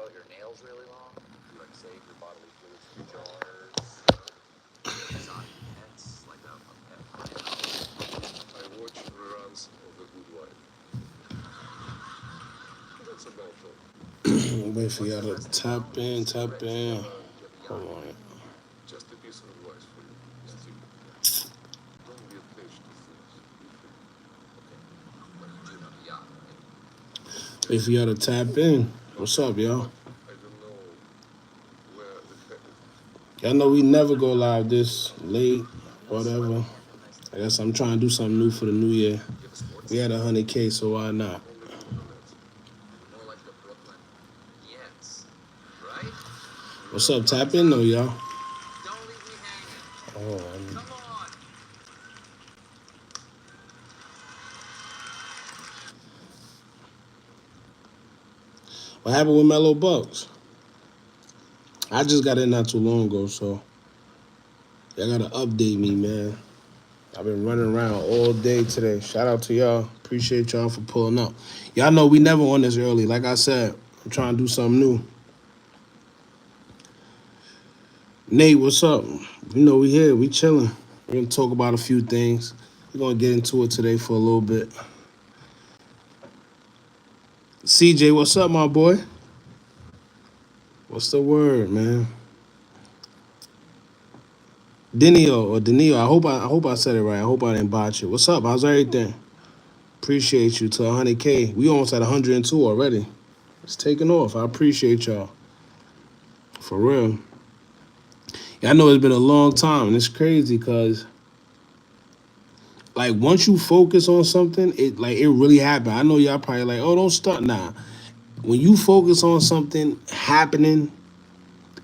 out your nails really long. You like save your bodily fluids from jars. Exotic pets, like a pet lion. I watch reruns of The Good Wife. That's about all. Wait for y'all to tap in. Hold on. Just a piece of advice for you, Steve. Don't be attached to things. Okay. But you do have a yacht, right? Wait for y'all to tap in. What's up, y'all? I don't know where the heck it is. Y'all know we never go live this late, whatever. I guess I'm trying to do something new for the new year. We had 100K, so why not? More like the Brooklyn Nets, right? What's up? Tap in though, y'all. Don't leave me hanging. Oh, Come on. what happened with Mellow Bucks? I just got in not too long ago, so y'all gotta update me, man. I've been running around all day today. Shout out to y'all. Appreciate y'all for pulling up. Y'all know we never on this early. Like I said, I'm trying to do something new. Nate, what's up? You know we here. We chilling. We're gonna talk about a few things. We're gonna get into it today for a little bit. CJ, what's up, my boy? What's the word, man? Denio, I hope I said it right. I hope I didn't botch it. What's up? How's everything? Appreciate you to 100K. We almost at 102 already. It's taking off. I appreciate y'all. For real. Yeah, I know it's been a long time, and it's crazy because, like, once you focus on something, it really happened. I know y'all probably like, oh, don't start. Nah. When you focus on something happening,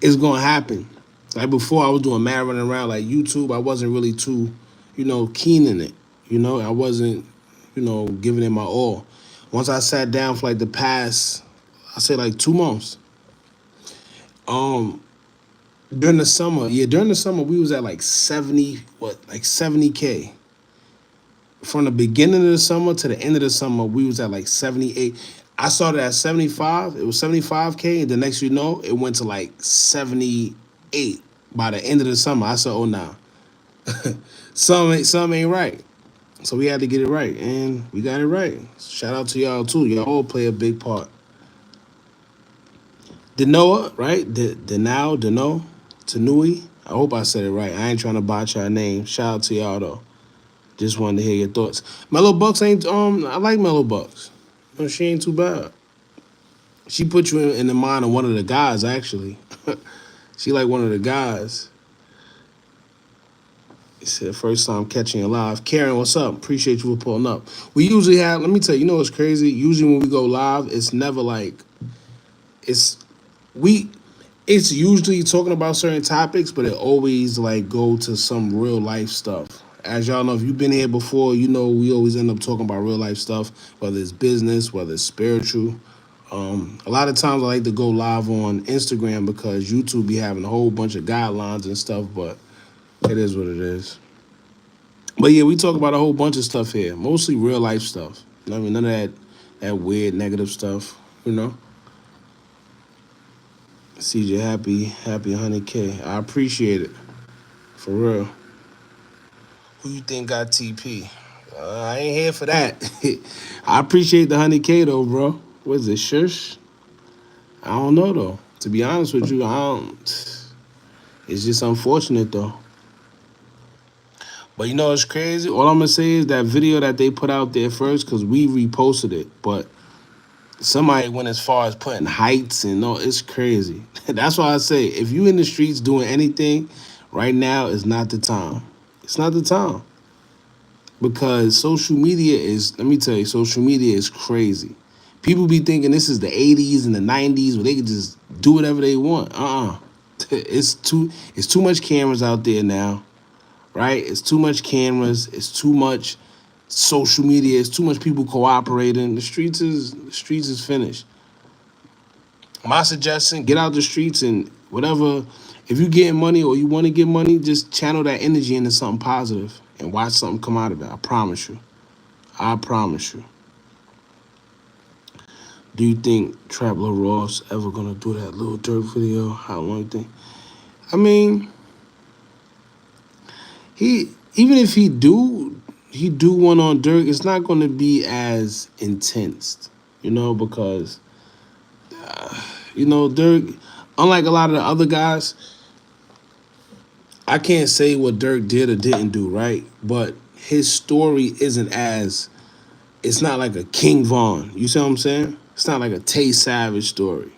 it's gonna happen. Like before, I was doing mad running around like YouTube. I wasn't really too, keen in it. I wasn't, giving it my all. Once I sat down for like the past, I say like 2 months. During the summer, we was at like 70K. From the beginning of the summer to the end of the summer, we was at like 78. I started at 75. It was 75K, and the next you know, it went to like 78 by the end of the summer. I said, oh nah. Something ain't right. So we had to get it right, and we got it right. Shout out to y'all too. Y'all all play a big part. Denoa, right? Deno, Tanui. I hope I said it right. I ain't trying to botch your name. Shout out to y'all though. Just wanted to hear your thoughts. Mellow Bucks ain't I like Mellow Bucks. She ain't too bad. She put you in the mind of one of the guys, actually. She like one of the guys. It's the first time catching you live. Karen, what's up? Appreciate you for pulling up. We usually have, let me tell you, what's crazy? Usually when we go live, it's never like, it's usually talking about certain topics, but it always like go to some real life stuff. As y'all know, if you've been here before, we always end up talking about real life stuff, whether it's business, whether it's spiritual. A lot of times I like to go live on Instagram because YouTube be having a whole bunch of guidelines and stuff, but it is what it is. But yeah, we talk about a whole bunch of stuff here, mostly real life stuff. I mean, none of that weird negative stuff, CJ, happy 100K. I appreciate it, for real. Who you think got TP? I ain't here for that. I appreciate the 100K though, bro. What is it, shush? I don't know though. To be honest with you, I don't. It's just unfortunate though. But it's crazy. All I'm gonna say is that video that they put out there first, because we reposted it, but somebody went as far as putting heights and no, it's crazy. That's why I say if you in the streets doing anything, right now is not the time. It's not the time. Because social media is, let me tell you, social media is crazy. People be thinking this is the 80s and the 90s where they can just do whatever they want. It's too much cameras out there now, right? It's too much cameras. It's too much social media. It's too much people cooperating. The streets is finished. My suggestion, get out the streets and whatever. If you're getting money or you want to get money, just channel that energy into something positive and watch something come out of it. I promise you. Do you think Traveler Ross ever gonna do that Lil Durk video? How long you think? I mean, he even if he do one on Dirk, it's not gonna be as intense, because Dirk, unlike a lot of the other guys, I can't say what Dirk did or didn't do, right? But his story isn't as, it's not like a King Von. You see what I'm saying? It's not like a Tay Savage story.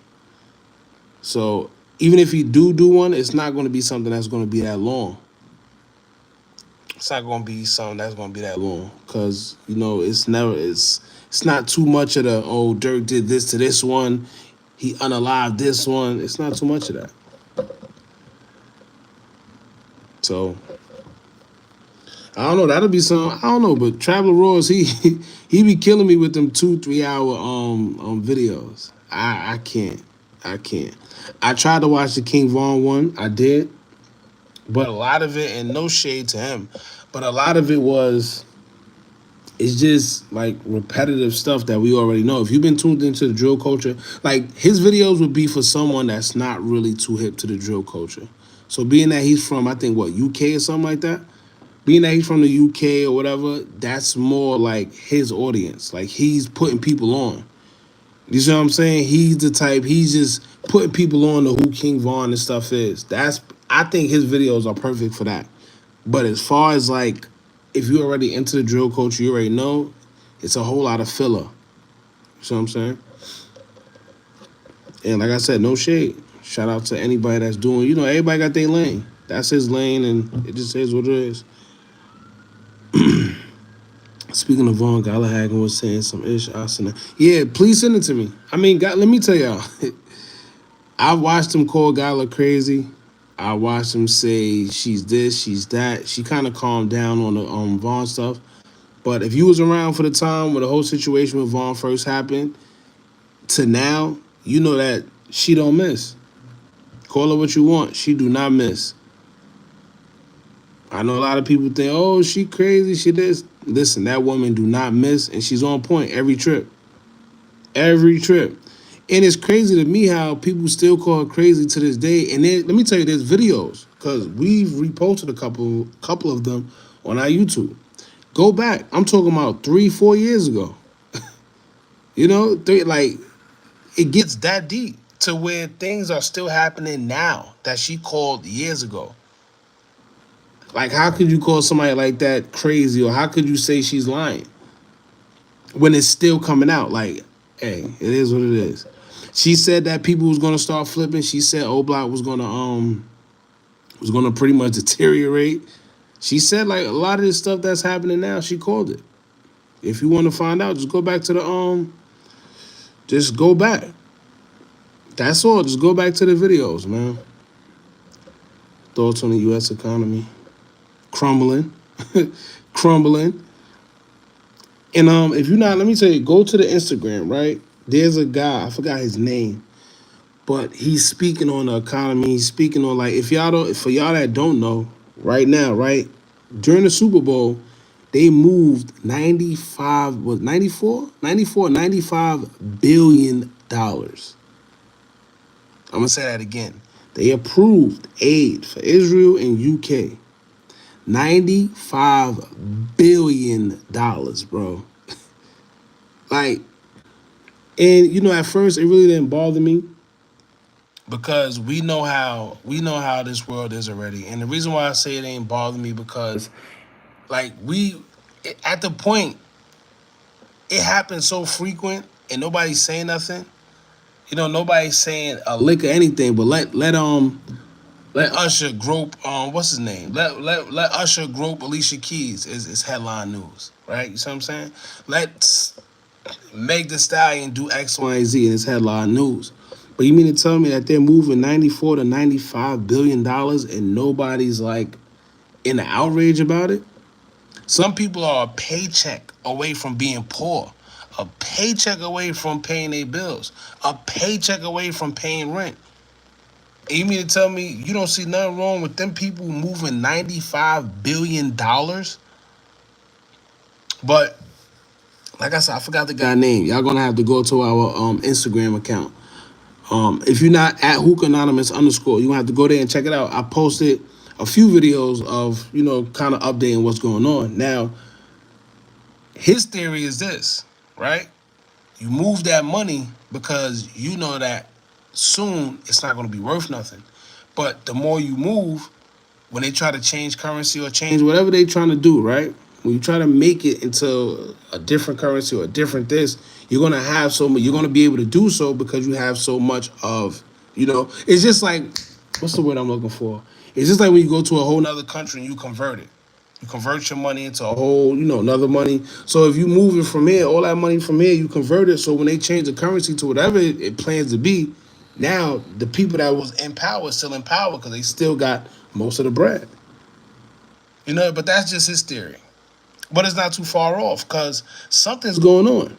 So even if he do one, it's not going to be something that's going to be that long. It's not going to be something that's going to be that long because it's not too much of the, oh, Dirk did this to this one, he unalived this one. It's not too much of that. So I don't know. That'll be some. I don't know, but Traveler Ross, he be killing me with them 2-3 hour videos. I can't. I can't. I tried to watch the King Von one. I did, but a lot of it, and no shade to him, but a lot of it it's just like repetitive stuff that we already know. If you've been tuned into the drill culture, like his videos would be for someone that's not really too hip to the drill culture. So being that he's from, I think, what, UK or something like that, being that he's from the UK or whatever, that's more like his audience. Like he's putting people on. You see what I'm saying? He's the type, he's just putting people on to who King Von and stuff is. I think his videos are perfect for that. But as far as like, if you're already into the drill culture, you already know, it's a whole lot of filler. You see what I'm saying? And like I said, no shade. Shout out to anybody that's doing, everybody got their lane. That's his lane, and it just is what it is. Speaking of Von, Galahad was saying some ish. Yeah, please send it to me. I mean, God, let me tell y'all. I watched him call Gala crazy. I watched him say she's this, she's that. She kind of calmed down on the Von stuff. But if you was around for the time when the whole situation with Von first happened, to now, you know that she don't miss. Call her what you want. She do not miss. I know a lot of people think, oh, she crazy, she this. Listen, that woman do not miss, and she's on point every trip. Every trip. And it's crazy to me how people still call her crazy to this day. And then, let me tell you, there's videos, because we've reposted a couple of them on our YouTube. Go back. I'm talking about 3-4 years ago. Like, it gets that deep to where things are still happening now that she called years ago. Like, how could you call somebody like that crazy, or how could you say she's lying when it's still coming out? Like, hey, it is what it is. She said that people was gonna start flipping. She said O-Block was gonna pretty much deteriorate. She said like a lot of this stuff that's happening now, she called it. If you want to find out, just go back to just go back. That's all. Just go back to the videos, man. Thoughts on the U.S. economy? Crumbling. Crumbling. And if you're not, let me tell you, go to the Instagram, right? There's a guy, I forgot his name, but he's speaking on the economy. He's speaking on, like, for y'all that don't know, right now, right? During the Super Bowl, they moved 95 billion dollars. I'm gonna say that again. They approved aid for Israel and UK. $95 billion, bro. Like, and at first it really didn't bother me because we know how this world is already. And the reason why I say it ain't bother me because, like, at the point it happens so frequent and nobody's saying nothing. Nobody's saying a lick or anything. But let Usher grope what's his name? Let Usher grope Alicia Keys is headline news, right? You see what I'm saying? Let Meg Thee Stallion do X, Y, and Z, and it's headline news. But you mean to tell me that they're moving $94 to $95 billion and nobody's like in the outrage about it? Some people are a paycheck away from being poor, a paycheck away from paying their bills, a paycheck away from paying rent. And you mean to tell me you don't see nothing wrong with them people moving $95 billion? But Like I said, I forgot the guy name. Y'all gonna have to go to our Instagram account. If you're not at Hookah Anonymous underscore, you gonna have to go there and check it out. I posted a few videos of, kind of updating what's going on. Now, his theory is this, right? You move that money because you know that soon it's not gonna be worth nothing. But the more you move, when they try to change currency or change whatever they trying to do, right? When you try to make it into a different currency or a different this, you're gonna have so much. You're gonna be able to do so because you have so much of. It's just like, what's the word I'm looking for? It's just like when you go to a whole nother country and you convert it. You convert your money into a whole, another money. So if you move it from here, all that money from here, you convert it. So when they change the currency to whatever it plans to be, now the people that was in power are still in power because they still got most of the bread. But that's just his theory. But it's not too far off because something's going on.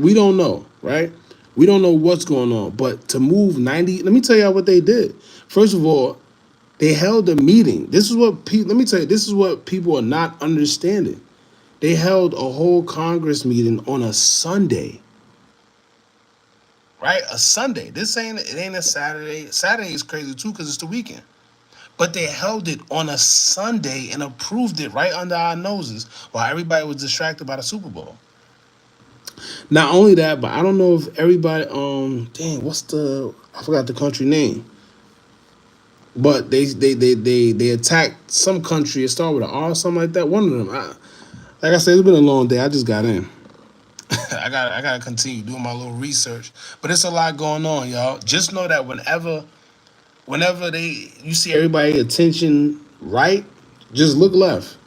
We don't know, right? We don't know what's going on. But to move 90, let me tell y'all what they did. First of all, they held a meeting. Let me tell you, this is what people are not understanding. They held a whole Congress meeting on a Sunday. Right? A Sunday. It ain't a Saturday. Saturday is crazy too because it's the weekend. But they held it on a Sunday and approved it right under our noses while everybody was distracted by the Super Bowl. Not only that, but I don't know if everybody I forgot the country name. But they attacked some country. It started with an R or something like that. One of them. Like I said, it's been a long day. I just got in. I gotta continue doing my little research. But it's a lot going on, y'all. Just know that whenever you see everybody attention right, just look left.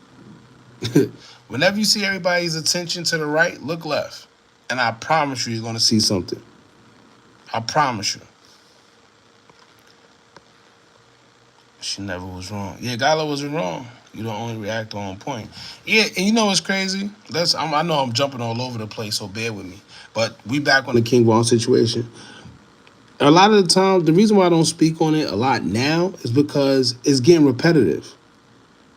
Whenever you see everybody's attention to the right, look left. And I promise you're gonna see something. I promise you. She never was wrong. Yeah, Gala wasn't wrong. You don't only react on point. Yeah, and you know what's crazy? I know I'm jumping all over the place, so bear with me. But we back on the King Von situation. A lot of the time, the reason why I don't speak on it a lot now is because it's getting repetitive.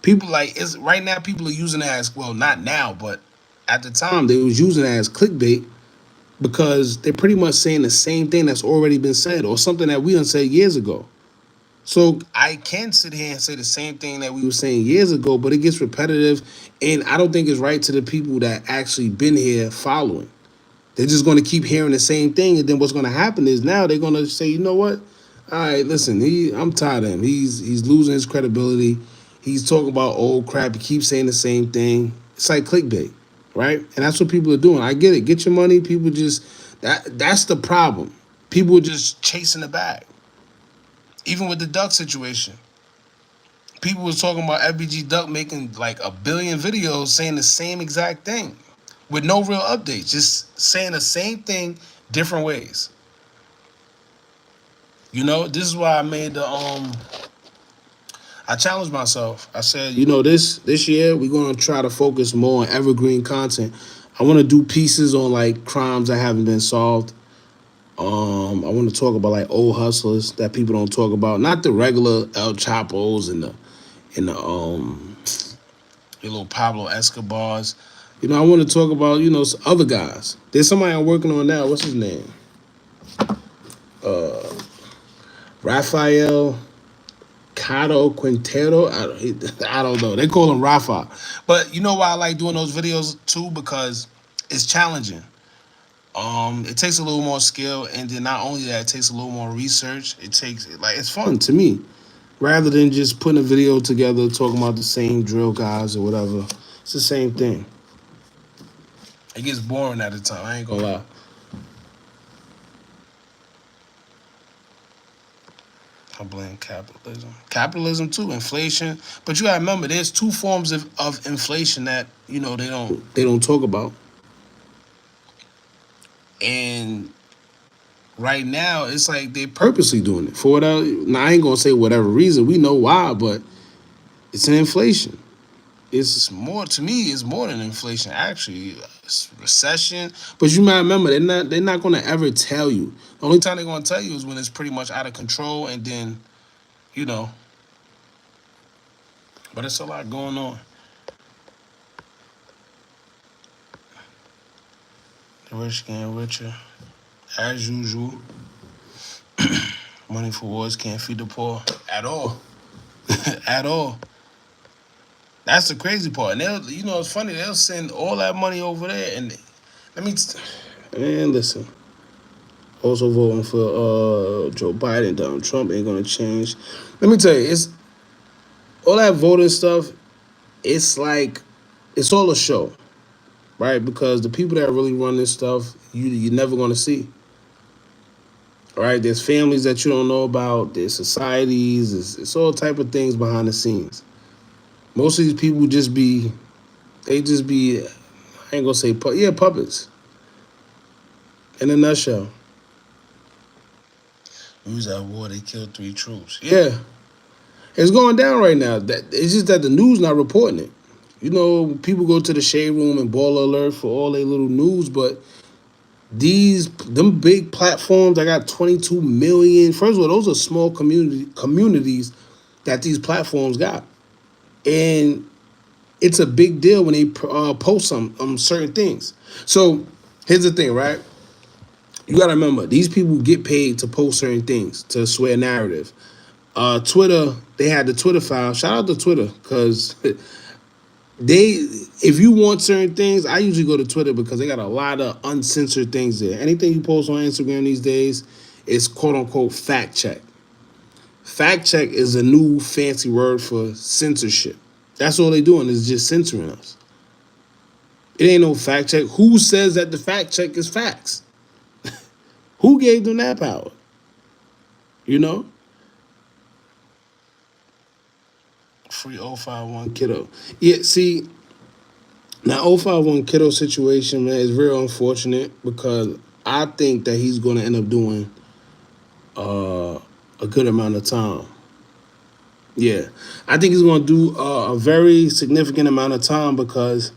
People it's right now. People are using it as, well, not now, but at the time they was using it as clickbait because they're pretty much saying the same thing that's already been said or something that we done said years ago. So I can sit here and say the same thing that we were saying years ago, but it gets repetitive, and I don't think it's right to the people that actually been here following. They're just going to keep hearing the same thing, and then what's going to happen is now they're going to say, you know what? All right, listen, I'm tired of him. He's losing his credibility. He's talking about old crap. He keeps saying the same thing. It's like clickbait, right? And that's what people are doing. I get it. Get your money. People just that's the problem. People are just chasing the bag. Even with the Duck situation, people was talking about FBG Duck making like a billion videos saying the same exact thing with no real updates, just saying the same thing different ways. This is why I made I challenged myself. I said, this year we're gonna try to focus more on evergreen content. I want to do pieces on like crimes that haven't been solved. I want to talk about like old hustlers that people don't talk about, not the regular El Chapos and the little Pablo Escobars. I want to talk about some other guys. There's somebody I'm working on now. What's his name? Rafael Cado Quintero. I don't know. They call him Rafa. But you know why I like doing those videos too? Because it's challenging. It takes a little more skill, and then not only that, it takes a little more research. It's fun to me, rather than just putting a video together talking about the same drill guys or whatever. It's the same thing. It gets boring at the time. I ain't gonna lie. I blame capitalism. Capitalism too, inflation. But you gotta remember, there's two forms of inflation that they don't talk about. And right now, it's like they purposely doing it for whatever. Now I ain't gonna say whatever reason. We know why, but it's an inflation. It's more, to me. It's more than inflation. Actually, it's recession. But you might remember, they're not gonna ever tell you. The only time they're gonna tell you is when it's pretty much out of control, and then you know. But it's a lot going on. The rich getting richer. As usual. Money for wars can't feed the poor. At all. At all. That's the crazy part. And they'll, it's funny, they'll send all that money over there and let me man, listen. Also voting for Joe Biden, Donald Trump ain't gonna change. Let me tell you, it's all that voting stuff, it's like it's all a show, right? Because the people that really run this stuff, you're never gonna see. All right, there's families that you don't know about, there's societies, it's all type of things behind the scenes. Most of these people they just be, I ain't gonna say, puppets. In a nutshell. We was at war, they killed 3 troops. Yeah, it's going down right now. It's just that the news not reporting it. People go to the shade room and ball alert for all their little news, but them big platforms, I got 22 million. First of all, those are small communities that these platforms got. And it's a big deal when they post some certain things. So here's the thing, right? You got to remember, these people get paid to post certain things, to swear narrative. Twitter, they had the Twitter file. Shout out to Twitter, because if you want certain things, I usually go to Twitter because they got a lot of uncensored things there. Anything you post on Instagram these days is quote unquote fact check. Fact check is a new fancy word for censorship. That's all they doing is just censoring us. It ain't no fact check. Who says that the fact check is facts? Who gave them that power? You know? Free 051 Kiddo. Yeah, see, now 051 Kiddo situation, man, is very unfortunate because I think that he's going to end up doing a good amount of time. Yeah, I think he's going to do a very significant amount of time because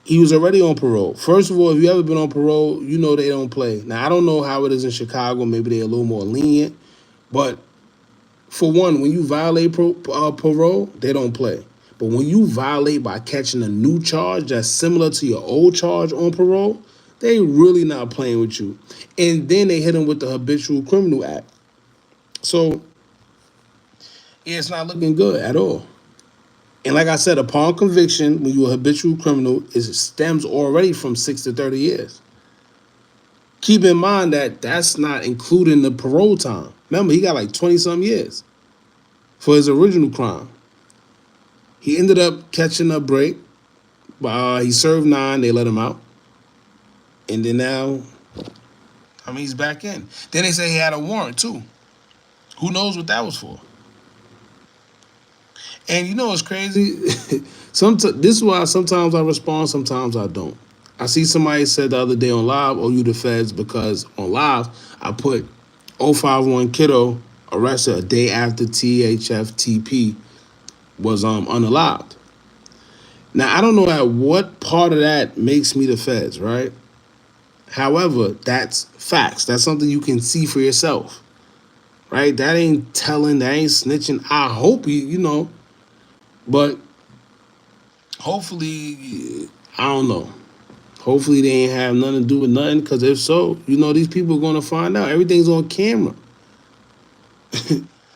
he was already on parole. First of all, if you ever been on parole, you know they don't play. Now, I don't know how it is in Chicago. Maybe they're a little more lenient. But for one, when you violate parole, they don't play. But when you violate by catching a new charge that's similar to your old charge on parole, they really not playing with you. And then they hit him with the Habitual Criminal Act. So, yeah, it's not looking good at all. And like I said, upon conviction, when you're a habitual criminal, it stems already from 6 to 30 years. Keep in mind that that's not including the parole time. Remember, he got like 20-some years for his original crime. He ended up catching a break. He served 9, they let him out. And then now, he's back in. Then they say he had a warrant too. Who knows what that was for? And you know what's crazy? This is why sometimes I respond, sometimes I don't. I see somebody said the other day on live, "Oh, you the feds," because on live I put 051 Kiddo arrested a day after THFTP was unalived. Now I don't know at what part of that makes me the feds, right? However, that's facts. That's something you can see for yourself, right? That ain't telling, that ain't snitching. I hope but hopefully, I don't know. Hopefully they ain't have nothing to do with nothing, because if so, these people are going to find out. Everything's on camera.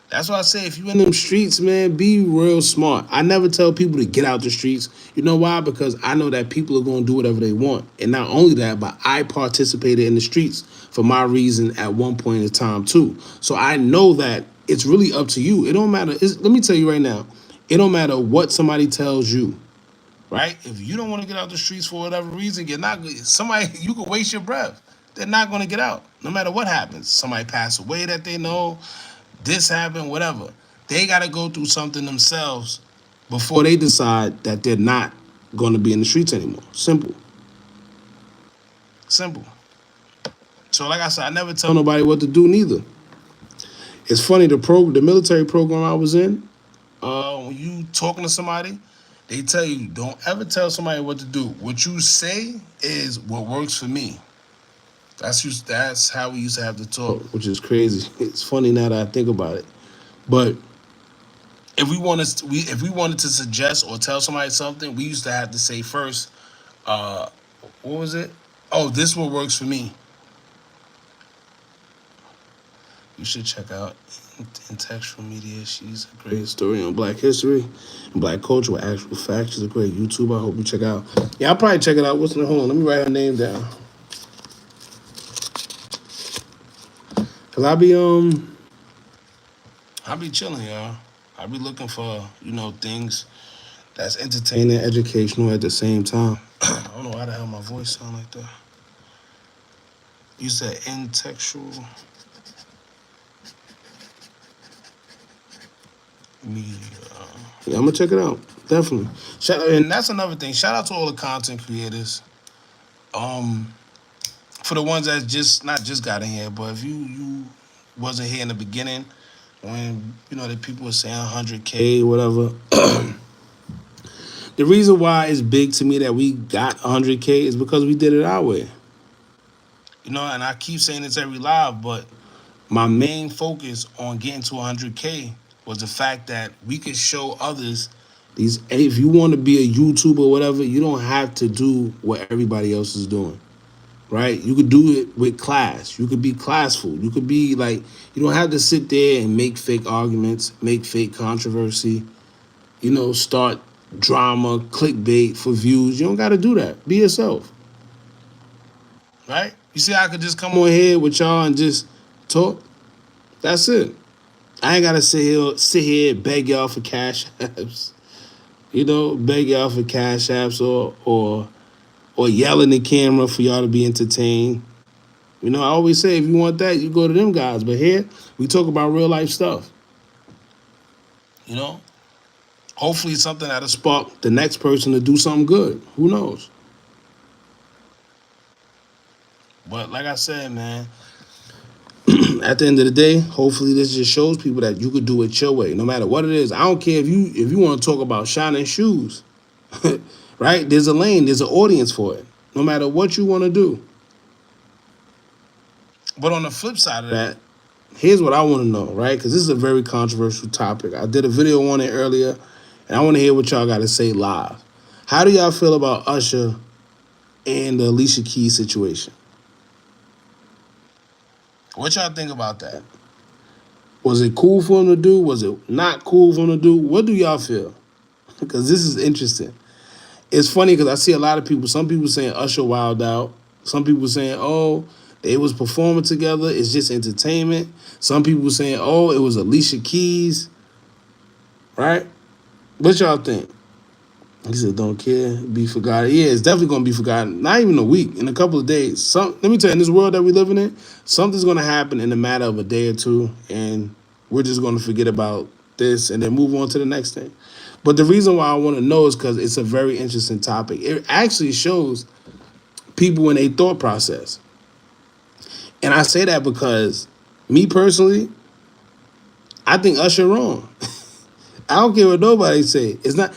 That's why I say, if you in them streets, man, be real smart. I never tell people to get out the streets. You know why? Because I know that people are going to do whatever they want. And not only that, but I participated in the streets for my reason at one point in time too. So I know that it's really up to you. It don't matter. Let me tell you right now, it don't matter what somebody tells you. Right? If you don't want to get out the streets for whatever reason, you could waste your breath. They're not going to get out, no matter what happens. Somebody pass away that they know, this happened, whatever. They got to go through something themselves before they decide that they're not going to be in the streets anymore. Simple. Simple. So like I said, I never tell nobody what to do neither. It's funny, the military program I was in, when you talking to somebody, they tell you, don't ever tell somebody what to do. What you say is what works for me. That's how we used to have to talk, which is crazy. It's funny now that I think about it. But if we wanted to suggest or tell somebody something, we used to have to say first, What was it? Oh, this what works for me. You should check out in textual media. She's a great story on Black history and Black culture with actual facts. She's a great YouTuber. I hope you check out. Yeah, I'll probably check it out. What's the hold on? Let me write her name down. Cause I'll be chilling, y'all. I'll be looking for things that's entertaining, educational at the same time. I don't know why the hell my voice sound like that. You said intextual media. Yeah, I'm gonna check it out. Definitely. And that's another thing. Shout out to all the content creators. For the ones that just not just got in here, but if you wasn't here in the beginning, when the people were saying 100K, whatever. The reason why it's big to me that we got 100K is because we did it our way. And I keep saying this every live, but my main focus on getting to 100K was the fact that we could show others these. If you want to be a YouTuber or whatever, you don't have to do what everybody else is doing, right? You could do it with class. You could be classful. You could be like, you don't have to sit there and make fake arguments, make fake controversy, start drama, clickbait for views. You don't got to do that. Be yourself, right? You see, I could just come on here with y'all and just talk. That's it. I ain't gotta sit here, beg y'all for cash apps. Beg y'all for cash apps or yell in the camera for y'all to be entertained. I always say if you want that, you go to them guys. But here, we talk about real life stuff. Hopefully it's something that'll spark the next person to do something good. Who knows? But like I said, man, at the end of the day, hopefully this just shows people that you could do it your way, no matter what it is. I don't care if you want to talk about shining shoes, right? There's a lane, there's an audience for it, no matter what you want to do. But on the flip side of that, here's what I want to know, right? Because this is a very controversial topic. I did a video on it earlier, and I want to hear what y'all got to say live. How do y'all feel about Usher and the Alicia Keys situation? What y'all think about that? Was it cool for him to do? Was it not cool for him to do? What do y'all feel? Because this is interesting. It's funny because I see a lot of people, some people saying Usher wilded out. Some people saying, oh, they was performing together. It's just entertainment. Some people saying, oh, it was Alicia Keys. Right? What y'all think? He said, don't care, be forgotten. Yeah, it's definitely going to be forgotten. Not even a week, in a couple of days. Let me tell you, in this world that we're living in, something's going to happen in a matter of a day or two, and we're just going to forget about this and then move on to the next thing. But the reason why I want to know is because it's a very interesting topic. It actually shows people in a thought process. And I say that because, me personally, I think Usher wrong. I don't care what nobody say. It's not...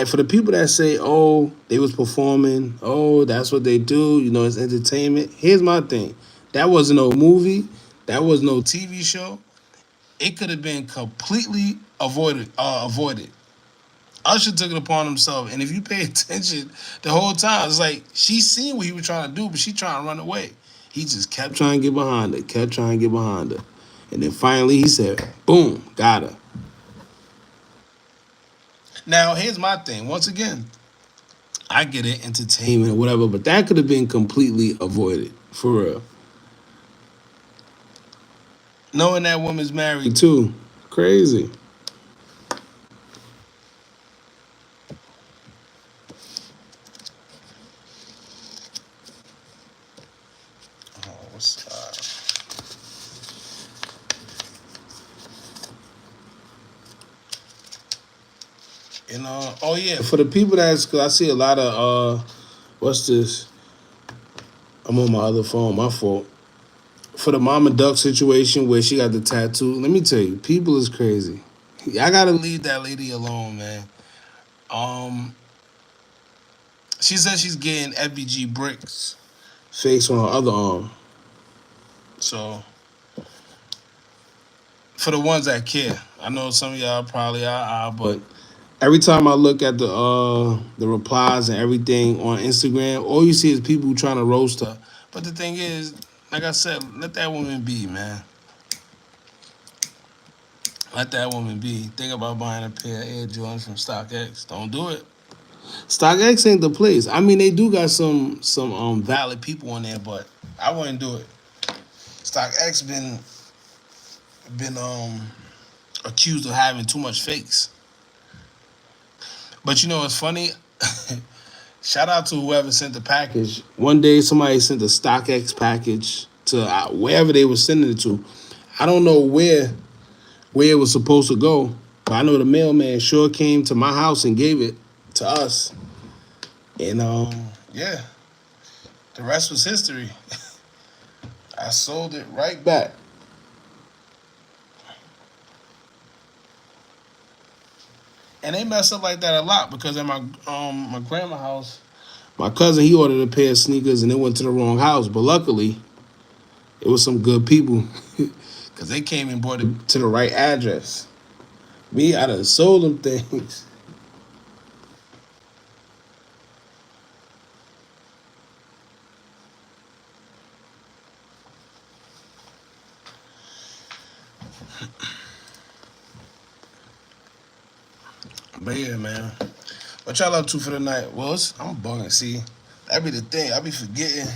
for the people that say, oh, they was performing, oh, that's what they do, it's entertainment. Here's my thing. That wasn't no movie. That was no TV show. It could have been completely avoided. Usher took it upon himself. And if you pay attention the whole time, it's like she seen what he was trying to do, but she trying to run away. He just kept trying to get behind her, And then finally he said, boom, got her. Now, here's my thing. Once again, I get it, entertainment or whatever, but that could have been completely avoided, for real. Knowing that woman's married, too. Crazy. Oh, what's oh yeah, for the people cause I see a lot of, what's this? I'm on my other phone, my fault. For the Mama Duck situation where she got the tattoo, let me tell you, people is crazy. I gotta leave that lady alone, man. She says she's getting FBG bricks face on her other arm. So, for the ones that care, I know some of y'all probably are, but Every time I look at the replies and everything on Instagram, all you see is people trying to roast her. But the thing is, like I said, let that woman be, man. Let that woman be. Think about buying a pair of Air Jordans from StockX. Don't do it. StockX ain't the place. I mean, they do got some valid people on there, but I wouldn't do it. StockX been accused of having too much fakes. But you know what's funny? Shout out to whoever sent the package. One day somebody sent a StockX package to wherever they were sending it to. I don't know where it was supposed to go, but I know the mailman sure came to my house and gave it to us. And yeah, the rest was history. I sold it right back. And they mess up like that a lot because at my grandma's house, my cousin he ordered a pair of sneakers and it went to the wrong house. But luckily, it was some good people because they came and brought it to the right address. Me, I done sold them things. But yeah, man. What y'all up to for the night? Well, I'm bugging. See, that be the thing. I be forgetting.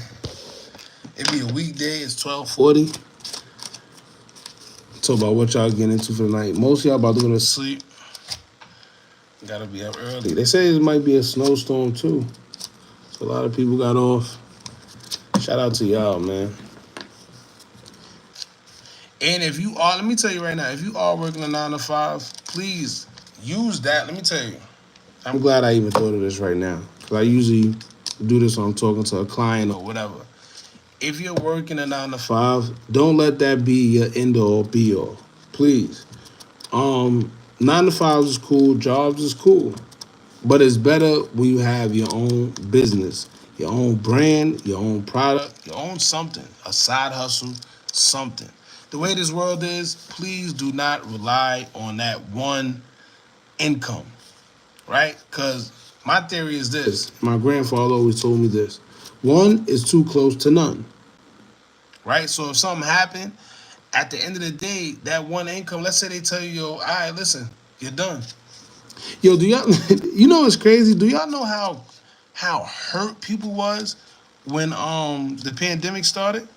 It be a weekday. It's 12:40. Talk about what y'all getting into for the night. Most of y'all about to go to sleep. Gotta be up early. They say it might be a snowstorm too. So a lot of people got off. Shout out to y'all, man. And if you are, let me tell you right now, if you are working a 9 to 5, please use that. Let me tell you. I'm glad I even thought of this right now. Because I usually do this when I'm talking to a client or whatever. If you're working a 9 to 5, don't let that be your end all be all. Please. 9 to 5 is cool, jobs is cool. But it's better when you have your own business, your own brand, your own product, your own something, a side hustle, something. The way this world is, please do not rely on that one income, right? Because my theory is this. My grandfather always told me this. One is too close to none, right? So if something happened, at the end of the day, that one income, let's say they tell you, yo, all right, listen, you're done. Yo, do y'all, you know what's crazy? Do y'all know how hurt people was when the pandemic started?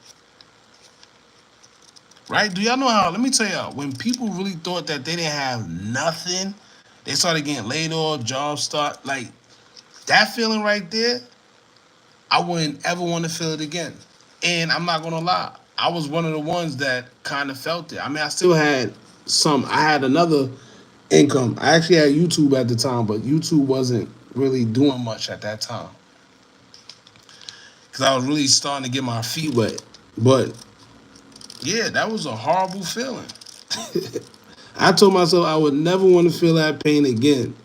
Right? Do y'all know how? Let me tell y'all. When people really thought that they didn't have nothing, they started getting laid off, jobs start like that feeling right there. I wouldn't ever want to feel it again. And I'm not gonna lie, I was one of the ones that kind of felt it. I mean, I still had some. I had another income. I actually had YouTube at the time, but YouTube wasn't really doing much at that time because I was really starting to get my feet wet. But yeah, that was a horrible feeling. I told myself I would never want to feel that pain again.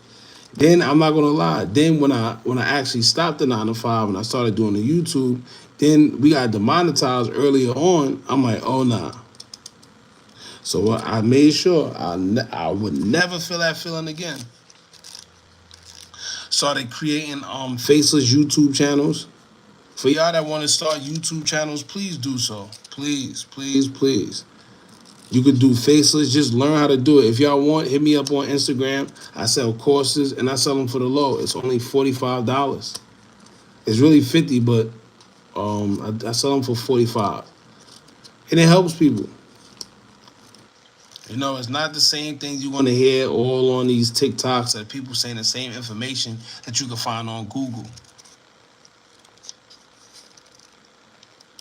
Then I'm not gonna lie. Then when I actually stopped the 9 to 5 and I started doing the YouTube, then we got demonetized earlier on. I'm like, oh nah. So I made sure I would never feel that feeling again. Started creating faceless YouTube channels. For y'all that want to start YouTube channels, please do so. Please, please, please. You could do faceless. Just learn how to do it. If y'all want, hit me up on Instagram. I sell courses and I sell them for the low. It's only $45. It's really 50, but I sell them for 45, and it helps people. You know, it's not the same thing you want to hear all on these TikToks that people saying the same information that you can find on Google.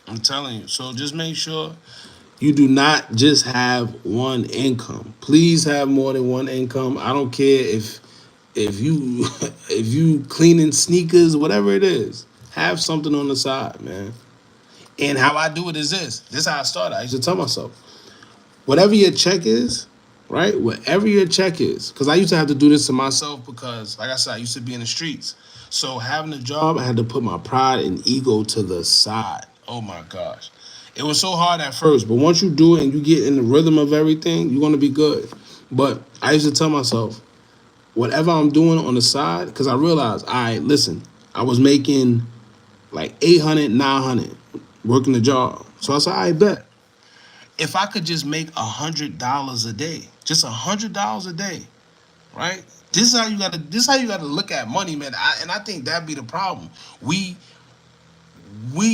I'm telling you. So just make sure you do not just have one income. Please have more than one income. I don't care if you if you cleaning sneakers, whatever it is. Have something on the side, man. And how I do it is this. This is how I started. I used to tell myself, whatever your check is, right? Whatever your check is. Because I used to have to do this to myself because, like I said, I used to be in the streets. So having a job, I had to put my pride and ego to the side. Oh my gosh. It was so hard at first, but once you do it and you get in the rhythm of everything, you're going to be good. But I used to tell myself, whatever I'm doing on the side, because I realized, all right, listen, I was making like 800, 900 working the job. So I said, I bet if I could just make $100 a day, just $100 a day, right? This is how you gotta look at money, man. And I think that be the problem. We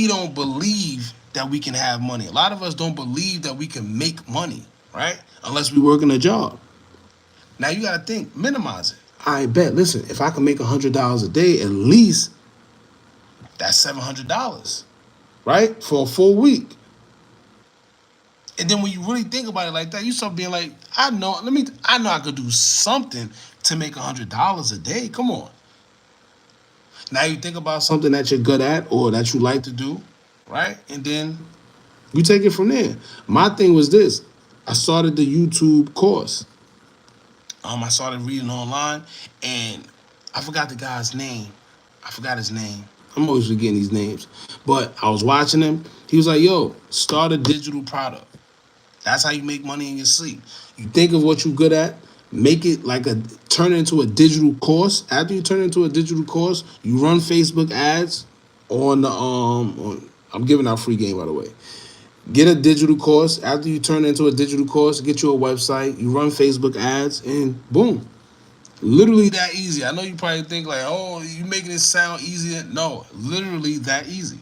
don't believe that we can have money. A lot of us don't believe that we can make money, right? Unless we work in a job. Now you gotta think, minimize it. I bet. Listen, if I can make $100 a day, at least that's $700, right, for a full week. And then when you really think about it like that, you start being like, I know I could do something to make $100 a day. Come on. Now you think about something that you're good at or that you like to do, right? And then you take it from there. My thing was this. I started the YouTube course. I started reading online, and I forgot the guy's name. I forgot his name. I'm always forgetting these names. But I was watching him. He was like, yo, start a digital product. That's how you make money in your sleep. You think of what you're good at, make it like turn it into a digital course. After you turn it into a digital course, you run Facebook ads on the I'm giving out free game, by the way. Get a digital course. After you turn it into a digital course, get you a website, you run Facebook ads, and boom. Literally that easy. I know you probably think like, oh, you making it sound easy. No, literally that easy.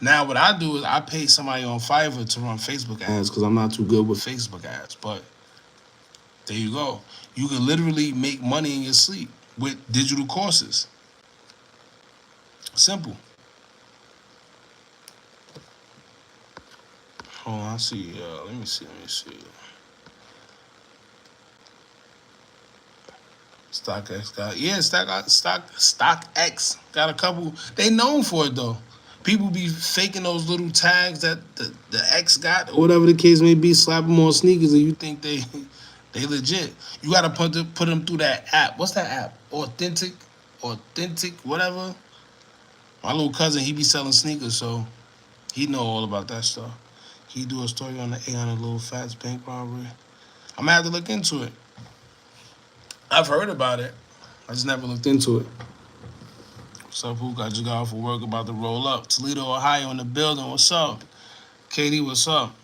Now, what I do is I pay somebody on Fiverr to run Facebook ads because I'm not too good with Facebook ads. But there you go. You can literally make money in your sleep with digital courses. Simple. Hold on, I see. Let me see. StockX StockX got a couple. They known for it though. People be faking those little tags that the X got, or whatever the case may be, slap them on sneakers, and you think they legit. You gotta put them through that app. What's that app? Authentic, whatever. My little cousin, he be selling sneakers, so he know all about that stuff. He do a story on the 800 little fats bank robbery. I'm gonna have to look into it. I've heard about it. I just never looked into it. What's up, Hookah? I just got off of work, about to roll up. Toledo, Ohio in the building. What's up? Katie, what's up?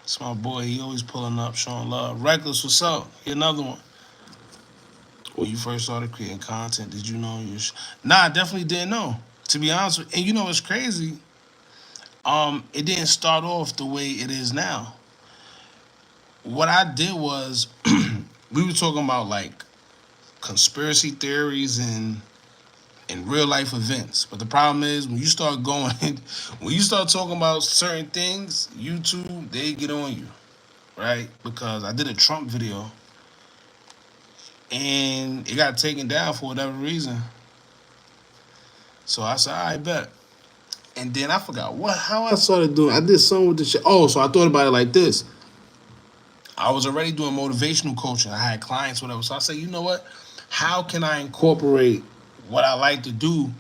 It's my boy. He always pulling up, showing love. Reckless, what's up? Here another one. When you first started creating content, did you know you? Nah, I definitely didn't know. To be honest with you. And you know what's crazy? It didn't start off the way it is now. What I did was, we were talking about like conspiracy theories and real life events. But the problem is when you start going, when you start talking about certain things, YouTube, they get on you, right? Because I did a Trump video and it got taken down for whatever reason. So I said, I bet. And then I forgot how I started doing. I did something with the shit. Oh, so I thought about it like this. I was already doing motivational coaching. I had clients, whatever. So I said, you know what? How can I incorporate what I like to do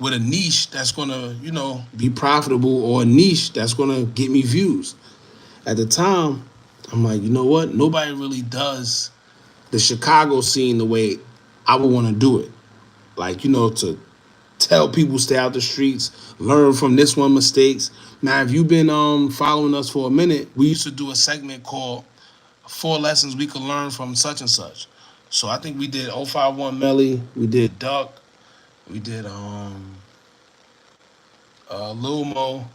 with a niche that's gonna, be profitable, or a niche that's gonna get me views? At the time, I'm like, you know what? Nobody really does the Chicago scene the way I would want to do it. Like, to tell people stay out the streets, learn from this one mistakes. Now, if you've been following us for a minute, we used to do a segment called 4 Lessons We Could Learn from Such and Such. So I think we did 051 Melly, we did Duck, we did Lil Mo,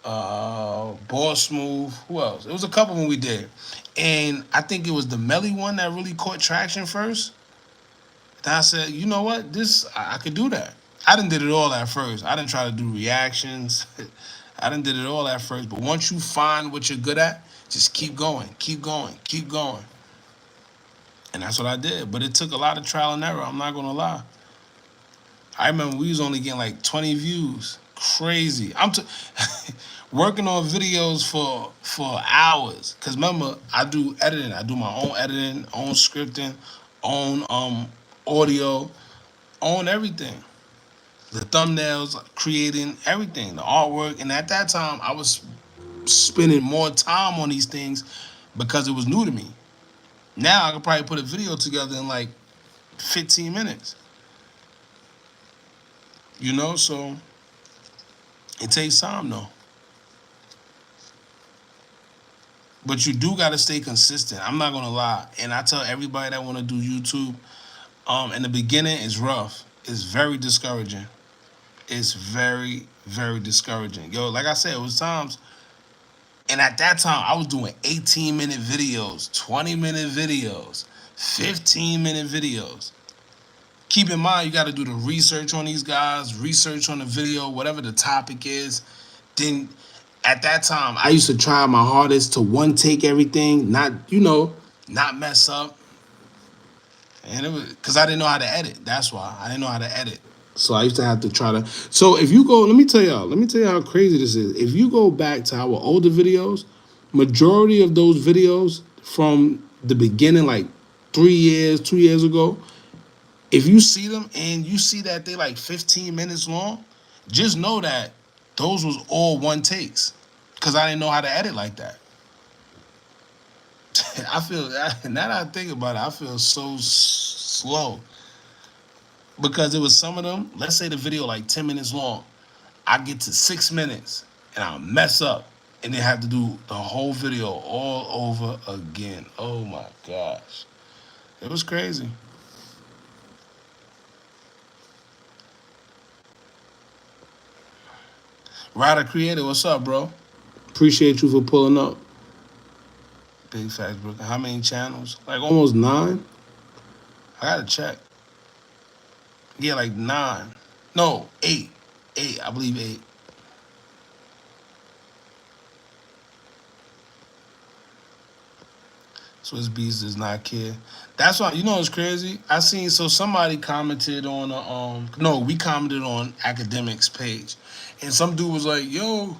Boss Smooth. Who else? It was a couple when we did. And I think it was the Melly one that really caught traction first. And I said, you know what? I could do that. I done did it all at first. I didn't try to do reactions. I done did it all at first. But once you find what you're good at, just keep going. And that's what I did. But it took a lot of trial and error. I'm not going to lie. I remember we was only getting like 20 views. Crazy. Working on videos for hours. Because remember, I do editing. I do my own editing, own scripting, own audio, own everything. The thumbnails, creating everything, the artwork. And at that time, I was spending more time on these things because it was new to me. Now I could probably put a video together in like 15 minutes. You know, so it takes time though. But you do gotta stay consistent. I'm not gonna lie. And I tell everybody that wanna do YouTube, in the beginning it's rough. It's very discouraging. It's very, very discouraging. Yo, like I said, it was times, and at that time I was doing 18-minute videos, 20-minute videos, 15-minute videos. Keep in mind, you got to do the research on these guys, research on the video, whatever the topic is. Then at that time, I used to try my hardest to one take everything, not, not mess up. And it was because I didn't know how to edit. That's why I didn't know how to edit. So I used to have to try to. So if you go, let me tell you how crazy this is. If you go back to our older videos, majority of those videos from the beginning, like 3 years, 2 years ago, if you see them and you see that they like 15 minutes long, just know that those was all one takes. Cause I didn't know how to edit like that. I feel now that I think about it, I feel so slow. Because it was some of them, let's say the video like 10 minutes long. I get to 6 minutes and I'll mess up and then have to do the whole video all over again. Oh my gosh. It was crazy. Ryder Creator, what's up, bro? Appreciate you for pulling up. Big facts, bro. How many channels? Like almost 9? I gotta check. Yeah, like 9. No, 8. 8, I believe 8. Swiss Beats does not care. That's why, it's crazy. I seen, so somebody commented on, we commented on Academics page. And some dude was like, yo,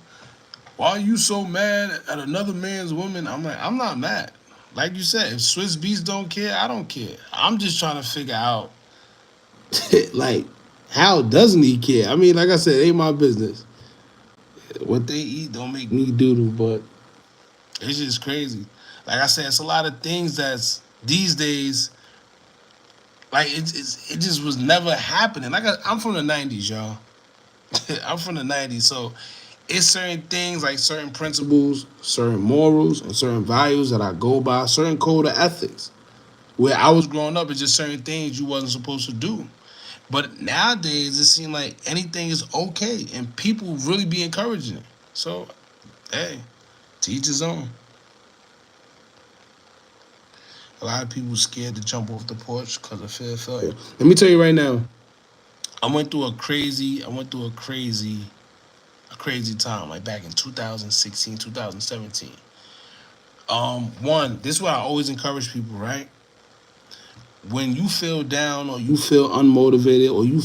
why are you so mad at another man's woman? I'm like, I'm not mad. Like you said, if Swiss Beats don't care, I don't care. I'm just trying to figure out, like, how doesn't he care? I mean, like I said, it ain't my business. What they eat don't make me doodle, but it's just crazy. Like I said, it's a lot of things that's these days, like it just was never happening. Like I'm from the 90s, y'all. I'm from the 90s, so it's certain things like certain principles, certain morals, and certain values that I go by, certain code of ethics. Where I was growing up, it's just certain things you wasn't supposed to do. But nowadays, it seems like anything is okay, and people really be encouraging it. So, hey, to each his own. A lot of people scared to jump off the porch because of fear of failure. Let me tell you right now, I went through a crazy time, like back in 2016, 2017. This is what I always encourage people, right? When you feel down or you feel unmotivated or you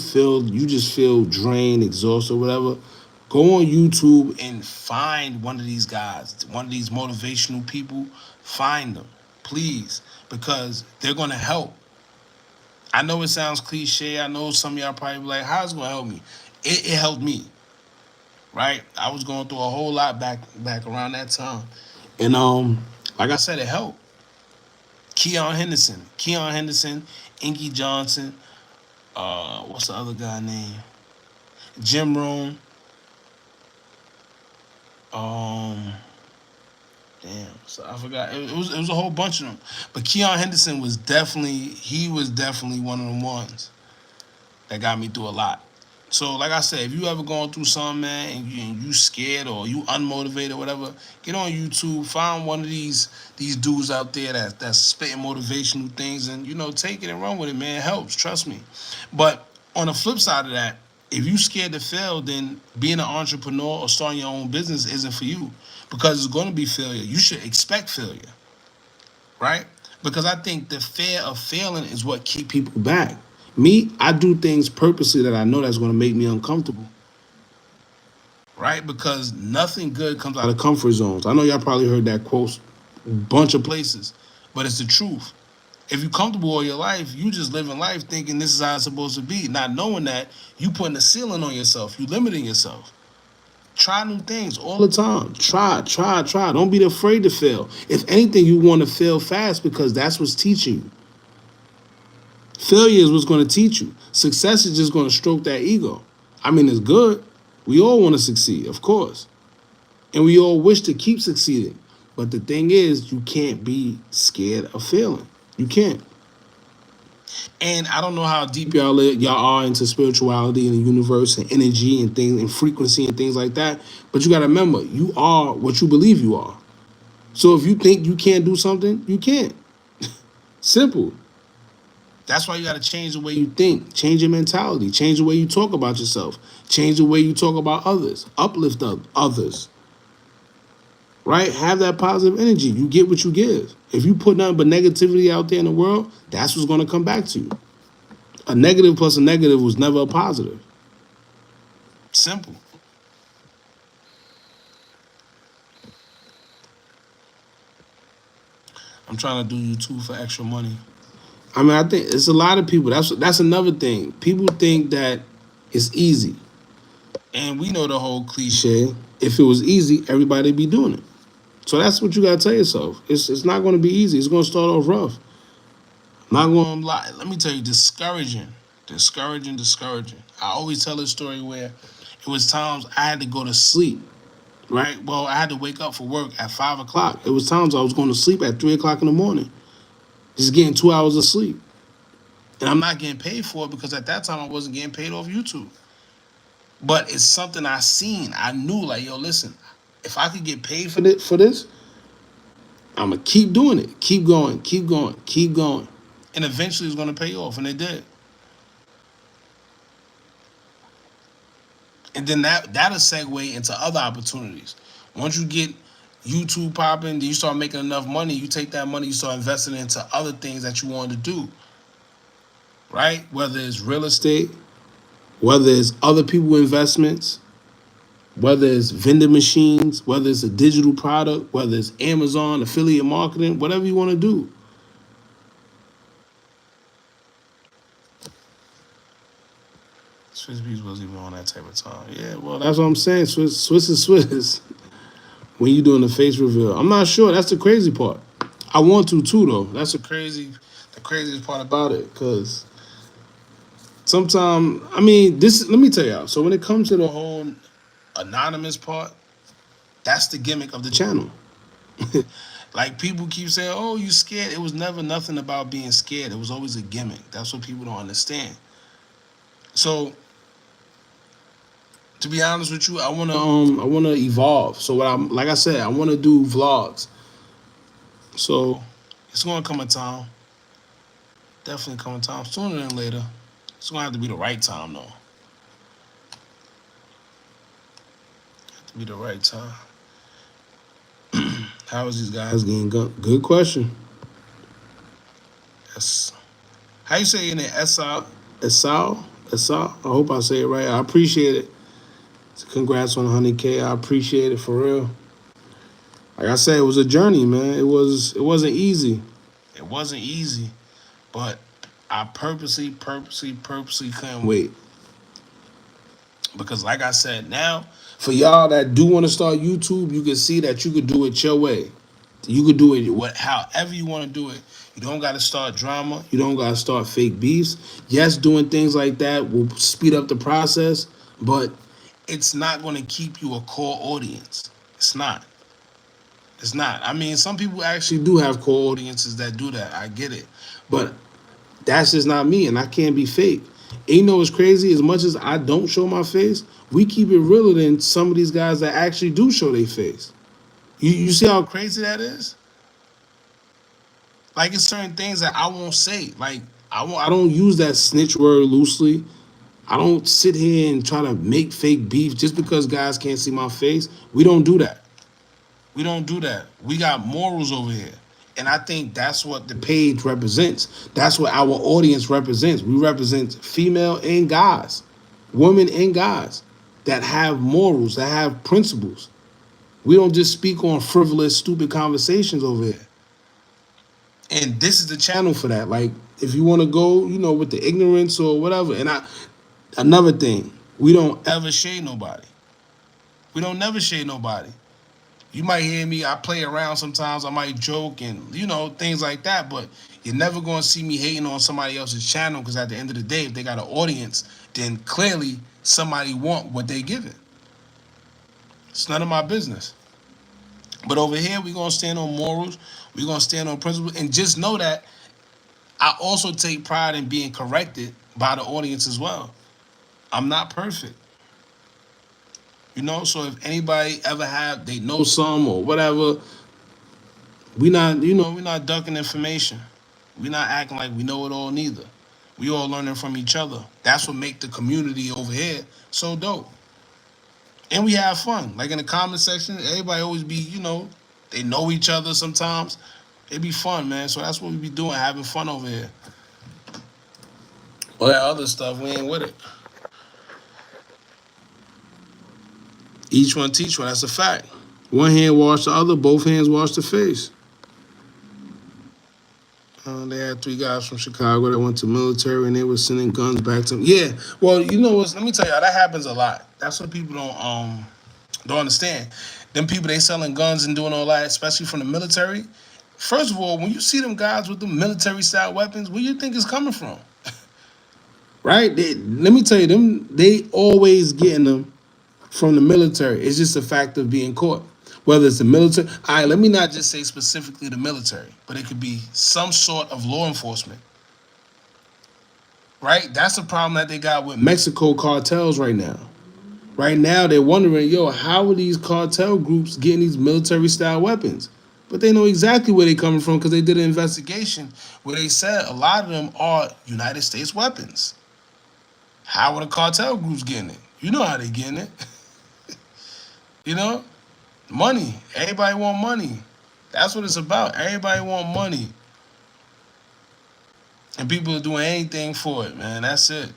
just feel drained, exhausted, whatever, go on YouTube and find one of these guys, one of these motivational people. Find them, please, because they're gonna help. I know it sounds cliche. I know some of y'all probably be like, how's it gonna help me? It helped me, right? I was going through a whole lot back around that time. And like I said, it helped. Keon Henderson, Inky Johnson, what's the other guy name? Jim Rohn. So I forgot. It was a whole bunch of them. But Keon Henderson was definitely one of them ones that got me through a lot. So like I said, if you ever going through something, man, and you scared or you unmotivated or whatever, get on YouTube, find one of these dudes out there that's spitting motivational things, and take it and run with it, man. It helps, trust me. But on the flip side of that, if you scared to fail, then being an entrepreneur or starting your own business isn't for you, because it's going to be failure. You should expect failure, right? Because I think the fear of failing is what keep people back. Me, I do things purposely that I know that's going to make me uncomfortable, right? Because nothing good comes out of comfort zones. I know y'all probably heard that quote a bunch of places, but it's the truth. If you're comfortable all your life, you just living life thinking this is how it's supposed to be, not knowing that you putting a ceiling on yourself, you limiting yourself. Try new things all the time. Try. Don't be afraid to fail. If anything, you want to fail fast because that's what's teaching you. Failure is what's going to teach you. Success is just going to stroke that ego. I mean, it's good. We all want to succeed, of course. And we all wish to keep succeeding. But the thing is, you can't be scared of failing. You can't. And I don't know how deep y'all are into spirituality and the universe and energy and things and frequency and things like that. But you got to remember, you are what you believe you are. So if you think you can't do something, you can't. Simple. That's why you got to change the way you think, change your mentality, change the way you talk about yourself, change the way you talk about others, uplift others, right? Have that positive energy. You get what you give. If you put nothing but negativity out there in the world, that's what's going to come back to you. A negative plus a negative was never a positive. Simple. I'm trying to do YouTube for extra money. I mean, I think it's a lot of people. That's another thing. People think that it's easy. And we know the whole cliche. If it was easy, everybody'd be doing it. So that's what you gotta tell yourself. It's not gonna be easy. It's gonna start off rough. I'm not gonna lie. Let me tell you, discouraging. I always tell this story where it was times I had to go to sleep. Right? Well, I had to wake up for work at 5 o'clock. It was times I was going to sleep at 3 o'clock in the morning. Just getting 2 hours of sleep. And I'm not getting paid for it because at that time I wasn't getting paid off YouTube. But it's something I seen. I knew, like, yo, listen, if I could get paid for this, I'm going to keep doing it. Keep going. And eventually it's going to pay off. And it did. And then that'll segue into other opportunities. Once you get YouTube popping, then you start making enough money, you take that money, you start investing into other things that you want to do. Right? Whether it's real estate, whether it's other people investments, whether it's vending machines, whether it's a digital product, whether it's Amazon, affiliate marketing, whatever you want to do. Swiss Beats wasn't even on that type of time. Yeah, well, that's what I'm saying. Swiss is Swiss. When you doing the face reveal, I'm not sure. That's the crazy part. I want to too, though. That's the craziest part about it. Cause sometimes, I mean, let me tell y'all. So when it comes to the whole anonymous part, that's the gimmick of the channel. Like people keep saying, "Oh, you scared?" It was never nothing about being scared. It was always a gimmick. That's what people don't understand. So, to be honest with you, I wanna evolve. So like I said, I wanna do vlogs. So it's gonna come a time. Definitely come a time. Sooner than later. It's gonna have to be the right time though. Have to be the right time. How is these guys getting good question. Yes. How you say in it? Esau? I hope I say it right. I appreciate it. Congrats on 100K. I appreciate it for real. Like I said, it was a journey, man. It wasn't easy. It wasn't easy, but I purposely couldn't wait. Because like I said, now for y'all that do want to start YouTube, you can see that you could do it your way. You could do it however you want to do it. You don't got to start drama. You don't got to start fake beefs. Yes, doing things like that will speed up the process, but it's not going to keep you a core audience. It's not. I mean, some people actually do have core audiences that do that. I get it. But that's just not me, and I can't be fake. And you know what's crazy? As much as I don't show my face, we keep it realer than some of these guys that actually do show their face. You see how crazy that is? Like, it's certain things that I won't say. Like, I don't use that snitch word loosely. I don't sit here and try to make fake beef just because guys can't see my face. We don't do that. We got morals over here. And I think that's what the page represents. That's what our audience represents. We represent female and guys, women and guys that have morals, that have principles. We don't just speak on frivolous, stupid conversations over here. And this is the channel for that. Like, if you want to go, with the ignorance or whatever. And another thing, we don't ever shade nobody. We don't never shade nobody. You might hear me, I play around sometimes, I might joke and, things like that, but you're never going to see me hating on somebody else's channel because at the end of the day, if they got an audience, then clearly somebody want what they giving. It's none of my business. But over here, we're going to stand on morals, we're going to stand on principles, and just know that I also take pride in being corrected by the audience as well. I'm not perfect. So if anybody ever they know some or whatever, we're not ducking information. We're not acting like we know it all neither. We all learning from each other. That's what make the community over here so dope. And we have fun. Like in the comment section, everybody always be, they know each other sometimes. It be fun, man. So that's what we be doing, having fun over here. All that other stuff, we ain't with it. Each one teach one, that's a fact. One hand wash the other, both hands wash the face. They had 3 guys from Chicago that went to military and they were sending guns back to them. Yeah, well, you know what? Let me tell you, that happens a lot. That's what people don't understand. Them people, they selling guns and doing all that, especially from the military. First of all, when you see them guys with the military-style weapons, where you think it's coming from? Right? Let me tell you, they always getting them from the military. It's just a fact of being caught. Whether it's the military, all right, let me not just say specifically the military, but it could be some sort of law enforcement. Right? That's the problem that they got with Mexico cartels right now. Right now, they're wondering, how are these cartel groups getting these military-style weapons? But they know exactly where they're coming from because they did an investigation where they said a lot of them are United States weapons. How are the cartel groups getting it? You know how they getting it. Money. Everybody want money. That's what it's about. Everybody want money. And people are doing anything for it, man. That's it.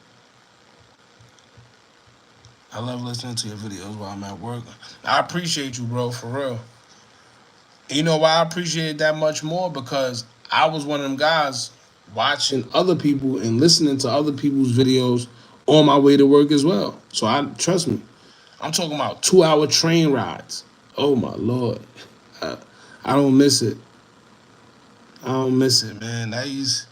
I love listening to your videos while I'm at work. I appreciate you, bro, for real. And you know why I appreciate it that much more? Because I was one of them guys watching other people and listening to other people's videos on my way to work as well. So trust me, I'm talking about 2-hour train rides. Oh my Lord. I don't miss it. I don't miss it, man. I use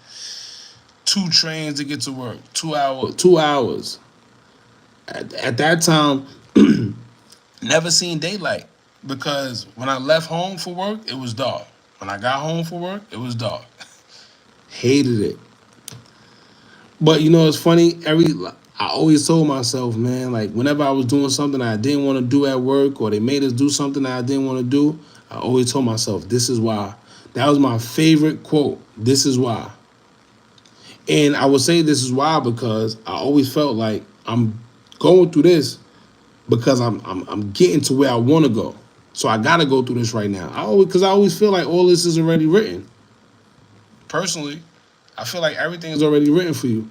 2 trains to get to work. 2 hours. At that time, never seen daylight because when I left home for work, it was dark. When I got home for work, it was dark. Hated it. But it's funny, I always told myself, man, like whenever I was doing something I didn't want to do at work or they made us do something that I didn't want to do, I always told myself, this is why. That was my favorite quote. This is why. And I would say this is why because I always felt like I'm going through this because I'm getting to where I want to go. So I got to go through this right now. Because I always feel like all this is already written. Personally, I feel like everything is already written for you.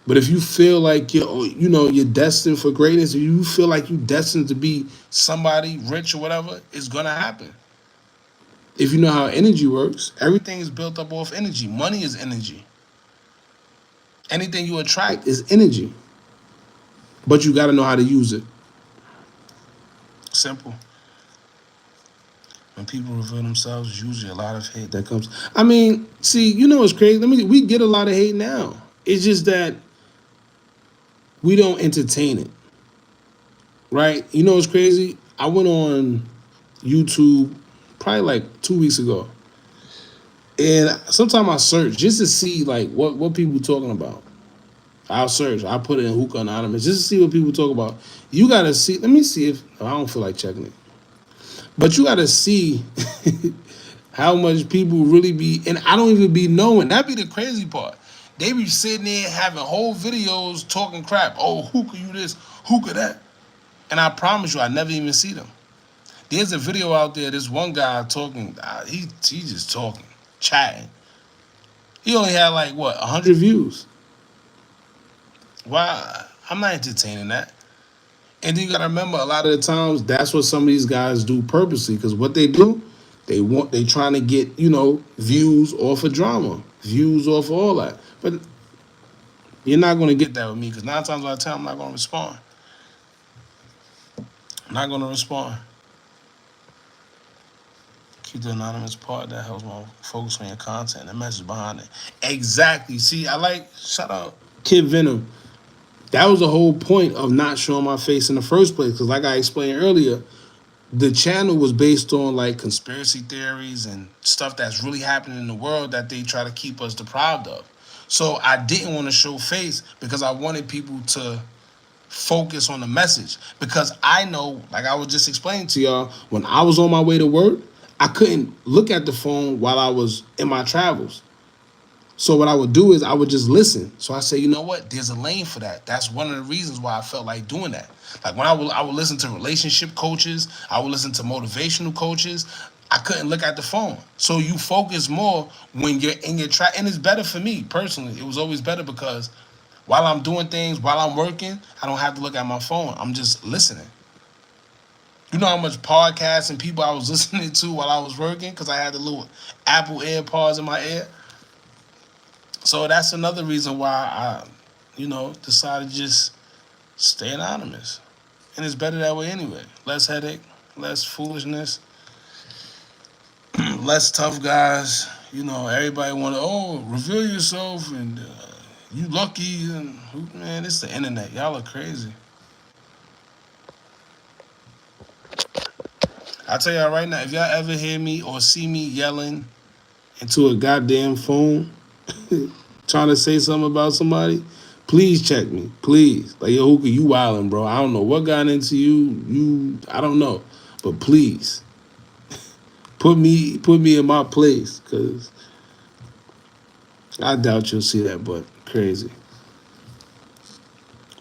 But if you feel like you're destined for greatness, or you feel like you're destined to be somebody rich or whatever, it's gonna happen. If you know how energy works, everything is built up off energy. Money is energy. Anything you attract is energy. But you gotta know how to use it. Simple. When people reveal themselves, usually a lot of hate that comes. I mean, see, what's crazy? We get a lot of hate now. It's just that we don't entertain it, right? What's crazy? I went on YouTube probably like 2 weeks ago, and sometimes I search just to see like what people talking about. I'll search. I put it in Hookah Anonymous just to see what people talk about. You gotta see. Let me see if I don't feel like checking it, but you gotta see how much people really be, and I don't even be knowing. That be the crazy part. They be sitting there having whole videos talking crap. Oh, hookah you this, hookah that. And I promise you, I never even see them. There's a video out there, this one guy talking, he just talking, chatting. He only had like, 100 views. Why? I'm not entertaining that. And then you gotta remember, a lot of the times, that's what some of these guys do purposely. Because what they do, they trying to get, views off of drama. Views off of all that. But you're not going to get that with me because 9 times out of 10, I'm not going to respond. I'm not gonna respond. Keep the anonymous part that helps more focus on your content and the message behind it. Exactly. See, I like shout out Kid Venom. That was the whole point of not showing my face in the first place. Because like I explained earlier, the channel was based on like conspiracy theories and stuff that's really happening in the world that they try to keep us deprived of. So I didn't want to show face because I wanted people to focus on the message. Because I know, like I was just explaining to y'all, when I was on my way to work, I couldn't look at the phone while I was in my travels. So what I would do is I would just listen. So I say, you know what? There's a lane for that. That's one of the reasons why I felt like doing that. Like when I would listen to relationship coaches, I would listen to motivational coaches. I couldn't look at the phone. So you focus more when you're in your track. And it's better for me personally. It was always better because while I'm doing things, while I'm working, I don't have to look at my phone. I'm just listening. You know how much podcasts and people I was listening to while I was working because I had the little Apple AirPods in my ear. So that's another reason why I, decided to just stay anonymous. And it's better that way anyway. Less headache, less foolishness, less tough guys. Everybody want to, reveal yourself and you lucky. And man, it's the internet. Y'all are crazy. I tell y'all right now, if y'all ever hear me or see me yelling into a goddamn phone, trying to say something about somebody, please check me. Please. Like, yo, Hookah, you wildin', bro. I don't know what got into you. I don't know. But please, put me in my place, because I doubt you'll see that, but crazy.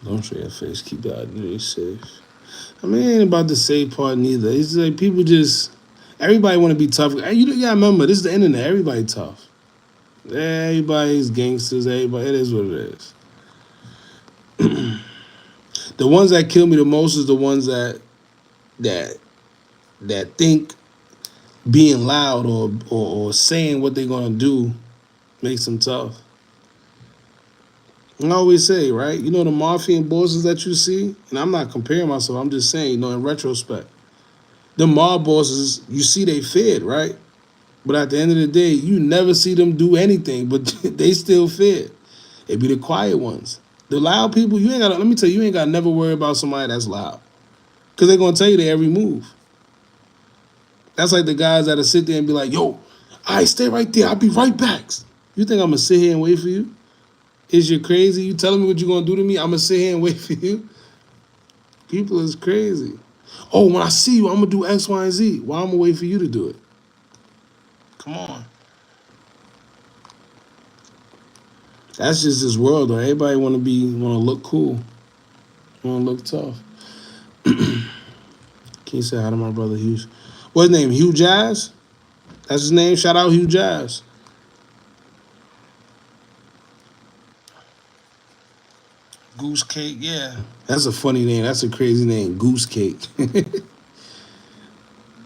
Don't show your face. Keep the identity safe. I mean, it ain't about the safe part neither. It's like people just, everybody want to be tough. You gotta remember, this is the internet. Everybody tough. Everybody's gangsters. Everybody, it is what it is. The ones that kill me the most is the ones that think being loud or saying what they're gonna do makes them tough. And I always say, right? The mafia and bosses that you see, and I'm not comparing myself. I'm just saying, in retrospect, the mob bosses, you see they fed, right? But at the end of the day, you never see them do anything, but they still fed. They be the quiet ones. The loud people, you ain't gotta. Let me tell you, you ain't gotta never worry about somebody that's loud, because they're gonna tell you their every move. That's like the guys that'll sit there and be like, yo, all right, stay right there. I'll be right back. You think I'm going to sit here and wait for you? Is you crazy? You telling me what you're going to do to me? I'm going to sit here and wait for you? People is crazy. Oh, when I see you, I'm going to do X, Y, and Z. Why I'm going to wait for you to do it? Come on. That's just this world, though. Everybody want to look cool. Want to look tough. Can you say hi to my brother Hugh? What's his name? Hugh Jazz? That's his name? Shout out Hugh Jazz. Goose Cake, yeah. That's a funny name. That's a crazy name. Goose Cake.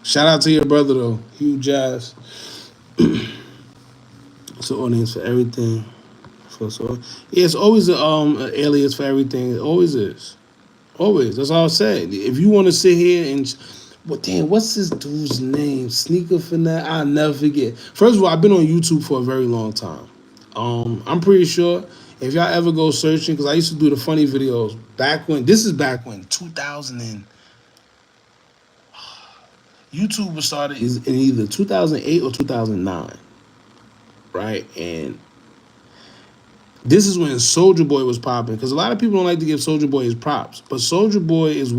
Shout out to your brother, though. Hugh Jazz. It's an audience for everything. Yeah, it's always an alias for everything. It always is. Always. That's all I said. If you want to sit here and... what's this dude's name? Sneaker Finesse? I'll never forget. First of all, I've been on YouTube for a very long time. I'm pretty sure if y'all ever go searching, because I used to do the funny videos this is back when, 2000 and... YouTube was started in either 2008 or 2009, right? And this is when Soulja Boy was popping, because a lot of people don't like to give Soulja Boy his props, but Soulja Boy is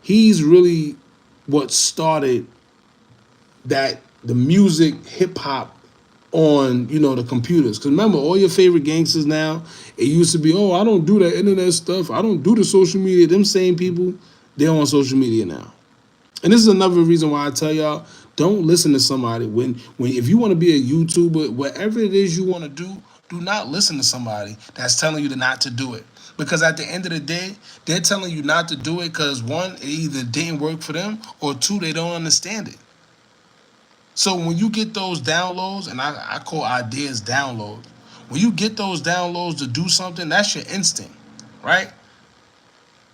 he's really what started the music, hip hop on, the computers. Because remember, all your favorite gangsters now, it used to be, I don't do that internet stuff, I don't do the social media. Them same people, they're on social media now. And this is another reason why I tell y'all, don't listen to somebody when if you want to be a YouTuber, whatever it is you want to do not listen to somebody that's telling you not to do it. Because at the end of the day, they're telling you not to do it because one, it either didn't work for them, or two, they don't understand it. So when you get those downloads, and I call ideas downloads, when you get those downloads to do something, that's your instinct, right?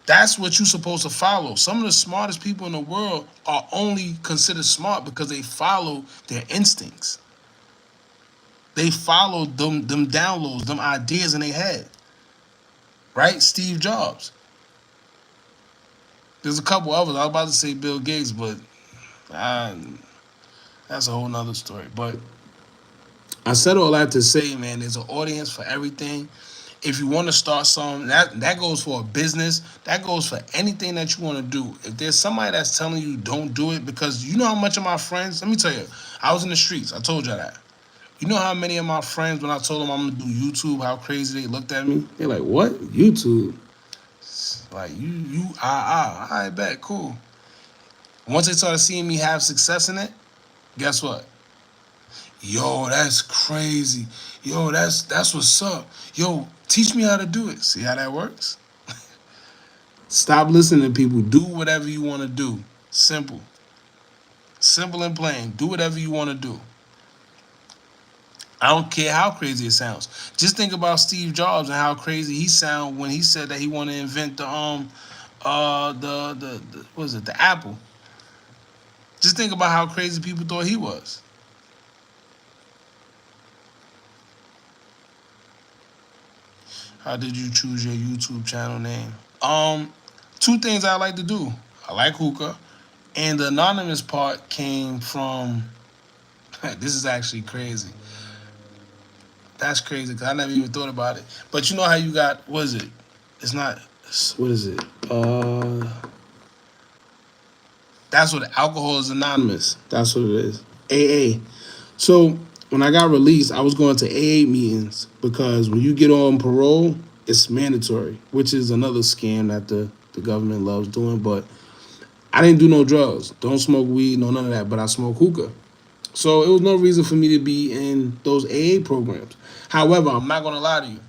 That's what you're supposed to follow. Some of the smartest people in the world are only considered smart because they follow their instincts. They follow them downloads, them ideas in their head. Right? Steve Jobs. There's a couple others. I was about to say Bill Gates, but that's a whole nother story. But I said all that to say, man, there's an audience for everything. If you want to start something, that goes for a business. That goes for anything that you want to do. If there's somebody that's telling you don't do it, because you know how much of my friends, let me tell you, I was in the streets. I told you that. You know how many of my friends, when I told them I'm gonna do YouTube, how crazy they looked at me? They're like, "What? YouTube?" Like I bet, cool. Once they started seeing me have success in it, guess what? Yo, that's crazy. Yo, that's what's up. Yo, teach me how to do it. See how that works? Stop listening to people. Do whatever you want to do. Simple. Simple and plain. Do whatever you want to do. I don't care how crazy it sounds. Just think about Steve Jobs and how crazy he sounded when he said that he wanted to invent the what is it, the Apple. Just think about how crazy people thought he was. How did you choose your YouTube channel name? Two things I like to do. I like hookah, and the anonymous part came from. This is actually crazy. That's crazy because I never even thought about it. But you know how you got, what is it? It's not, what is it? That's what alcohol is anonymous. That's what it is. AA. So when I got released, I was going to AA meetings because when you get on parole, it's mandatory, which is another scam that the government loves doing. But I didn't do no drugs. Don't smoke weed, no none of that. But I smoke hookah. So it was no reason for me to be in those AA programs. However, I'm not gonna lie to you.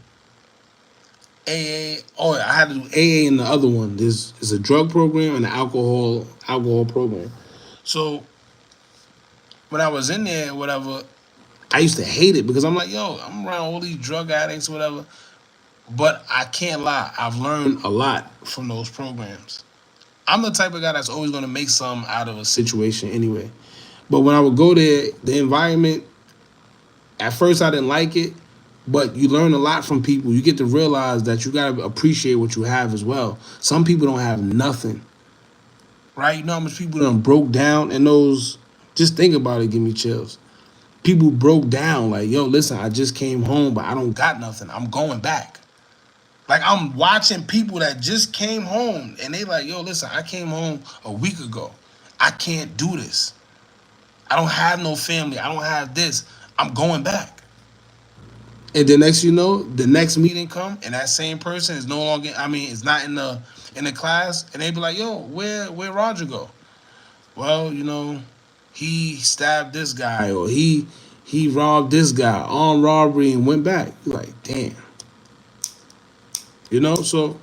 AA. Oh, I had to do AA in the other one. There's a drug program and an alcohol program. So when I was in there, whatever, I used to hate it because I'm like, yo, I'm around all these drug addicts, whatever. But I can't lie. I've learned a lot from those programs. I'm the type of guy that's always gonna make something out of a situation anyway. But when I would go there, the environment, at first I didn't like it, but you learn a lot from people. You get to realize that you gotta appreciate what you have as well. Some people don't have nothing, right? You know how much people done broke down in those. Just think about it, give me chills. People broke down like, yo, listen, I just came home, but I don't got nothing. I'm going back. Like I'm watching people that just came home and they like, yo, listen, I came home a week ago. I can't do this. I don't have no family. I don't have this. I'm going back. And the next you know, the next meeting come and that same person is no longer, I mean, it's not in the class, and they be like, yo, where Roger go? Well, you know, he stabbed this guy or he robbed this guy, armed robbery, and went back. You're like, damn. You know, so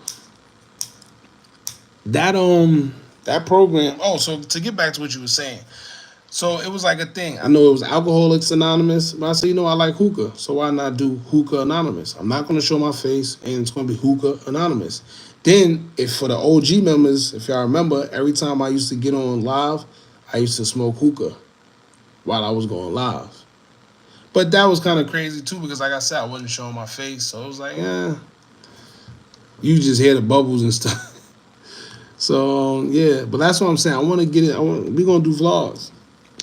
that that program, oh, so to get back to what you were saying. So it was like a thing. I know it was Alcoholics Anonymous, but I said, you know, I like hookah, so why not do Hookah Anonymous? I'm not going to show my face, and it's going to be Hookah Anonymous. Then, if for the OG members, if y'all remember, every time I used to get on live, I used to smoke hookah while I was going live. But that was kind of crazy too, because like I said, I wasn't showing my face, so it was like, you just hear the bubbles and stuff. So yeah, but that's what I'm saying. I want to get it. We're gonna do vlogs.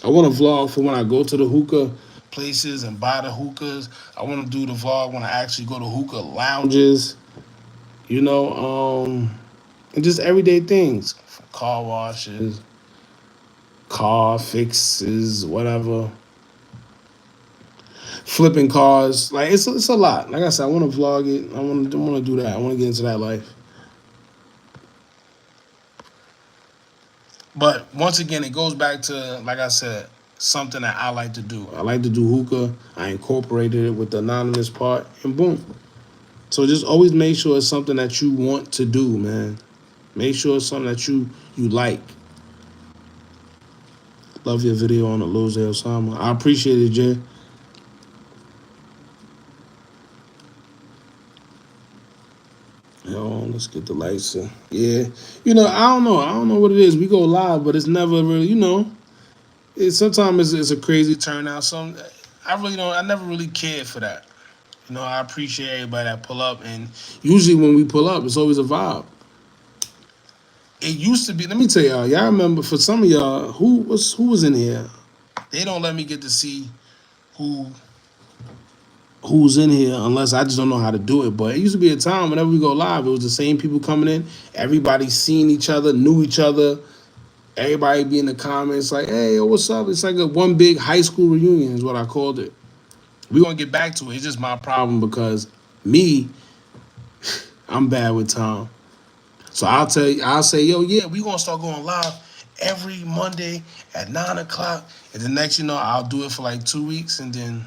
I want to vlog for when I go to the hookah places and buy the hookahs. I want to do the vlog when I actually go to hookah lounges, you know, and just everyday things, car washes, car fixes, whatever, flipping cars. Like it's a lot. Like I said, I want to vlog it. I want to do that. I want to get into that life. But once again, it goes back to, like I said, something that I like to do. I like to do hookah. I incorporated it with the anonymous part, and boom. So just always make sure it's something that you want to do, man. Make sure it's something that you like. Love your video on the Lose Osama. I appreciate it, Jay. You know, Let's get the lights in. Yeah. I don't know. I don't know what it is. We go live, but it's never really, sometimes it's a crazy turnout. I really don't, I never really cared for that. I appreciate everybody that pull up, and usually when we pull up, it's always a vibe. It used to be, let me tell y'all remember, for some of y'all, who was in here? They don't let me get to see who who's in here unless I just don't know how to do it. But it used to be a time whenever we go live, it was the same people coming in. Everybody seeing each other, knew each other. Everybody be in the comments like, hey, yo, what's up? It's like a one big high school reunion is what I called it. We're going to get back to it. It's just my problem because I'm bad with time. So I'll say, yo, yeah, we're going to start going live every Monday at 9 o'clock. And the next, I'll do it for like 2 weeks and then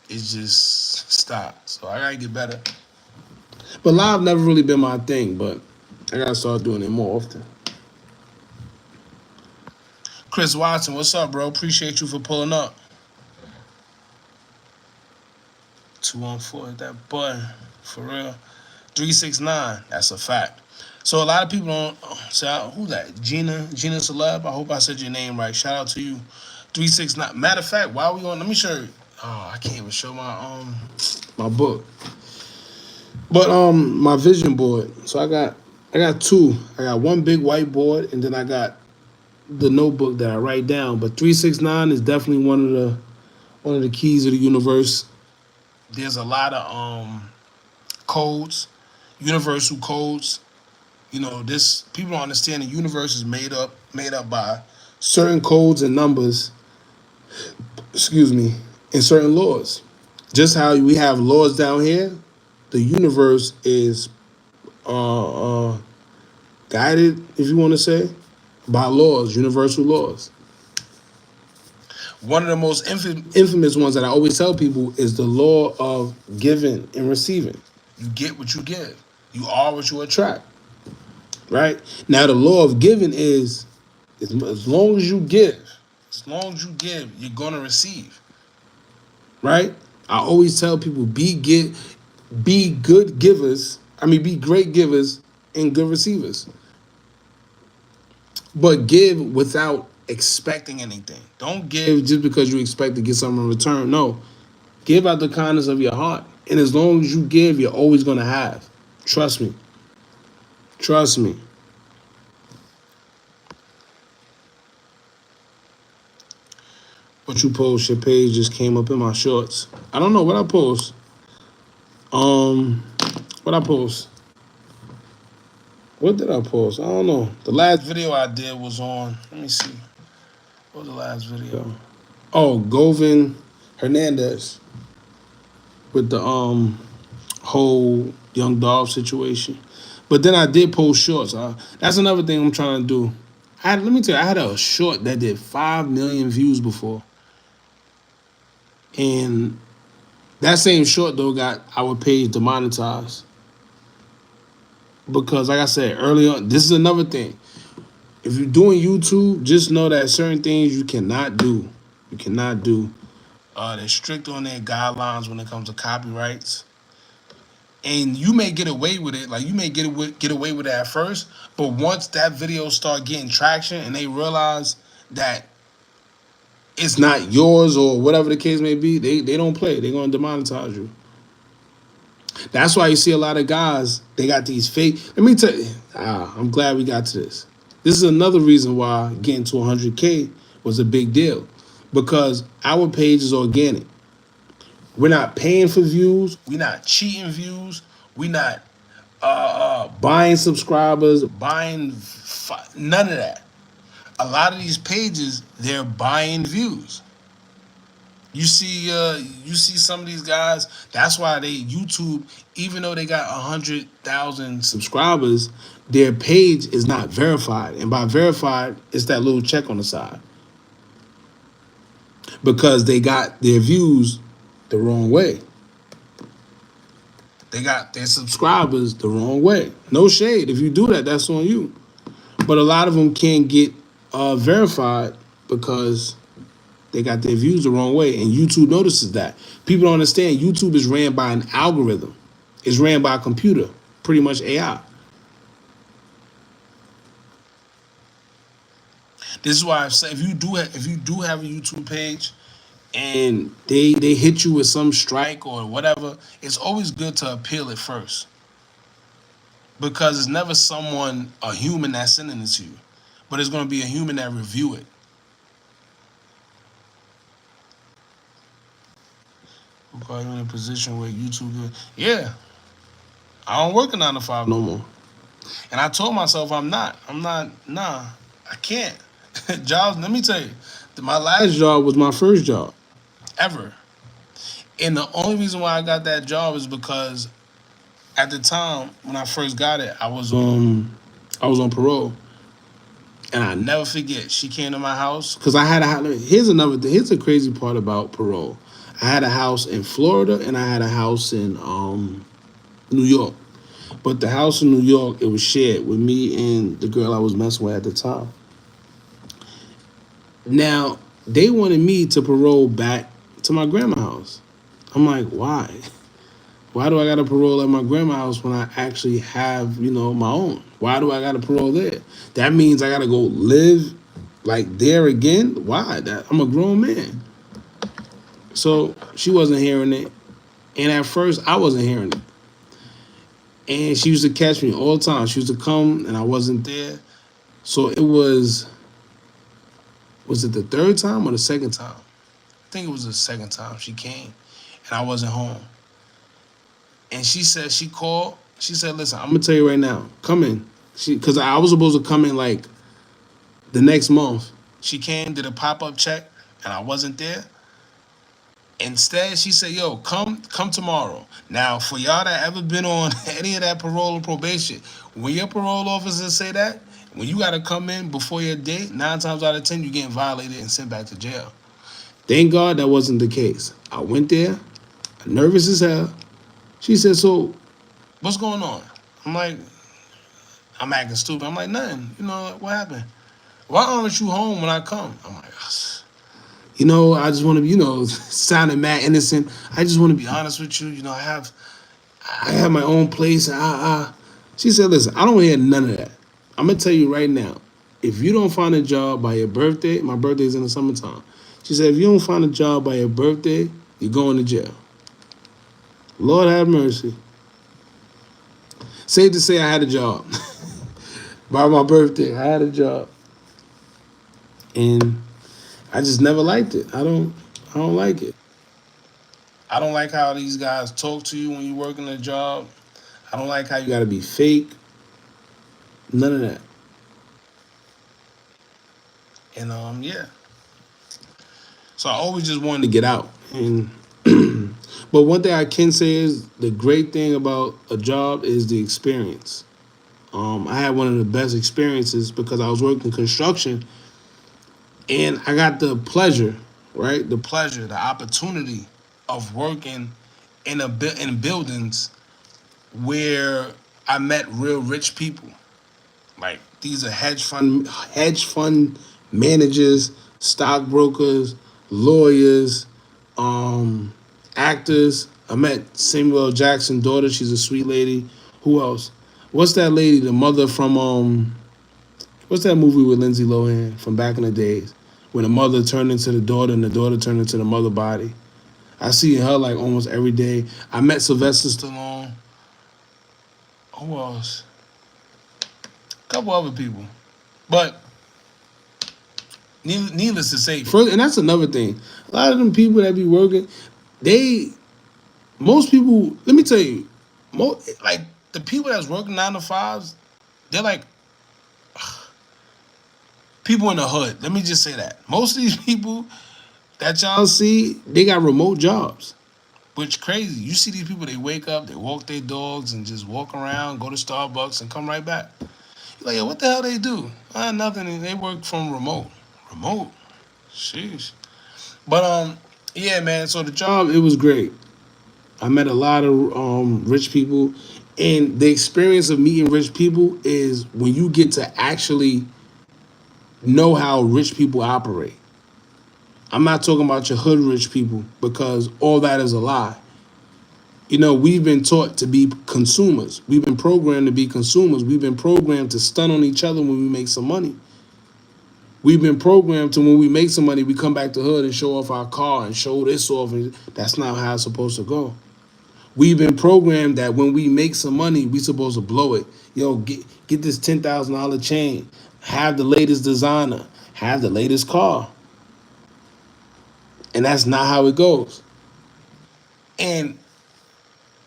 it just stopped. So I got to get better. But live never really been my thing, but I got to start doing it more often. Chris Watson, what's up, bro? Appreciate you for pulling up. 214, that button, for real. 369, that's a fact. So a lot of people don't say, who that? Gina Celeb, I hope I said your name right. Shout out to you. 369. Matter of fact, while we on, let me show you. Oh, I can't even show my book. But my vision board. So I got two. I got one big whiteboard, and then I got the notebook that I write down. But 369 is definitely one of the keys of the universe. There's a lot of codes, universal codes. This people don't understand the universe is made up by certain codes and numbers. Excuse me, and certain laws. Just how we have laws down here, the universe is guided, if you want to say, by laws, universal laws. One of the most infamous ones that I always tell people is the law of giving and receiving. You get what you give. You are what you attract. Right? Now, the law of giving is as long as you give, you're going to receive. Right? I always tell people be good givers. Be great givers and good receivers. But give without expecting anything. Don't give just because you expect to get something in return. No. Give out the kindness of your heart. And as long as you give, you're always going to have. Trust me. Trust me. What you post, your page just came up in my shorts. I don't know what I post. What I post? What did I post? I don't know. The last video I did was on, let me see. What was the last video? Oh, Govan Hernandez with the whole Young Dolph situation. But then I did post shorts. That's another thing I'm trying to do. Let me tell you, I had a short that did 5 million views before. And that same short, though, got our page demonetized. Because, like I said earlier, this is another thing. If you're doing YouTube, just know that certain things you cannot do. You cannot do. They're strict on their guidelines when it comes to copyrights. And you may get away with it. Like, you may get away with it at first. But once that video start getting traction and they realize that it's not yours or whatever the case may be, they don't play. They're going to demonetize you. That's why you see a lot of guys, they got these fake. Let me tell you, I'm glad we got to this. This is another reason why getting to 100K was a big deal. Because our page is organic. We're not paying for views. We're not cheating views. We're not buying subscribers, none of that. A lot of these pages, they're buying views. You see some of these guys. That's why YouTube, even though they got 100,000 subscribers, their page is not verified. And by verified, it's that little check on the side. Because they got their views the wrong way. They got their subscribers the wrong way. No shade. If you do that, that's on you. But a lot of them can't get verified because they got their views the wrong way. And YouTube notices that. People don't understand YouTube is ran by an algorithm. It's ran by a computer. pretty much AI. This is why I say if you do have a YouTube page and they hit you with some strike or whatever, it's always good to appeal it first, because it's never a human that's sending it to you, but it's gonna be a human that review it. Are you in a position where YouTube? Yeah, I don't work a 9 to 5 no more, and I told myself I'm not. Nah, I can't. Jobs. Let me tell you, my last job was my first job ever, and the only reason why I got that job is because at the time when I first got it, I was on parole, and I never forget. She came to my house because I had a. Here's another thing. Here's the crazy part about parole. I had a house in Florida and I had a house in New York. But the house in New York, it was shared with me and the girl I was messing with at the time. Now, they wanted me to parole back to my grandma's house. I'm like, why? Why do I got to parole at my grandma's house when I actually have, my own? Why do I got to parole there? That means I got to go live like there again? Why? I'm a grown man. So she wasn't hearing it. And at first, I wasn't hearing it. And she used to catch me all the time. She used to come and I wasn't there. So was it the third time or the second time? I think it was the second time she came and I wasn't home. And she called, she said, listen, I'm going to tell you right now, come in. Because I was supposed to come in like the next month. She came, did a pop-up check, and I wasn't there. Instead, she said, yo, come tomorrow. Now, for y'all that ever been on any of that parole or probation, when your parole officer say that, when you got to come in before your date, 9 times out of 10, you getting violated and sent back to jail. Thank God that wasn't the case. I went there, nervous as hell. She said, so, what's going on? I'm like, I'm acting stupid. I'm like, nothing. What happened? Why aren't you home when I come? I'm like, I just want to be, sounding mad innocent. I just want to be honest with you. I have my own place. She said, listen, I don't hear none of that. I'm going to tell you right now, if you don't find a job by your birthday, my birthday's in the summertime. She said, if you don't find a job by your birthday, you're going to jail. Lord have mercy. Safe to say I had a job. By my birthday, I had a job. And I just never liked it. I don't like it. I don't like how these guys talk to you when you work in a job. I don't like how you got to be fake. None of that. And yeah. So I always just wanted to get out. And but one thing I can say is the great thing about a job is the experience. I had one of the best experiences because I was working construction, and I got the pleasure, right? The opportunity of working in buildings where I met real rich people. Like, these are hedge fund managers, stockbrokers, lawyers, actors. I met Samuel L. Jackson's daughter. She's a sweet lady. Who else? What's that lady? The mother from what's that movie with Lindsay Lohan from back in the days when the mother turned into the daughter and the daughter turned into the mother body? I see her like almost every day. I met Sylvester Stallone. Who else? A couple other people. But needless to say, first, and that's another thing. A lot of them people that be working, most people, let me tell you, like the people that's working 9 to 5s, they're like people in the hood. Let me just say that. Most of these people that y'all see, they got remote jobs. Which crazy. You see these people, they wake up, they walk their dogs and just walk around, go to Starbucks and come right back. You're like, yo, what the hell they do? Nothing. They work from remote. Remote. Sheesh. But yeah, man. So the job, it was great. I met a lot of rich people, and the experience of meeting rich people is when you get to actually know how rich people operate. I'm not talking about your hood rich people because all that is a lie. We've been taught to be consumers. We've been programmed to be consumers. We've been programmed to stun on each other when we make some money. We've been programmed to when we make some money, we come back to hood and show off our car and show this off. And that's not how it's supposed to go. We've been programmed that when we make some money, we supposed to blow it. Get this $10,000 chain, have the latest designer, have the latest car. And that's not how it goes. And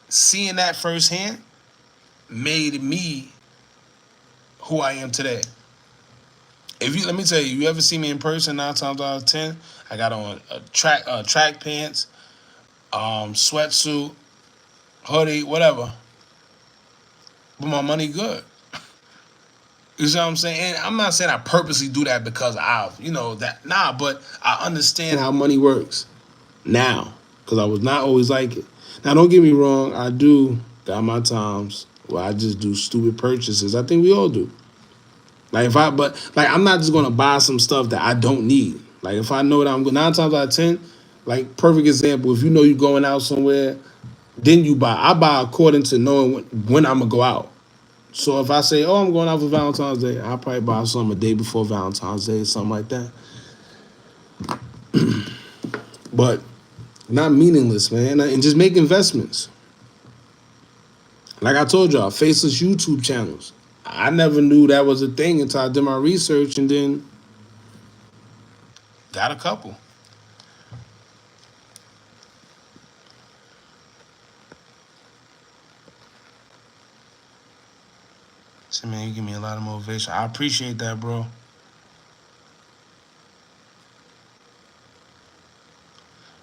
seeing that firsthand made me who I am today. Let me tell you, you ever see me in person 9 times out of 10, I got on track pants, sweatsuit, hoodie, whatever. But my money good. You see what I'm saying? And I'm not saying I purposely do that because but I understand how money works now. Because I was not always like it. Now, don't get me wrong, I do got my times where I just do stupid purchases. I think we all do. I'm not just gonna buy some stuff that I don't need. Like if I know that I'm going 9 times out of 10, like perfect example, if you know you're going out somewhere, then you buy. I buy according to knowing when I'm gonna go out. So if I say, oh, I'm going out for Valentine's Day, I'll probably buy something a day before Valentine's Day or something like that. But not meaningless, man. And just make investments. Like I told y'all, Faceless YouTube channels. I never knew that was a thing until I did my research and then got a couple. So, man, you give me a lot of motivation. I appreciate that, bro.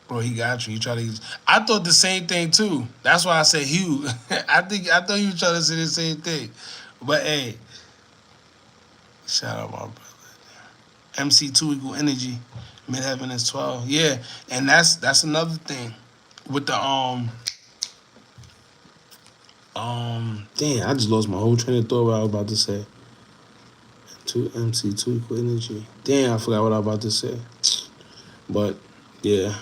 Bro, he got you. You try to use. I thought the same thing too. That's why I said Hugh. I thought you were trying to say the same thing. But hey, shout out my brother. MC2 equal energy. Midheaven is 12. Yeah, and that's another thing with the damn, I just lost my whole train of thought what I was about to say. MC2 equal energy. Damn, I forgot what I was about to say. But yeah.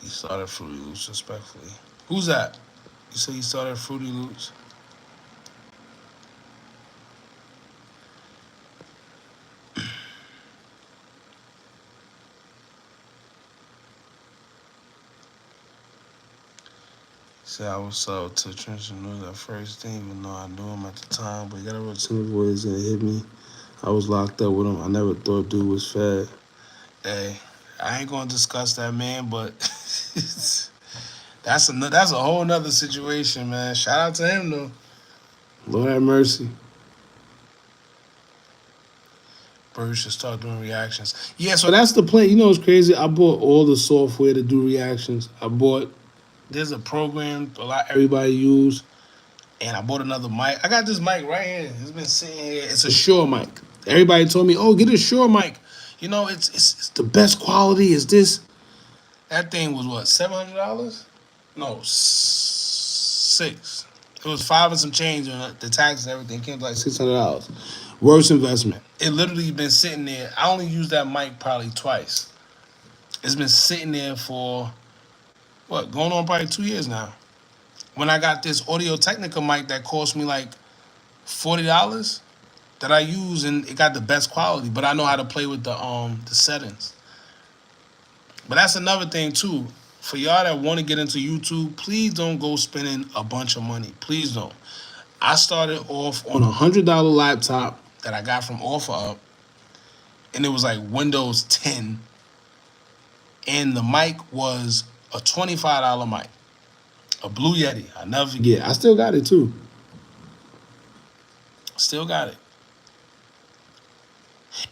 He started Fruity Loops, respectfully. Who's that? You say he started Fruity Loops? Say I was so to Trench and News at first. Didn't even know I knew him at the time, but he got a real timid voice and it hit me. I was locked up with him. I never thought dude was fat. Hey, I ain't gonna discuss that, man, but that's a whole nother situation, man. Shout out to him though. Lord have mercy. Bro, should start doing reactions. Yeah, so that's the plan. You know what's crazy? I bought all the software to do reactions. There's a program everybody use, and I bought another mic. I got this mic right here. It's been sitting here. It's a Shure mic. Everybody told me, oh, get a Shure mic. It's the best quality. Is this? That thing was what, $700? No, 6. It was 5 and some change, and the tax and everything came to like $600. Worst investment. It literally been sitting there. I only used that mic probably twice. It's been sitting there for going on probably 2 years now. When I got this Audio Technica mic that cost me like $40 that I use, and it got the best quality, but I know how to play with the settings. But that's another thing too. For y'all that want to get into YouTube, please don't go spending a bunch of money. Please don't. I started off on a $100 laptop that I got from OfferUp, and it was like Windows 10, and the mic was a $25 mic, a Blue Yeti. I never forget. I still got it too. Still got it.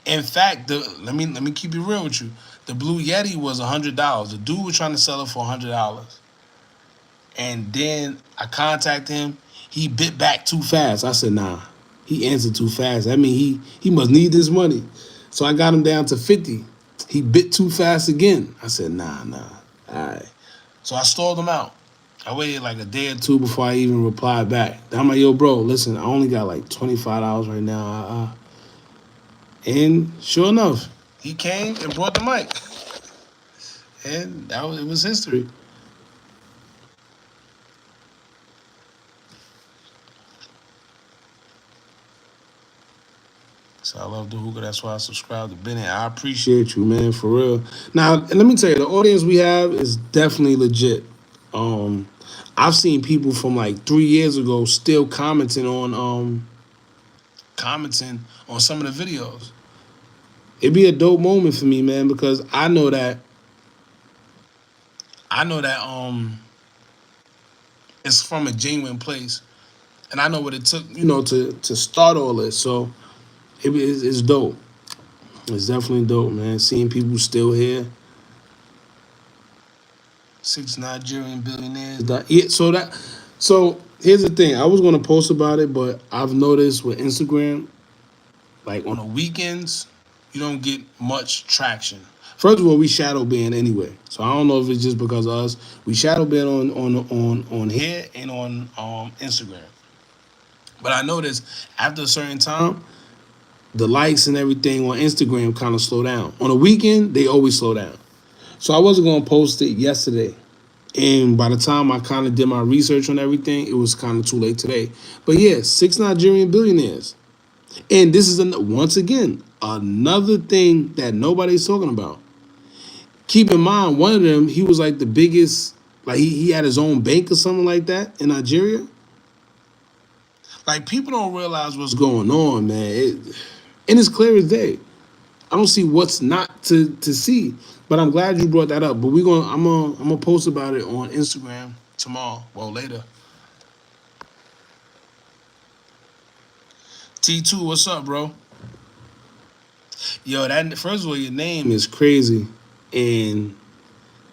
In fact, let me keep it real with you. The Blue Yeti was $100. The dude was trying to sell it for $100, and then I contacted him. He bit back too fast. I said, nah. He answered too fast. I mean, he must need this money. So I got him down to 50. He bit too fast again. I said, nah. All right. So I stalled him out. I waited like a day or two before I even replied back. I'm like, yo, bro, listen, I only got like $25 right now. And sure enough, he came and brought the mic. And it was history. So I love the hookah. That's why I subscribe to Bennett. I appreciate you, man, for real. Now, and let me tell you, the audience we have is definitely legit. Um, I've seen people from like 3 years ago still commenting on some of the videos. It'd be a dope moment for me, man, because I know that it's from a genuine place. And I know what it took, to start all this. So it's dope. It's definitely dope, man. Seeing people still here. 6 Nigerian billionaires. Yeah, so here's the thing. I was gonna post about it, but I've noticed with Instagram, like on the weekends, you don't get much traction. First of all, we shadow ban anyway, so I don't know if it's just because of us. We shadow ban on here and on Instagram. But I noticed after a certain time, the likes and everything on Instagram kind of slow down. On the weekend, they always slow down. So I wasn't gonna post it yesterday. And by the time I kind of did my research on everything, it was kind of too late today. But yeah, 6 Nigerian billionaires. And this is, once again, another thing that nobody's talking about. Keep in mind, one of them, he was like the biggest, like he had his own bank or something like that in Nigeria. Like, people don't realize what's going on, man. And it's clear as day. I don't see what's not to see. But I'm glad you brought that up. But I'm gonna post about it on Instagram tomorrow. Well, later. T2, what's up, bro? Yo, that first of all, your name is crazy. And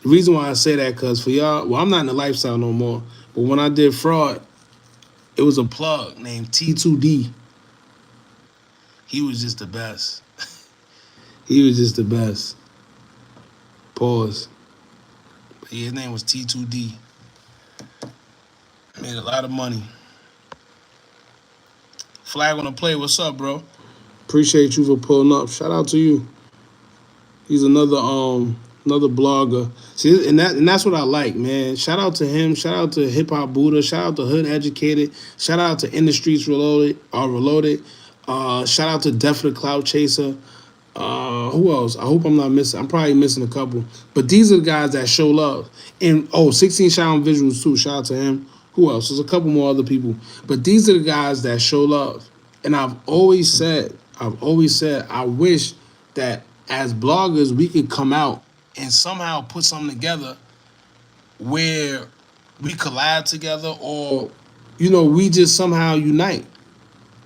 the reason why I say that, because for y'all, well, I'm not in the lifestyle no more. But when I did fraud, it was a plug named T2D. He was just the best. He was just the best. Pause. But yeah, his name was T2D. Made a lot of money. Flag on the play. What's up, bro? Appreciate you for pulling up. Shout out to you. He's another blogger. See, and that's what I like, man. Shout out to him. Shout out to Hip Hop Buddha. Shout out to Hood Educated. Shout out to In the Streets Reloaded. Shout out to Def the Cloud Chaser. Who else? I hope I'm not missing. I'm probably missing a couple. But these are the guys that show love. And 16 Shout Visuals too. Shout out to him. Who else? There's a couple more other people. But these are the guys that show love. And I've always said, I wish that as bloggers, we could come out and somehow put something together where we collab together, or, we just somehow unite.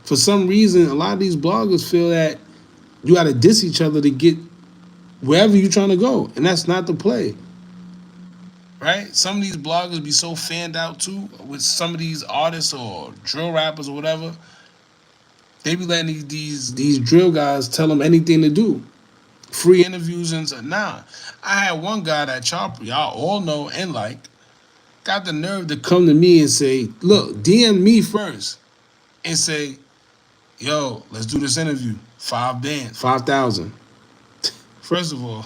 For some reason, a lot of these bloggers feel that you got to diss each other to get wherever you're trying to go. And that's not the play. Right? Some of these bloggers be so fanned out too with some of these artists or drill rappers or whatever. They be letting these drill guys tell them anything to do. Free interviews and so, nah. I had one guy that y'all all know and like, got the nerve to come to me and say, look, DM me first and say, yo, let's do this interview. 5 bands, 5,000. First of all,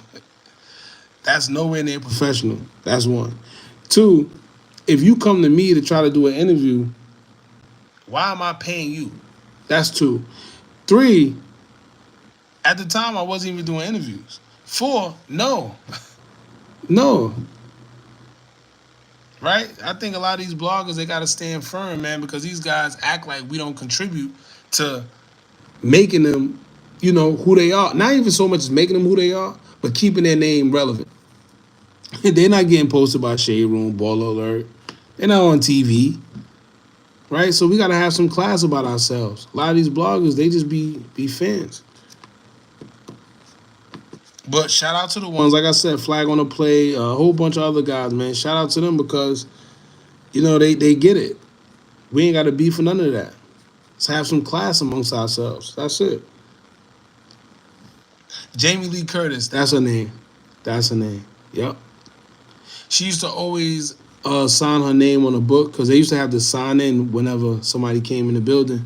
that's nowhere near professional. That's one. 2, if you come to me to try to do an interview, why am I paying you? That's 2. 3, at the time I wasn't even doing interviews. 4, no. No. Right? I think a lot of these bloggers, they got to stand firm, man, because these guys act like we don't contribute to making them, who they are. Not even so much as making them who they are, but keeping their name relevant. They're not getting posted by Shade Room, Baller Alert. They're not on TV. Right? So we got to have some class about ourselves. A lot of these bloggers, they just be fans. But shout out to the ones, like I said, Flag on the Play, a whole bunch of other guys, man. Shout out to them because, they get it. We ain't got to beef for none of that. Let's have some class amongst ourselves. That's it. Jamie Lee Curtis, that's her name. That's her name. Yep. She used to always sign her name on a book because they used to have to sign in whenever somebody came in the building.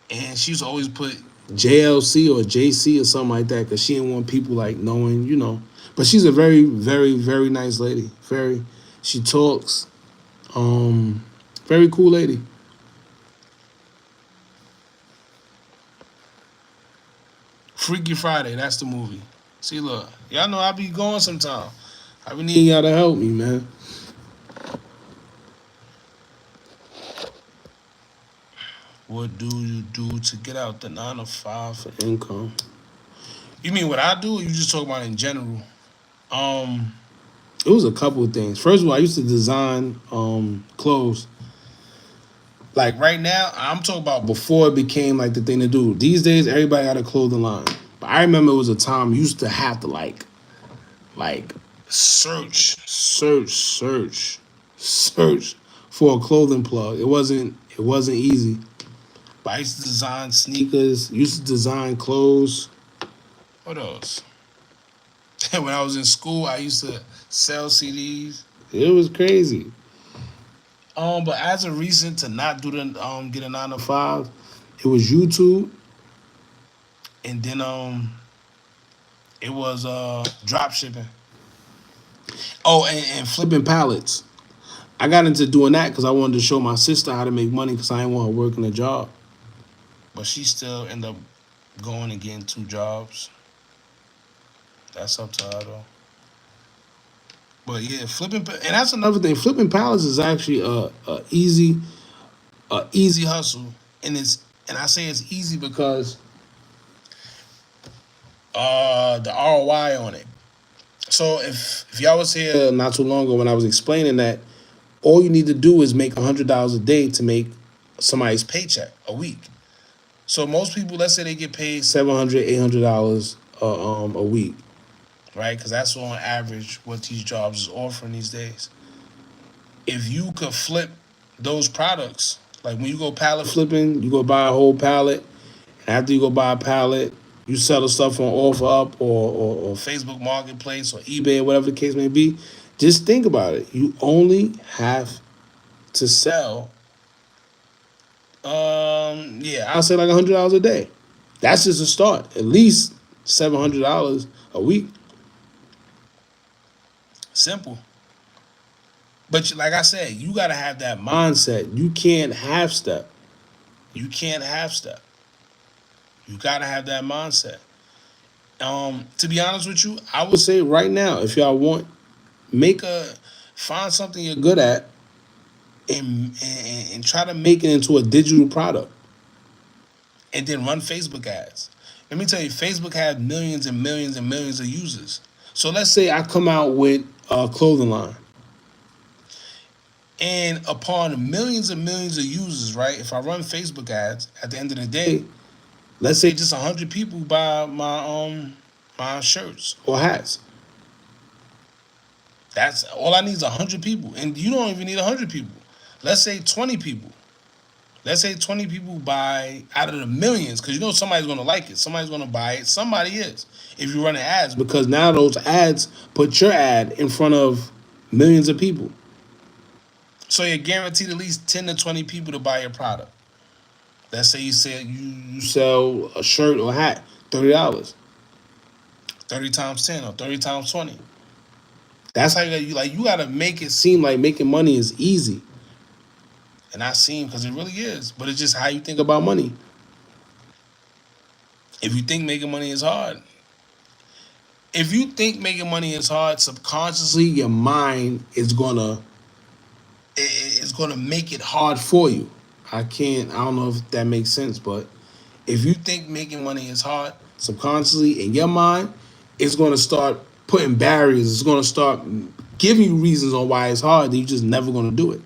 And she used to always put JLC or JC or something like that, because she didn't want people like knowing, you know. But she's a very, very, very nice lady. Very, she talks, very cool lady. Freaky Friday, that's the movie. See, look, y'all know I be going sometime. I be needing y'all to help me, man. What do you do to get out the 9 to 5 for income? You mean what I do, or you just talk about in general? Um, it was a couple of things. First of all, I used to design clothes. Like right now, I'm talking about before it became like the thing to do. These days, everybody got a clothing line. But I remember it was a time you used to have to like search for a clothing plug. It wasn't easy. But I used to design sneakers, used to design clothes. What else? When I was in school, I used to sell CDs. It was crazy. But as of recent, to not do the get a 9 to 5, it was YouTube, and then it was drop shipping. Oh, and flipping pallets. I got into doing that because I wanted to show my sister how to make money because I didn't want her working a job. But she still ended up going and getting 2 jobs. That's up to her though. But yeah, and that's another thing. Flipping pallets is actually a easy hustle, and I say it's easy because the ROI on it. So if y'all was here not too long ago when I was explaining that, all you need to do is make $100 a day to make somebody's paycheck a week. So most people, let's say they get paid $700, $800 a week, right? Because that's on average what these jobs is offering these days. If you could flip those products, like when you go pallet flipping, you go buy a whole pallet, and after you go buy a pallet, you sell the stuff on OfferUp or Facebook Marketplace or eBay or whatever the case may be. Just think about it. You only have to sell, I'll say like $100 a day. That's just a start. At least $700 a week. Simple. But like I said, you got to have that mindset. You can't half step. You can't half step. You got to have that mindset. To be honest with you, I would say right now, if y'all want, find something you're good at and try to make it into a digital product. And then run Facebook ads. Let me tell you, Facebook has millions and millions and millions of users. So let's say I come out with a clothing line. And upon millions and millions of users, right? If I run Facebook ads, at the end of the day, let's say just 100 people buy my shirts or hats. That's all I need is 100 people, and you don't even need 100 people. Let's say 20 people. Let's say 20 people buy out of the millions, because you know somebody's going to like it. Somebody's going to buy it. Somebody is. If you're running ads, because now those ads put your ad in front of millions of people. So you're guaranteed at least 10 to 20 people to buy your product. Let's say you sell a shirt or a hat, $30. 30 times 10 or 30 times 20. That's how you gotta make it seem like making money is easy. And not seem, because it really is. But it's just how you think about money. If you think making money is hard, subconsciously your mind is gonna make it hard for you. I don't know if that makes sense, but if you think making money is hard, subconsciously in your mind, it's gonna start putting barriers. It's gonna start giving you reasons on why it's hard, and you're just never gonna do it.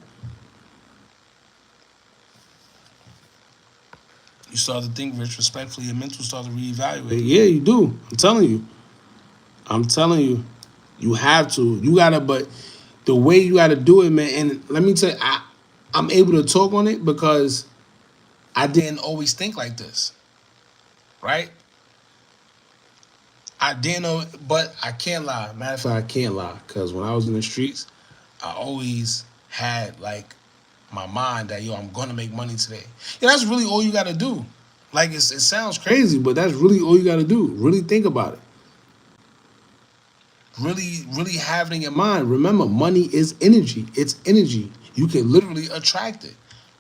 You start to think retrospectively, your mental starts to reevaluate. Yeah, you do. I'm telling you. You have to. You gotta, but the way you gotta do it, man, and let me tell you, I'm able to talk on it because I didn't always think like this. Right? I didn't know, but I can't lie. Matter of fact, I can't lie. Because when I was in the streets, I always had like my mind that, I'm gonna make money today. That's really all you gotta do. Like it sounds crazy, but that's really all you got to do. Really think about it. Really have it in your mind. Remember, money is energy. It's energy. You can literally attract it,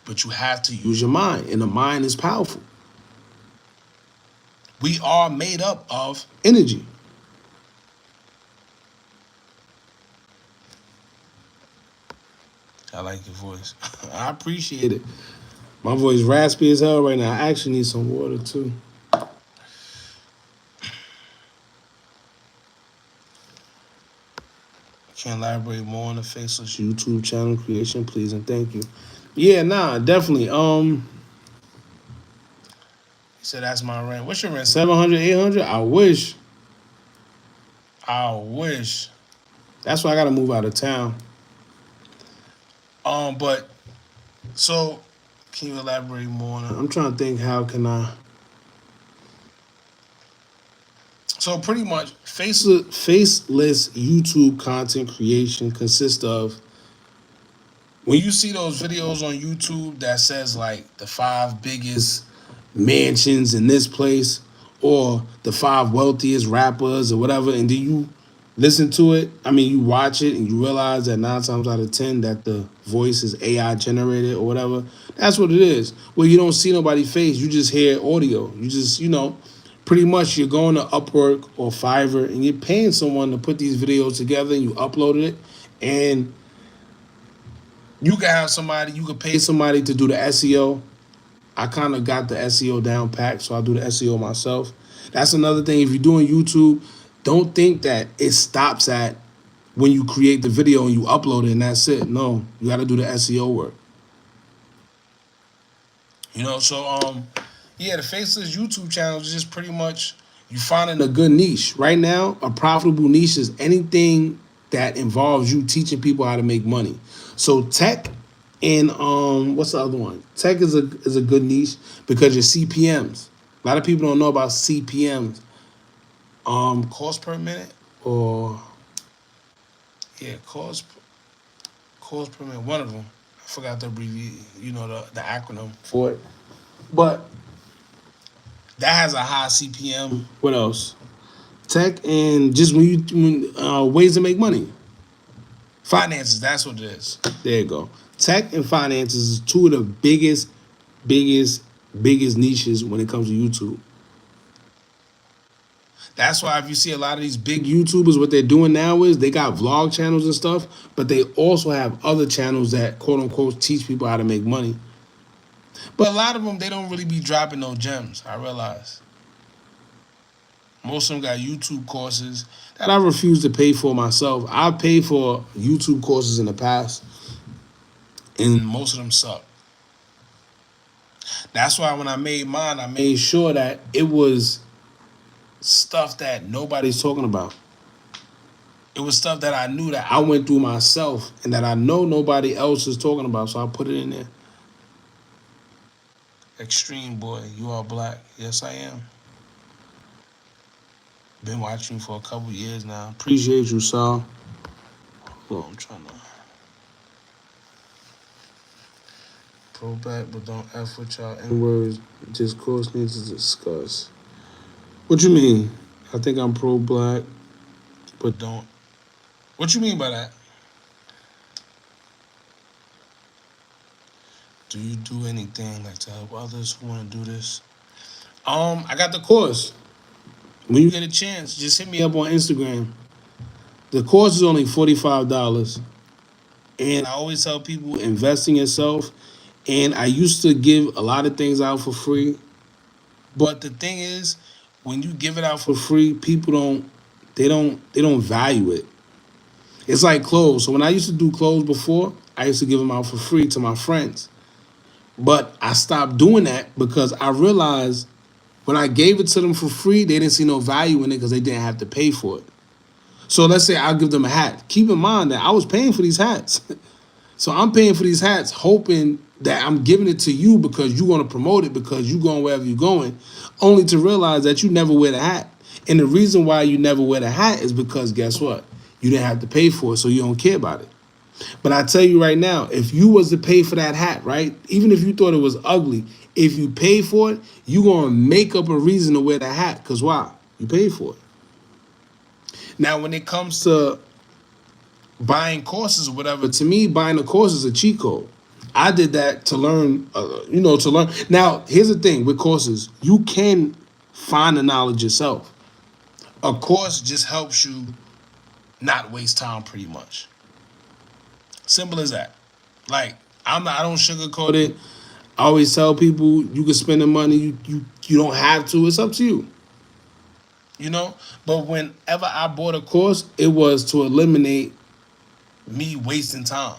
but you have to use your mind, and the mind is powerful. We are made up of energy. I like your voice. I appreciate it. My voice raspy as hell right now. I actually need some water too. Can elaborate more on the Faceless YouTube channel creation, please and thank you. Yeah, nah, definitely. He said that's my rent. What's your rent? 700, 800? I wish. I wish. That's why I gotta move out of town. But so can you elaborate more on it? I'm trying to think how can I. So pretty much faceless YouTube content creation consists of when you see those videos on YouTube that says like the 5 biggest mansions in this place or the 5 wealthiest rappers or whatever, and then you listen to it, I mean you watch it and you realize that 9 times out of 10 that the voice is AI generated or whatever, that's what it is. Well, you don't see nobody's face, you just hear audio. You just, pretty much you're going to Upwork or Fiverr and you're paying someone to put these videos together and you uploaded it, and you can pay somebody to do the SEO. I kind of got the SEO down packed, so I do the SEO myself. That's another thing. If you're doing YouTube, don't think that it stops at when you create the video and you upload it and that's it. No, you got to do the SEO work. Yeah, the Faceless YouTube channel is just pretty much you finding a good niche. Right now, a profitable niche is anything that involves you teaching people how to make money. So tech and what's the other one? Tech is a good niche because your CPMs. A lot of people don't know about CPMs. Cost per minute or cost per minute. One of them. I forgot the abbreviation. The acronym for it. But that has a high CPM. What else? Tech and just ways to make money. Finances, that's what it is. There you go. Tech and finances is 2 of the biggest niches when it comes to YouTube. That's why if you see a lot of these big YouTubers, what they're doing now is they got vlog channels and stuff, but they also have other channels that quote unquote teach people how to make money. But a lot of them, they don't really be dropping no gems, I realize. Most of them got YouTube courses that I refuse to pay for myself. I paid for YouTube courses in the past, and most of them suck. That's why when I made mine, I made sure that it was stuff that nobody's talking about. It was stuff that I knew that I went through myself and that I know nobody else is talking about, so I put it in there. Extreme boy, you are black. Yes, I am. Been watching you for a couple years now. Appreciate you, Saul. Hold on, I'm trying to. Pro black, but don't F with y'all N-words. Discourse needs to discuss. What you mean? I think I'm pro black, but don't. What you mean by that? Do you do anything like to help others who want to do this? I got the course. When you get a chance, just hit me up on Instagram. The course is only $45. And I always tell people, invest in yourself. And I used to give a lot of things out for free. But the thing is, when you give it out for free, people don't value it. It's like clothes. So when I used to do clothes before, I used to give them out for free to my friends. But I stopped doing that because I realized when I gave it to them for free, they didn't see no value in it because they didn't have to pay for it. So let's say I'll give them a hat. Keep in mind that I was paying for these hats. So I'm paying for these hats hoping that I'm giving it to you because you want to promote it because you're going wherever you're going, only to realize that you never wear the hat. And the reason why you never wear the hat is because guess what? You didn't have to pay for it, so you don't care about it. But I tell you right now, if you was to pay for that hat, right? Even if you thought it was ugly, if you pay for it, you gonna make up a reason to wear the hat. Cause why? You paid for it. Now, when it comes to buying courses or whatever, to me, buying a course is a cheat code. I did that to learn, to learn. Now, here's the thing with courses: you can find the knowledge yourself. A course just helps you not waste time, pretty much. Simple as that. Like I don't sugarcoat it. I always tell people you can spend the money. You don't have to. It's up to you. You know. But whenever I bought a course, it was to eliminate me wasting time.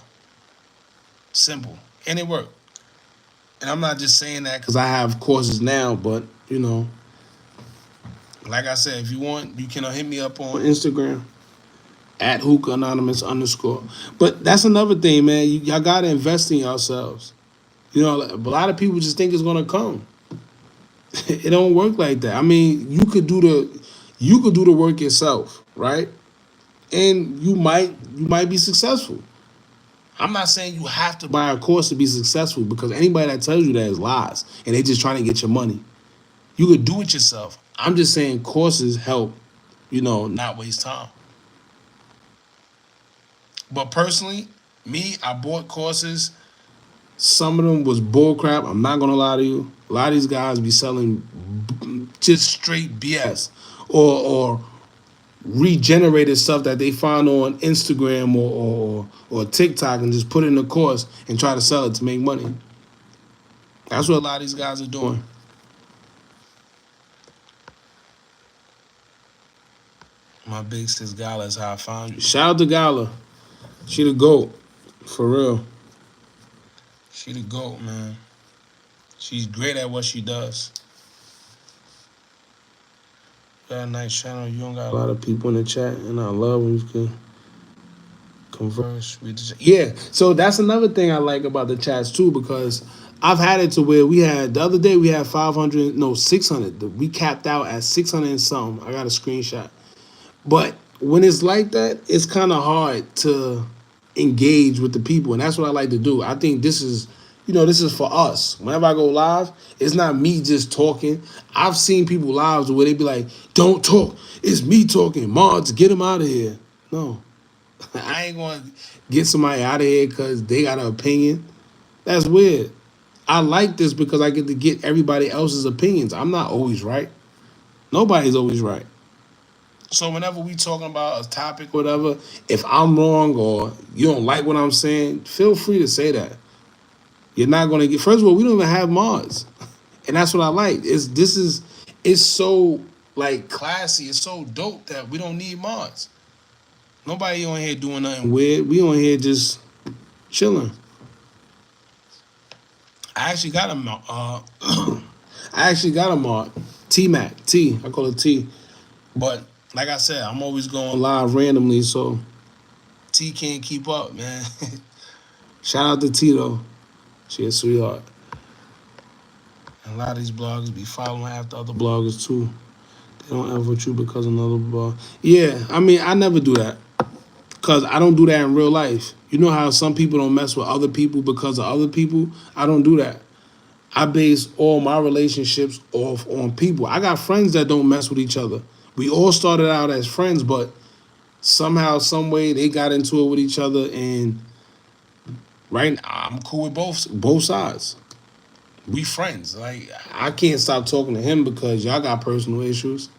Simple, and it worked. And I'm not just saying that because I have courses now, but like I said, if you want, you can hit me up on Instagram at Hookah Anonymous _. But that's another thing, man. Y'all gotta invest in yourselves. A lot of people just think it's gonna come. It don't work like that. I mean, you could do the work yourself, right? And you might be successful. I'm not saying you have to buy a course to be successful because anybody that tells you that is lies and they just trying to get your money. You could do it yourself. I'm just saying courses help, not waste time. But personally, me, I bought courses. Some of them was bull crap. I'm not gonna lie to you. A lot of these guys be selling just straight BS or regenerated stuff that they find on Instagram or TikTok and just put it in a course and try to sell it to make money. That's what a lot of these guys are doing. My big sis Gala is how I found you. Shout out to Gala. She the GOAT. For real. She the GOAT, man. She's great at what she does. Got a nice channel. You don't got a lot of people in the chat, and I love when you can converse with the chat. Yeah, so that's another thing I like about the chats too, because I've had it to where the other day we had 600. We capped out at 600 and something. I got a screenshot. But when it's like that, it's kind of hard to engage with the people, and that's what I like to do. I think this is for us. Whenever I go live, it's not me just talking. I've seen people lives where they be like, "Don't talk. It's me talking. Mods, get them out of here." No, I ain't gonna get somebody out of here because they got an opinion. That's weird. I like this because I get to get everybody else's opinions. I'm not always right. Nobody's always right. So whenever we talking about a topic or whatever, if I'm wrong or you don't like what I'm saying, feel free to say that. You're not gonna get. First of all, we don't even have mods, and that's what I like. It's so like classy. It's so dope that we don't need mods. Nobody on here doing nothing weird. We on here just chilling. I actually got a mod. I actually got a mod. T-Mac. T. I call it T. But like I said, I'm always going live randomly, so T can't keep up, man. Shout out to T though. She a sweetheart. And a lot of these bloggers be following after other bloggers too. They don't ever with you because another blog. Yeah, I mean, I never do that. Because I don't do that in real life. You know how some people don't mess with other people because of other people? I don't do that. I base all my relationships off on people. I got friends that don't mess with each other. We all started out as friends, but somehow, some way, they got into it with each other, and right now, I'm cool with both sides. We friends. Like, I can't stop talking to him because y'all got personal issues.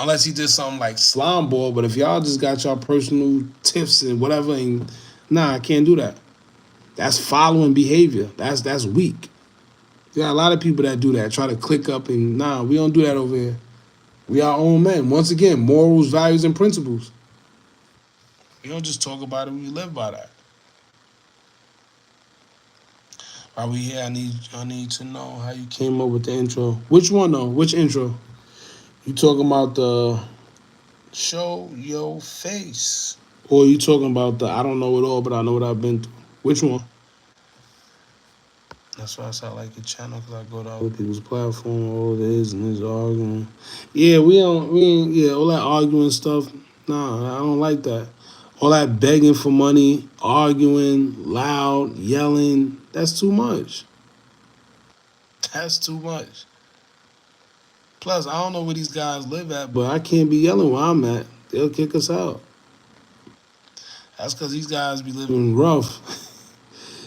Unless he did something like slime ball, but if y'all just got y'all personal tips and whatever, and I can't do that. That's following behavior. That's weak. You got a lot of people that do that, try to click up, and we don't do that over here. We our own men. Once again, morals, values, and principles. We don't just talk about it, we live by that. While we here, I need to know how you came up with the intro. Which one though? Which intro? You talking about the show your face? Or you talking about the I don't know it all, but I know what I've been through? Which one? That's why I said I like your channel, because I go to other people's platform, all this and this arguing. Yeah, we ain't all that arguing stuff. Nah, I don't like that. All that begging for money, arguing, loud, yelling, that's too much. That's too much. Plus, I don't know where these guys live at, but I can't be yelling where I'm at. They'll kick us out. That's because these guys be living rough.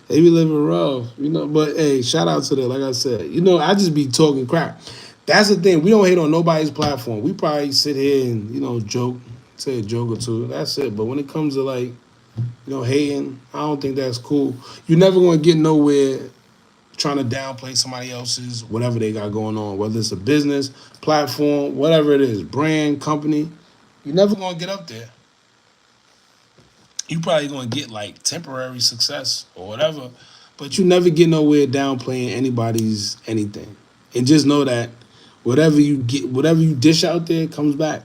They be living rough, you know. But hey, shout out to them. Like I said, you know, I just be talking crap. That's the thing. We don't hate on nobody's platform. We probably sit here and joke, say a joke or two. That's it. But when it comes to like hating, I don't think that's cool. You're never gonna get nowhere trying to downplay somebody else's whatever they got going on, whether it's a business platform, whatever it is, brand, company. You're never gonna get up there. You probably gonna get like temporary success or whatever, but you never get nowhere downplaying anybody's anything. And just know that whatever you get, whatever you dish out there comes back.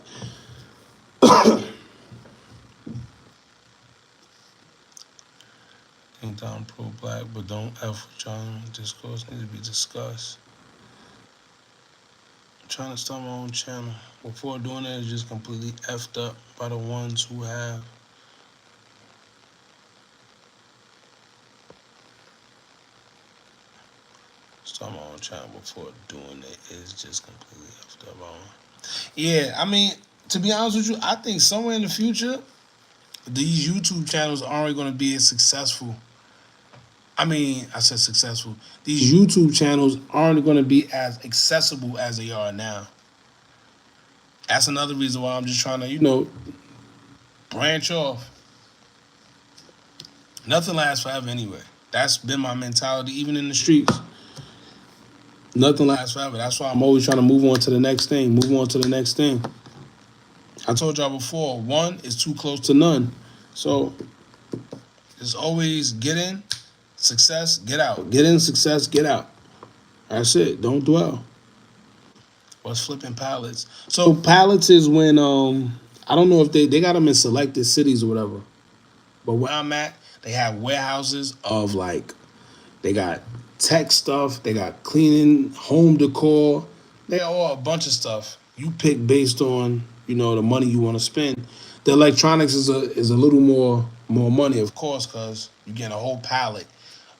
Think I'm pro-black, but don't F with y'all. Discourse need to be discussed. I'm trying to start my own channel. Before doing it, it's just completely effed up by the ones who have. Start my own channel before doing it is just completely effed up on. Yeah, I mean, to be honest with you, I think somewhere in the future, these YouTube channels aren't going to be as successful. I mean, I said successful. These YouTube channels aren't going to be as accessible as they are now. That's another reason why I'm just trying to, branch off. Nothing lasts forever anyway. That's been my mentality, even in the streets. Nothing lasts forever. That's why I'm always trying to move on to the next thing. Move on to the next thing. I told y'all before, one is too close to none. So it's always get in, success, get out. Get in, success, get out. That's it. Don't dwell. What's flipping pallets? So pallets is when I don't know if they got them in selected cities or whatever. But where I'm at, they have warehouses of like, they got tech stuff, they got cleaning, home decor, they got all a bunch of stuff. You pick based on, the money you want to spend. The electronics is a little more money, of course, because you get a whole pallet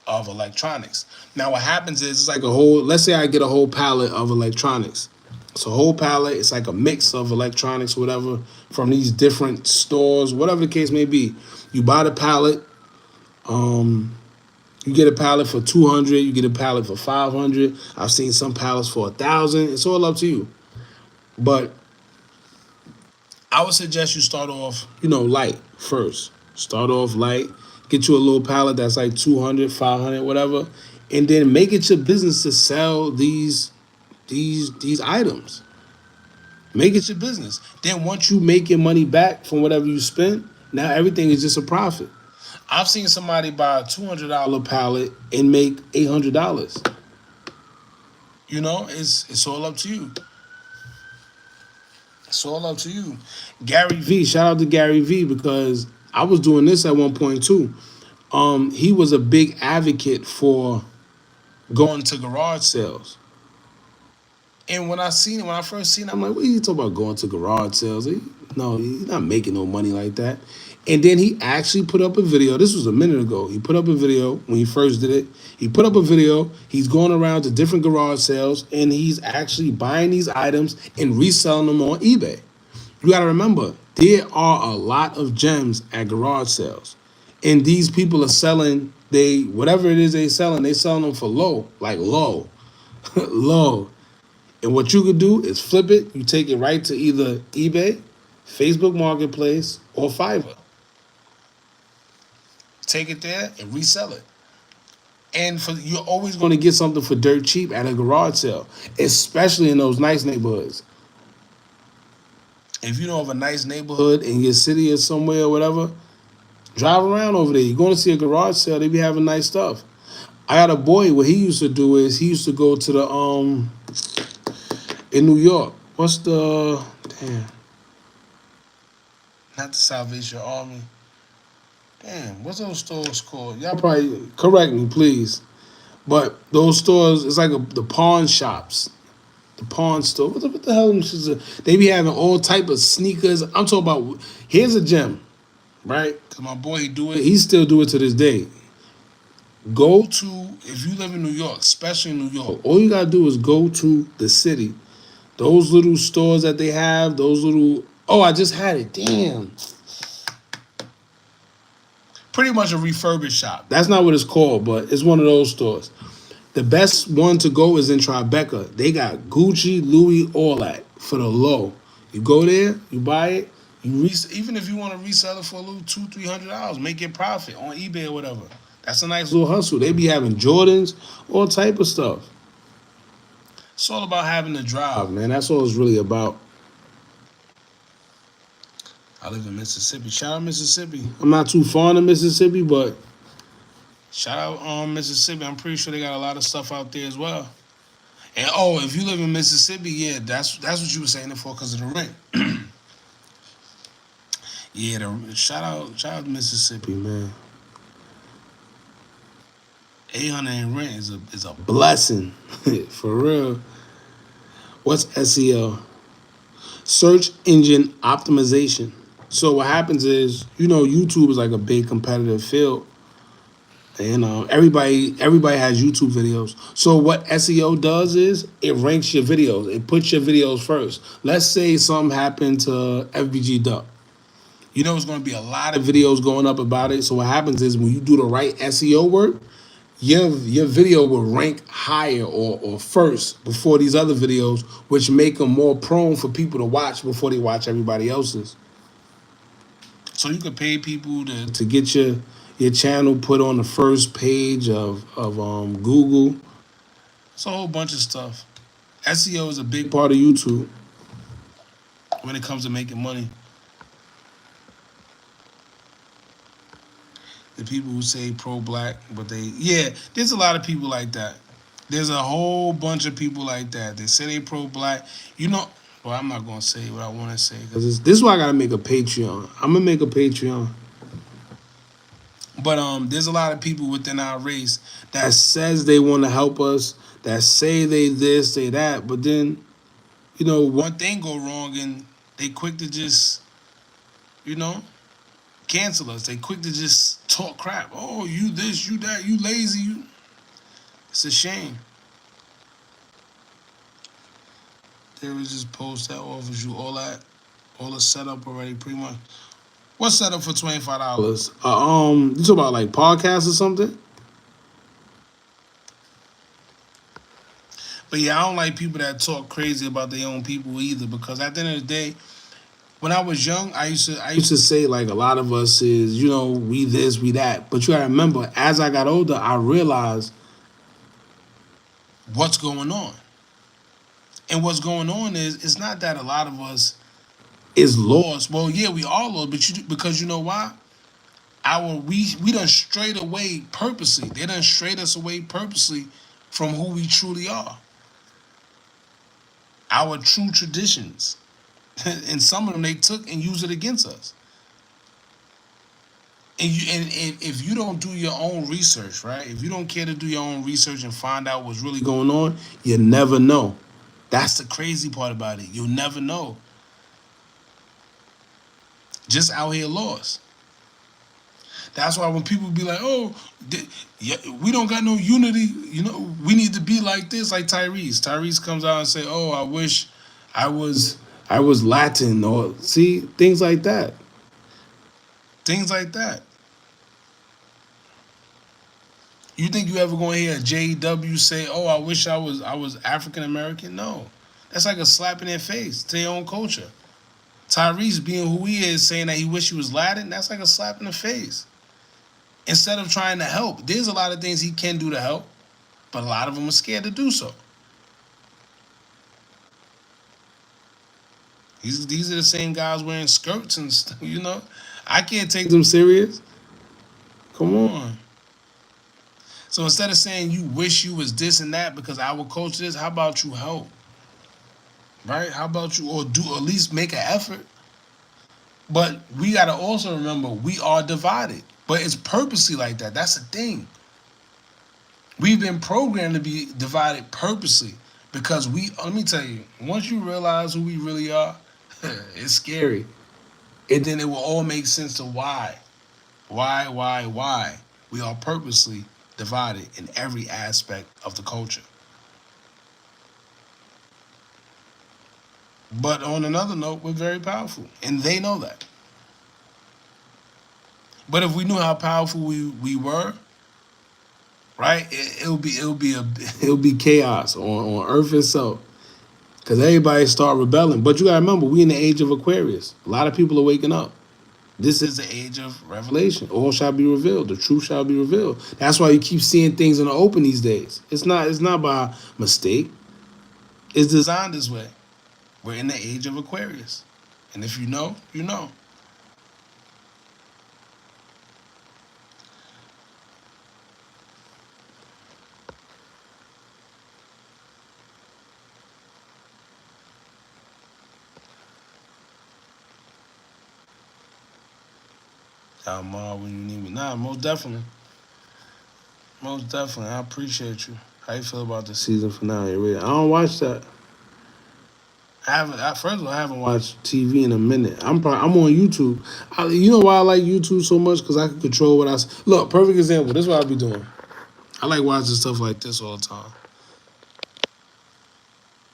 of electronics. Now what happens is it's like let's say I get a whole pallet of electronics. It's a whole pallet, it's like a mix of electronics, whatever, from these different stores, whatever the case may be. You buy the pallet, you get a pallet for $200, you get a pallet for $500. I've seen some pallets for $1,000. It's all up to you. But I would suggest you start off, light first. Start off light. Get you a little pallet that's like $200, $500, whatever, and then make it your business to sell these items. Make it your business. Then once you make your money back from whatever you spent, now everything is just a profit. I've seen somebody buy a $200 pallet and make $800. It's all up to you. It's all up to you. Gary V, shout out to Gary V, because I was doing this at one point too. He was a big advocate for going to garage sales. And when I first seen it, I'm like, what are you talking about going to garage sales? No, he's not making no money like that. And then he actually put up a video. This was a minute ago. He put up a video when he first did it. He put up a video. He's going around to different garage sales, and he's actually buying these items and reselling them on eBay. You got to remember, there are a lot of gems at garage sales. And these people are selling, whatever it is they're selling them for low, like low, low. And what you could do is flip it. You take it right to either eBay, Facebook Marketplace, or Fiverr. Take it there and resell it. And you're always going to get something for dirt cheap at a garage sale, especially in those nice neighborhoods. If you know of a nice neighborhood in your city or somewhere or whatever, drive around over there. You're going to see a garage sale. They be having nice stuff. I got a boy, what he used to do is he used to go to the, in New York, not the Salvation Army. Damn, what's those stores called? Y'all probably correct me, please. But those stores, it's like the pawn shops. The pawn store. What the hell? They be having all type of sneakers. I'm talking about, here's a gem. right? Because my boy, he do it. He still do it to this day. Go to, if you live in New York, especially in New York, all you gotta do is go to the city. Those little stores that they have, those little, oh, I just had it. Damn. Pretty much a refurbished shop. That's not what it's called, but it's one of those stores. The best one to go is in Tribeca. They got Gucci, Louis, all that for the low. You go there, you buy it, even if you want to resell it for a little $200-$300, make your profit on eBay or whatever. That's a nice little hustle. They be having Jordans, all type of stuff. It's all about having the drive, man. That's all it's really about. I live in Mississippi. Shout out Mississippi. I'm not too fond of Mississippi, but shout out Mississippi. I'm pretty sure they got a lot of stuff out there as well. And oh, if you live in Mississippi, yeah, that's what you were saying it for because of the rent. Yeah, shout out Mississippi, man. 800 in rent is a blessing. For real. What's SEO? Search engine optimization. So what happens is, YouTube is like a big competitive field. And everybody has YouTube videos. So what SEO does is it ranks your videos. It puts your videos first. Let's say something happened to FBG Duck. It's going to be a lot of videos going up about it. So what happens is when you do the right SEO work, your video will rank higher or first before these other videos, which make them more prone for people to watch before they watch everybody else's. So you could pay people to get your channel put on the first page of Google. It's a whole bunch of stuff. SEO is a big part of YouTube when it comes to making money. The people who say pro-black, but there's a lot of people like that. There's a whole bunch of people like that. They say they pro-black. Well, I'm not going to say what I want to say because this is why I got to make a Patreon. I'm going to make a Patreon. But there's a lot of people within our race that says they want to help us, that say they this, say that, but then, one thing go wrong and they quick to just, cancel us. They quick to just talk crap. Oh, you this, you that, you lazy. It's a shame. There was this post that offers you all the setup already, pretty much. What's set up for $25? You talk about like podcasts or something? But yeah, I don't like people that talk crazy about their own people either, because at the end of the day, when I was young, I used to say like a lot of us is, we this, we that. But you gotta remember, as I got older, I realized what's going on. And what's going on is, it's not that a lot of us is lost. Well, yeah, we are lost, because you know why? We done strayed away purposely. They done strayed us away purposely from who we truly are. Our true traditions. And some of them they took and used it against us. And if you don't do your own research, right? If you don't care to do your own research and find out what's really going on, you never know. That's the crazy part about it. You'll never know. Just out here lost. That's why when people be like, oh, we don't got no unity, we need to be like this, like Tyrese. Tyrese comes out and say, oh, I wish I was Latin, or see, things like that. Things like that. You think you ever gonna hear a JW say, oh, I wish I was African American? No. That's like a slap in their face to their own culture. Tyrese being who he is, saying that he wish he was Latin, that's like a slap in the face. Instead of trying to help, there's a lot of things he can do to help, but a lot of them are scared to do so. These are the same guys wearing skirts and stuff, I can't take them serious. Come on. So instead of saying you wish you was this and that because our culture is, how about you help? Right? How about you, or at least make an effort? But we got to also remember, we are divided. But it's purposely like that. That's the thing. We've been programmed to be divided purposely because let me tell you, once you realize who we really are, it's scary. And then it will all make sense to why. Why? We are purposely divided in every aspect of the culture. But on another note, we're very powerful. And they know that. But if we knew how powerful we were, right, it'll be chaos on Earth itself. Because everybody start rebelling. But you gotta remember, we in the age of Aquarius. A lot of people are waking up. This is the age of revelation. All shall be revealed. The truth shall be revealed. That's why you keep seeing things in the open these days. It's not by mistake. It's designed this way. We're in the age of Aquarius. And if you know, you know. Tomorrow when you need me. Nah, most definitely. Most definitely. I appreciate you. How you feel about the season finale? Really? I don't watch that. First of all, I haven't watched TV in a minute. I'm on YouTube. You know why I like YouTube so much? Because I can control what look. Perfect example. This is what I be doing. I like watching stuff like this all the time.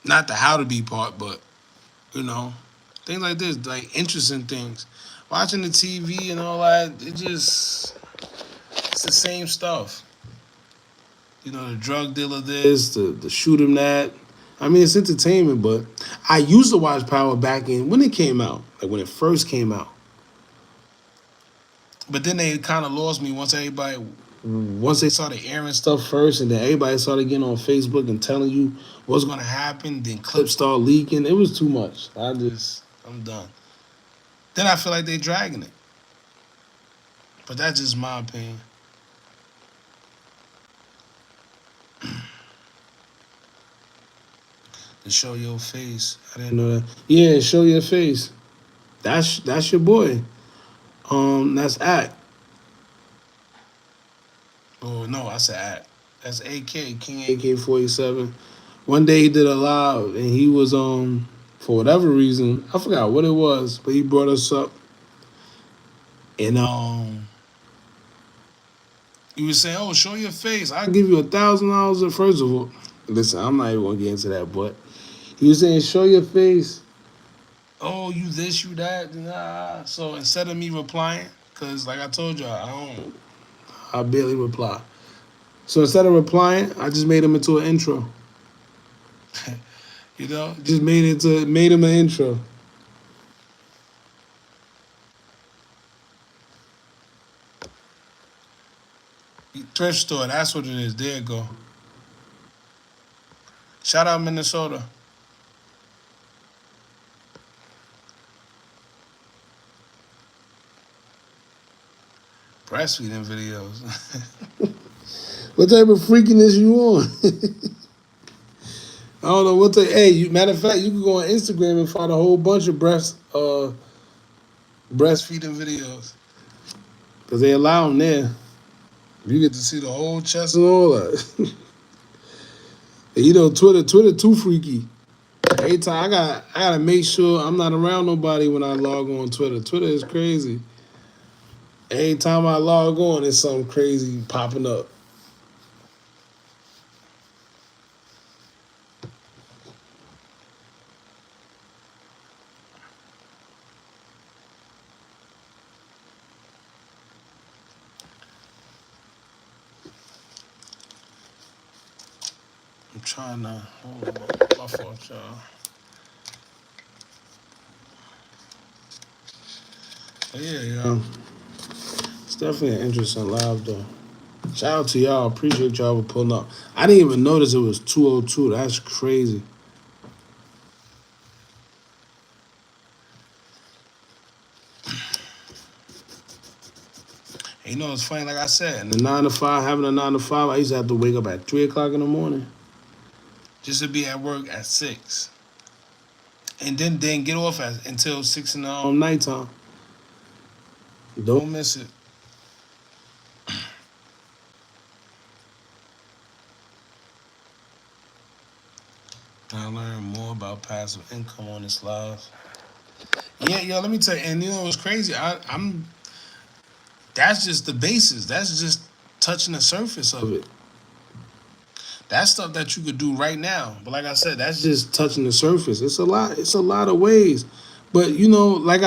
Not the how to be part, but you know, things like this, like interesting things. Watching the TV and all that, it's the same stuff. You know, the drug dealer this, the shoot him that. I mean, it's entertainment, but I used to watch Power back in when it came out, like when it first came out. But then they kind of lost me once they started airing stuff first, and then everybody started getting on Facebook and telling you what's gonna happen. Then clips start leaking. It was too much. I'm done. Then I feel like they're dragging it. But that's just my opinion. To show your face. I didn't know that. Yeah, show your face. That's your boy. That's Act. Oh no, I said Act. That's AK, King AK-47. One day he did a live and he was for whatever reason, I forgot what it was, but he brought us up and he was saying, "Oh, show your face. I'll give you $1,000." First of all, listen, I'm not even gonna get into that, but he was saying, "Show your face." Oh, you this, you that, nah. So instead of me replying, cause like I told you, I barely reply. So instead of replying, I just made him into an intro. You know, just made him an intro. Thrift store, that's what it is. There you go. Shout out Minnesota. Breastfeeding videos. What type of freakiness you on? I don't know what type. Hey, matter of fact, you can go on Instagram and find a whole bunch of breastfeeding videos because they allow them there. You get to see the whole chest and all that. And you know, Twitter too freaky. Every time I gotta make sure I'm not around nobody when I log on Twitter. Twitter is crazy. Every time I log on, there's something crazy popping up. I'm trying to. Hold on, my fault, y'all. But yeah. It's definitely an interesting live though. Shout out to y'all. Appreciate y'all for pulling up. I didn't even notice it was 202. That's crazy. And you know, it's funny, like I said, in the 9 to 5, having a 9 to 5, I used to have to wake up at 3 o'clock in the morning just to be at work at 6. And then get off until 6 in the nighttime. Don't miss it. I learned more about passive income on this live. Yeah, yo, let me tell you, and you know what's crazy? I'm that's just the basis. That's just touching the surface of it. That's stuff that you could do right now. But like I said, that's just touching the surface. It's a lot. It's a lot of ways. But you know, like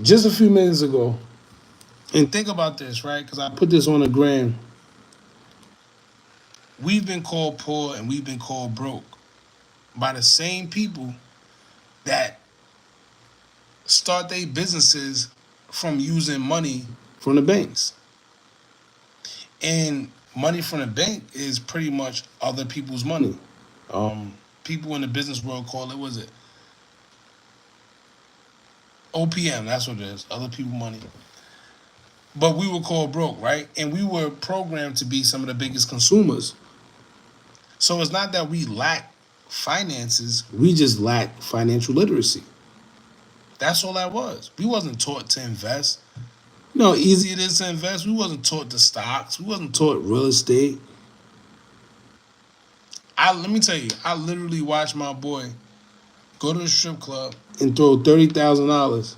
just a few minutes ago, and think about this, right? Because I put this on the gram. We've been called poor and we've been called broke by the same people that start their businesses from using money from the banks. And money from the bank is pretty much other people's money. People in the business world call it, was it? OPM, that's what it is. Other people money. But we were called broke, right? And we were programmed to be some of the biggest consumers. So it's not that we lack finances, we just lack financial literacy. That's all that was. We wasn't taught to invest. You know how easy it is to invest? We wasn't taught the stocks. We wasn't taught real estate. Let me tell you, I literally watched my boy go to the strip club and throw $30,000.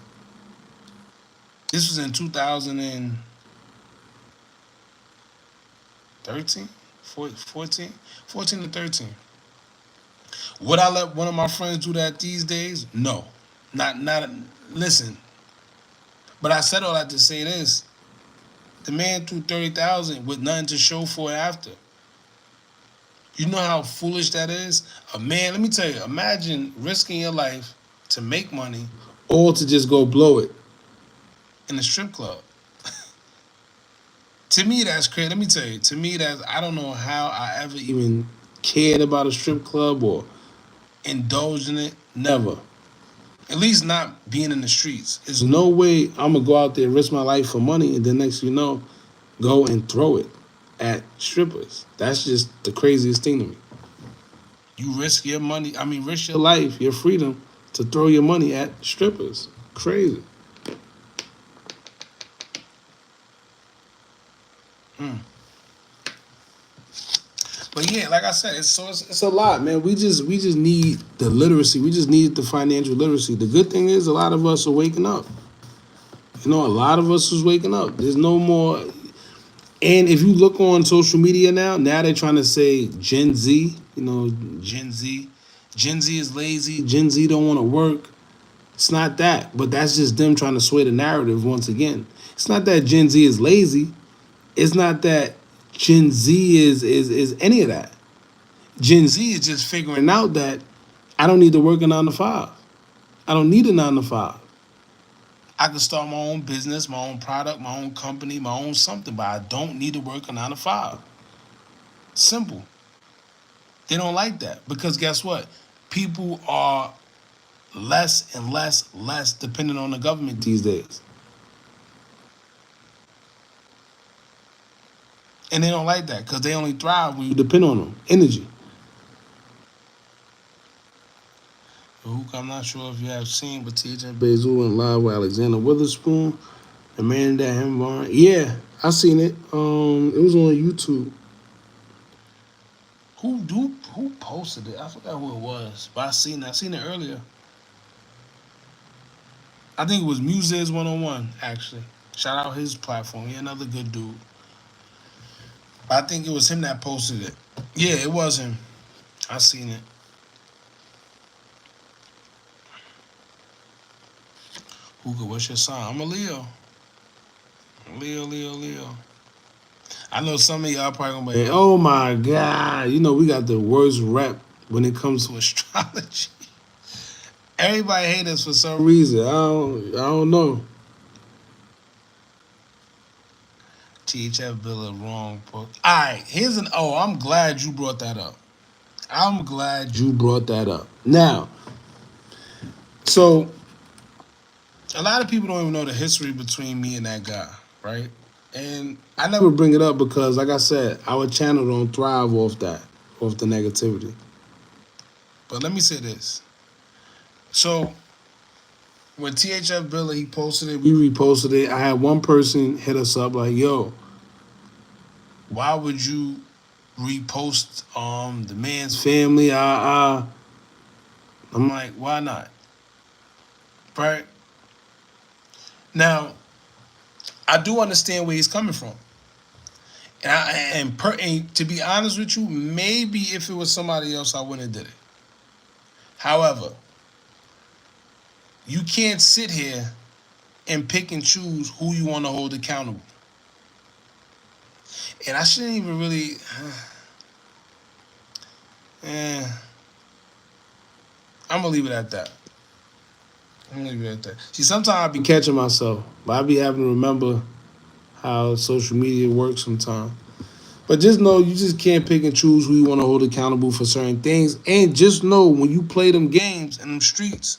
This was in 2013, 14 to 13. Would I let one of my friends do that these days? No. Not listen. But I said all that to say this. The man threw 30,000 with nothing to show for it after. You know how foolish that is? A man, let me tell you, imagine risking your life to make money or to just go blow it in a strip club. To me, that's crazy. Let me tell you, to me, I don't know how I ever even cared about a strip club or indulged in it. Never. At least not being in the streets. There's no way I'm going to go out there, risk my life for money, and then next you know, go and throw it at strippers. That's just the craziest thing to me. You risk your money, risk your life, your freedom to throw your money at strippers. Crazy. But yeah, like I said, it's a lot, man. We just need the literacy. We just need the financial literacy. The good thing is a lot of us are waking up. You know, a lot of us is waking up. There's no more. And if you look on social media now they're trying to say Gen Z, you know, Gen Z. Gen Z is lazy. Gen Z don't want to work. It's not that, but that's just them trying to sway the narrative once again. It's not that Gen Z is lazy. It's not that Gen Z is any of that. Gen Z is just figuring out that I don't need to work a 9 to 5. I don't need a 9 to 5. I can start my own business, my own product, my own company, my own something, but I don't need to work a 9 to 5. Simple. They don't like that because guess what? People are less and less dependent on the government these days. And they don't like that because they only thrive when you depend on them. Energy. Hookah, I'm not sure if you have seen, but TJ Bezu went live with Alexander Witherspoon and man that him on. Yeah, I seen it. It was on YouTube. Who posted it? I forgot who it was, but I seen it earlier. I think it was Muses 101, actually. Shout out his platform. He another good dude. But I think it was him that posted it. Yeah, it was him. I seen it. Hookah, what's your sign? I'm a Leo. Leo. I know some of y'all probably gonna be like, oh my God. You know, we got the worst rep when it comes to astrology. Everybody hate us for some reason. I don't know. THF Bill is wrong. All right, I'm glad you brought that up. Now, so a lot of people don't even know the history between me and that guy, right? And I never bring it up because, like I said, our channel don't thrive off the negativity. But let me say this. So when THF Billy, he posted it, we reposted it. I had one person hit us up like, yo, why would you repost the man's family? I'm like, why not? right? Now, I do understand where he's coming from. And to be honest with you, maybe if it was somebody else, I wouldn't have did it. However, you can't sit here and pick and choose who you want to hold accountable. And I shouldn't even really. Eh, I'm gonna leave it at that. I'm gonna leave it at that. See, sometimes I be catching myself, but I be having to remember how social media works sometimes. But just know you just can't pick and choose who you want to hold accountable for certain things. And just know when you play them games in them streets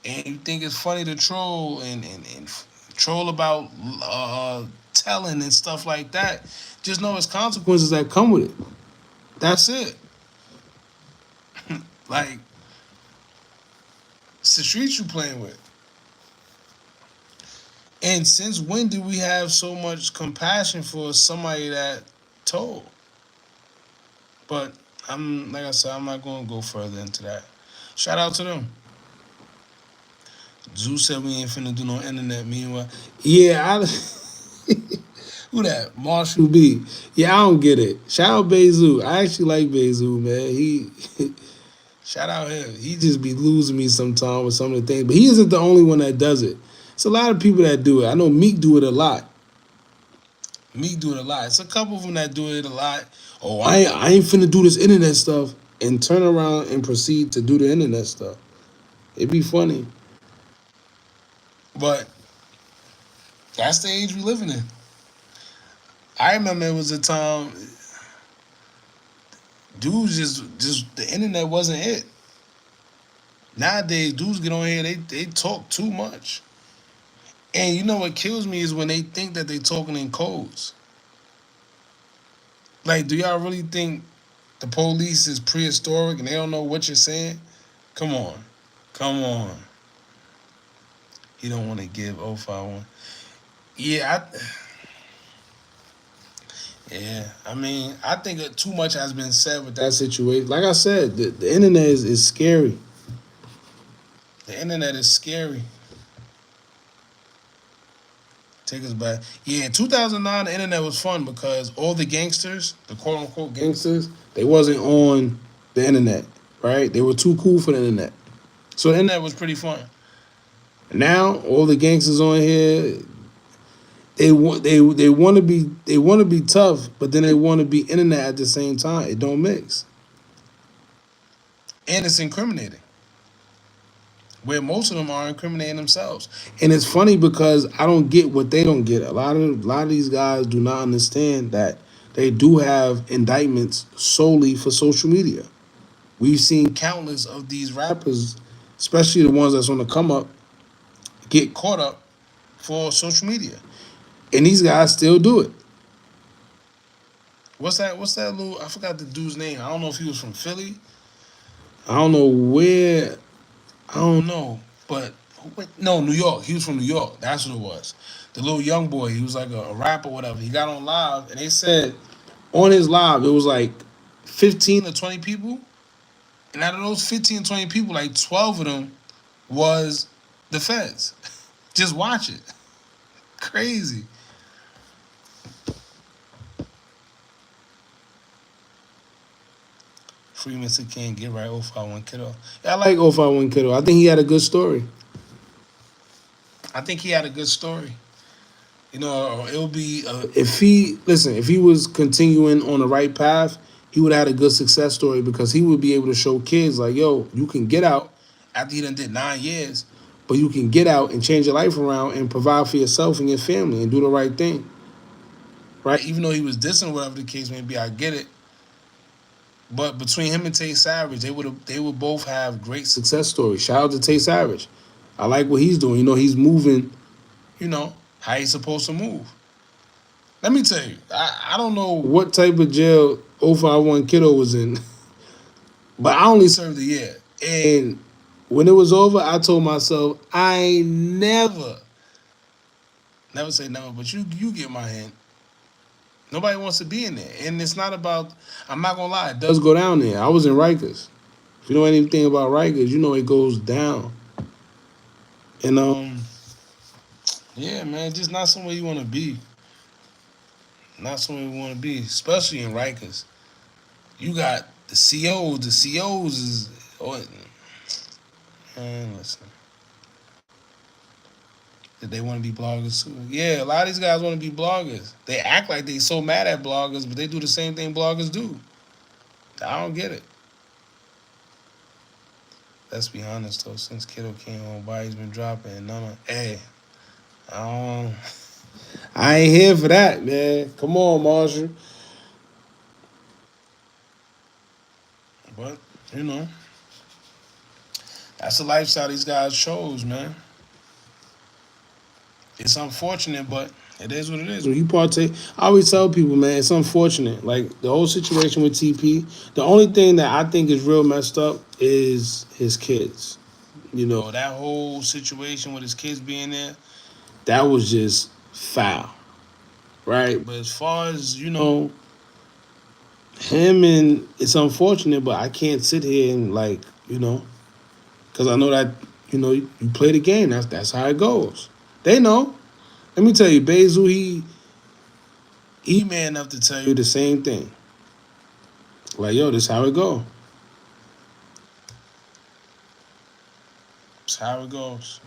and you think it's funny to troll and troll about telling and stuff like that, just know it's consequences that come with it. That's it. Like, it's the streets you playing with. And since when did we have so much compassion for somebody that told? But I'm like I said, I'm not gonna go further into that. Shout out to them. Zoo said we ain't finna do no internet. Meanwhile, yeah, who that? Marshall B. Yeah, I don't get it. Shout out Bezu. I actually like Bezu, man. He shout out him. He just be losing me sometimes with some of the things, but he isn't the only one that does it. It's a lot of people that do it. I know Meek do it a lot. Meek do it a lot. It's a couple of them that do it a lot. Oh, I ain't finna do this internet stuff and turn around and proceed to do the internet stuff. It'd be funny. But that's the age we living in. I remember it was a time dudes just the internet wasn't it. Nowadays, dudes get on here, they talk too much. And you know what kills me is when they think that they talking in codes. Like, do y'all really think the police is prehistoric and they don't know what you're saying? Come on. Come on. He don't want to give 051. Yeah, I mean, I think that too much has been said with that situation. Like I said, the internet is scary. The internet is scary. Take us back. Yeah, in 2009, the internet was fun because all the gangsters, the quote-unquote gangsters, they wasn't on the internet, right? They were too cool for the internet. So the internet was pretty fun. Now, all the gangsters on here, they want to be tough, but then they want to be internet at the same time. It don't mix, and it's incriminating. Where most of them are incriminating themselves, and it's funny because I don't get what they don't get. A lot of these guys do not understand that they do have indictments solely for social media. We've seen countless of these rappers, especially the ones that's on the come up, get caught up for social media, and these guys still do it. What's that? What's that little? I forgot the dude's name. I don't know if he was from Philly. I don't know where. I don't know, but no, New York. He was from New York. That's what it was. The little young boy. He was like a rapper, or whatever. He got on live, and they said on his live it was like 15 or 20 people, and out of those 15 or 20 people, like 12 of them was the feds. Just watch it. Crazy. Freeman said can't get right 051 Kiddo. Yeah, I like 051 Kiddo. I think he had a good story. You know, it'll be if he was continuing on the right path, he would have had a good success story because he would be able to show kids like, yo, you can get out after you done did 9 years, but you can get out and change your life around and provide for yourself and your family and do the right thing. Right? Even though he was dissing, whatever the case may be, I get it. But between him and Tay Savage, they would both have great success stories. Shout out to Tay Savage. I like what he's doing. You know, he's moving, how he's supposed to move. Let me tell you, I don't know what type of jail 051 Kiddo was in, but I only served a year. And when it was over, I told myself, I never say never, but you get my hint. Nobody wants to be in there. And it's not about, I'm not going to lie, it does go down there. I was in Rikers. If you know anything about Rikers, you know it goes down. And yeah, man, just not somewhere you want to be. Not somewhere you want to be, especially in Rikers. You got the COs. The COs is, oh, man, listen. Did they want to be bloggers too? Yeah, a lot of these guys want to be bloggers. They act like they so mad at bloggers, but they do the same thing bloggers do. I don't get it. Let's be honest though. Since Kiddo came home, body's been dropping. And none of, hey, I don't. I ain't here for that, man. Come on, Marshall. But you know, that's the lifestyle these guys chose, man. It's unfortunate, but it is what it is. When you partake, I always tell people, man, it's unfortunate. Like the whole situation with TP, the only thing that I think is real messed up is his kids. You know, that whole situation with his kids being there, that was just foul, right? But as far as, him and it's unfortunate, but I can't sit here and like, because I know that, you play the game. That's how it goes. They know. Let me tell you, Bezu, he man enough to tell you the same thing. Like, yo, this how it go. It's how it goes.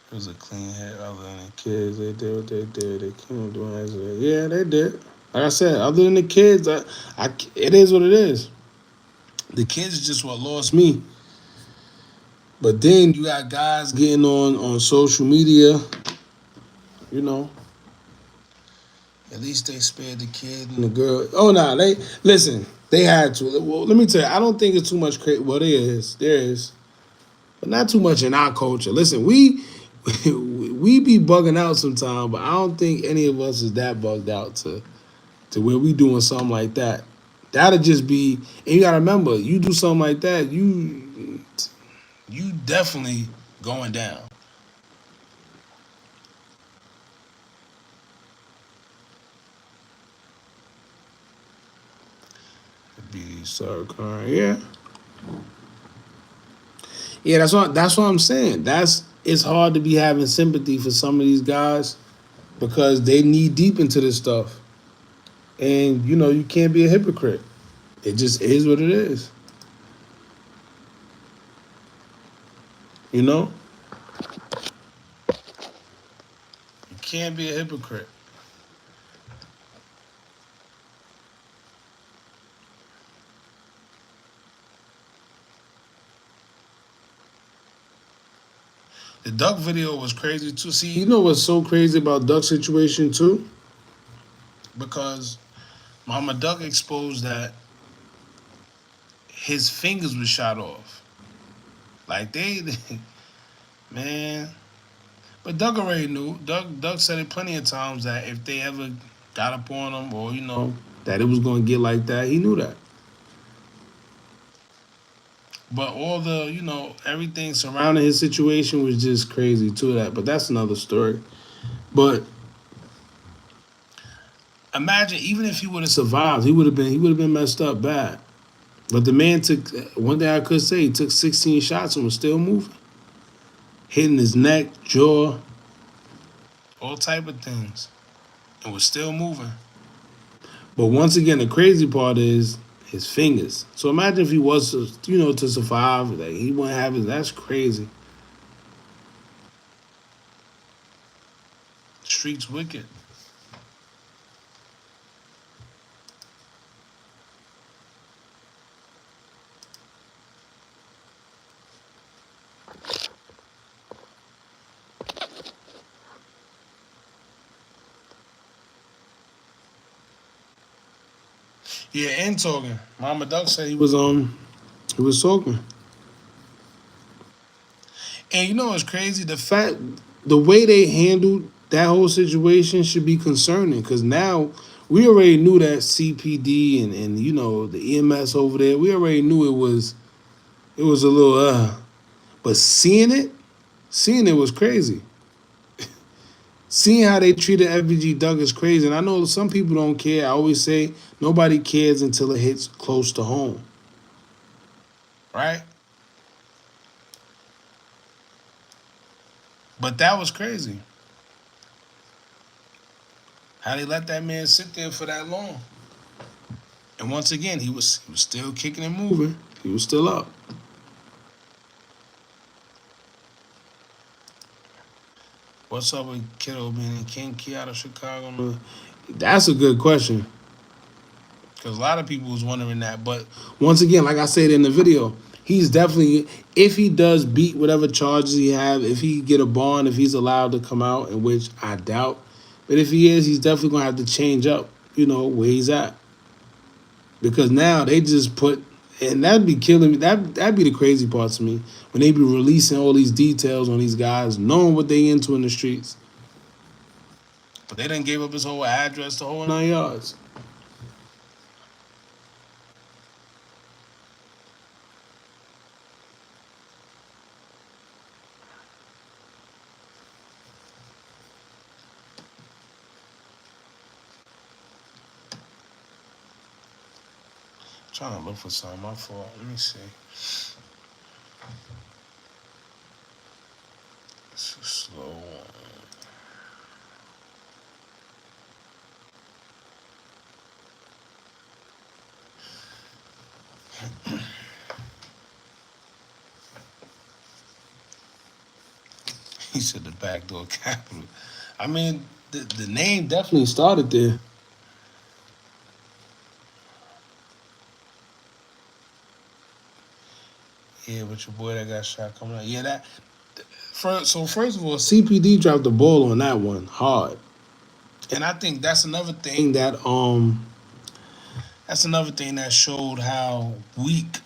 It was a clean head other than the kids. They did what they did. They came doing as yeah, they did. Like I said, other than the kids, it is what it is. The kids is just what lost me. But then you got guys getting on social media, you know. At least they spared the kid and the girl. Oh no, they listen. They had to. Well, let me tell you, I don't think it's too much crazy. Well, there is, but not too much in our culture. Listen, we be bugging out sometimes, but I don't think any of us is that bugged out to where we doing something like that. That'll just be. And you gotta remember, you do something like that, you definitely going down. Be sorry, car. Yeah. Yeah, that's what I'm saying. It's hard to be having sympathy for some of these guys because they knee deep into this stuff. And you can't be a hypocrite. It just is what it is. You know? You can't be a hypocrite. The Duck video was crazy too. See, you know what's so crazy about Duck's situation too? Because Mama Duck exposed that his fingers were shot off. Like man. But Duck already knew. Duck said it plenty of times that if they ever got up on him or that it was gonna get like that, he knew that. But all the everything surrounding his situation was just crazy too. But that's another story. But imagine even if he would have survived, he would have been messed up bad. But the man took one thing I could say. He took 16 shots and was still moving, hitting his neck, jaw, all type of things, and was still moving. But once again, the crazy part is his fingers. So imagine if he was to survive, like he wouldn't have his. That's crazy. Streets wicked. Yeah, and talking. Mama Duck said he was talking. And you know what's crazy? The way they handled that whole situation should be concerning because now we already knew that CPD and the EMS over there. We already knew it was a little but seeing it was crazy. Seeing how they treated FBG Duck is crazy. And I know some people don't care. I always say nobody cares until it hits close to home. Right? But that was crazy. How they let that man sit there for that long. And once again, he was still kicking and moving. He was still up. What's up with Kiddo being King Key out of Chicago? That's a good question. Because a lot of people was wondering that. But once again, like I said in the video, he's definitely, if he does beat whatever charges he have, if he get a bond, if he's allowed to come out, in which I doubt. But if he is, he's definitely going to have to change up, where he's at. Because now they just put, and that'd be killing me. That'd be the crazy part to me. When they be releasing all these details on these guys, knowing what they into in the streets. But they done gave up his whole address, the whole 9 yards. Trying to look for something. My fault. Let me see. It's a slow one. He said the backdoor capital. I mean, the name definitely started there. Yeah, but your boy that got shot coming out. Yeah, that. So first of all, CPD dropped the ball on that one hard, and I think that's another thing that showed how weak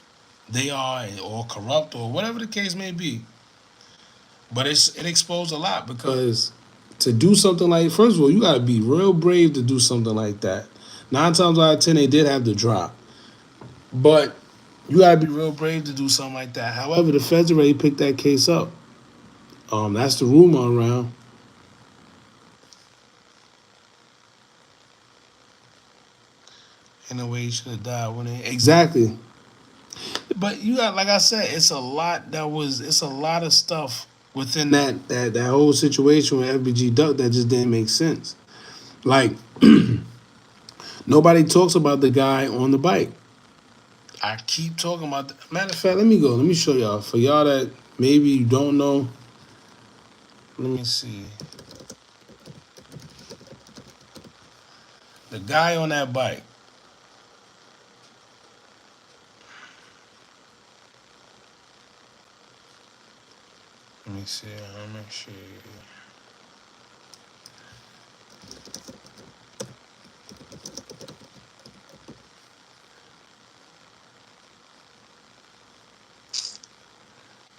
they are, or corrupt, or whatever the case may be. But it exposed a lot, because to do something like, first of all, you got to be real brave to do something like that. 9 times out of 10, they did have the drop, but you got to be real brave to do something like that. However, the feds already picked that case up. That's the rumor around. In a way, he should have died when it exactly. But you got, like I said, it's a lot it's a lot of stuff within that whole situation with FBG Duck that just didn't make sense. Like, nobody talks about the guy on the bike. I keep talking about matter of fact, let me go. Let me show y'all. For y'all that maybe you don't know, let me see. The guy on that bike. Let me see. I'll make sure.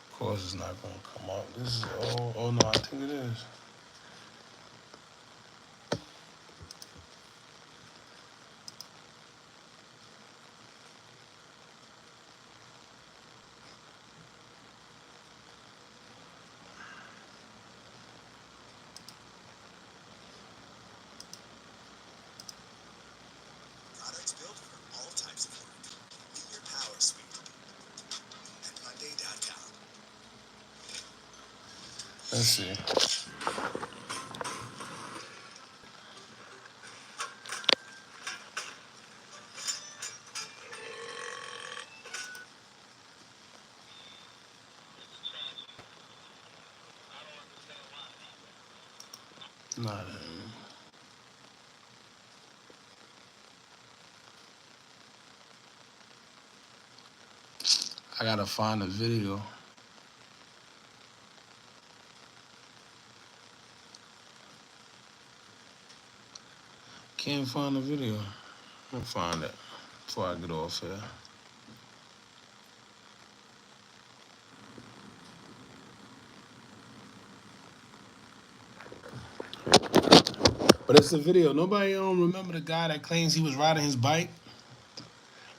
Of course, it's not gonna come up. This is oh no, I think it is. Products built for all types of work. Meet your power suite at Monday.com. Let's see. Not. I gotta find a video. Can't find the video. I'm gonna find it before I get off here. But it's a video. Nobody remember the guy that claims he was riding his bike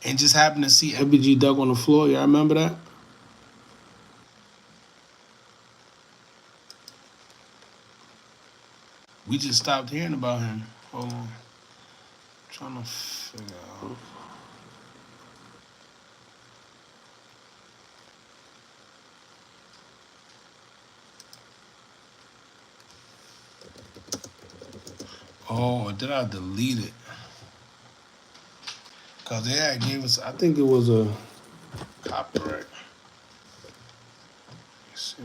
and just happened to see FBG Duck on the floor. Y'all remember that? We just stopped hearing about him. Hold on. Trying to figure out. Oh, did I delete it? Cause they had gave us. I think it was a copyright. Let's see.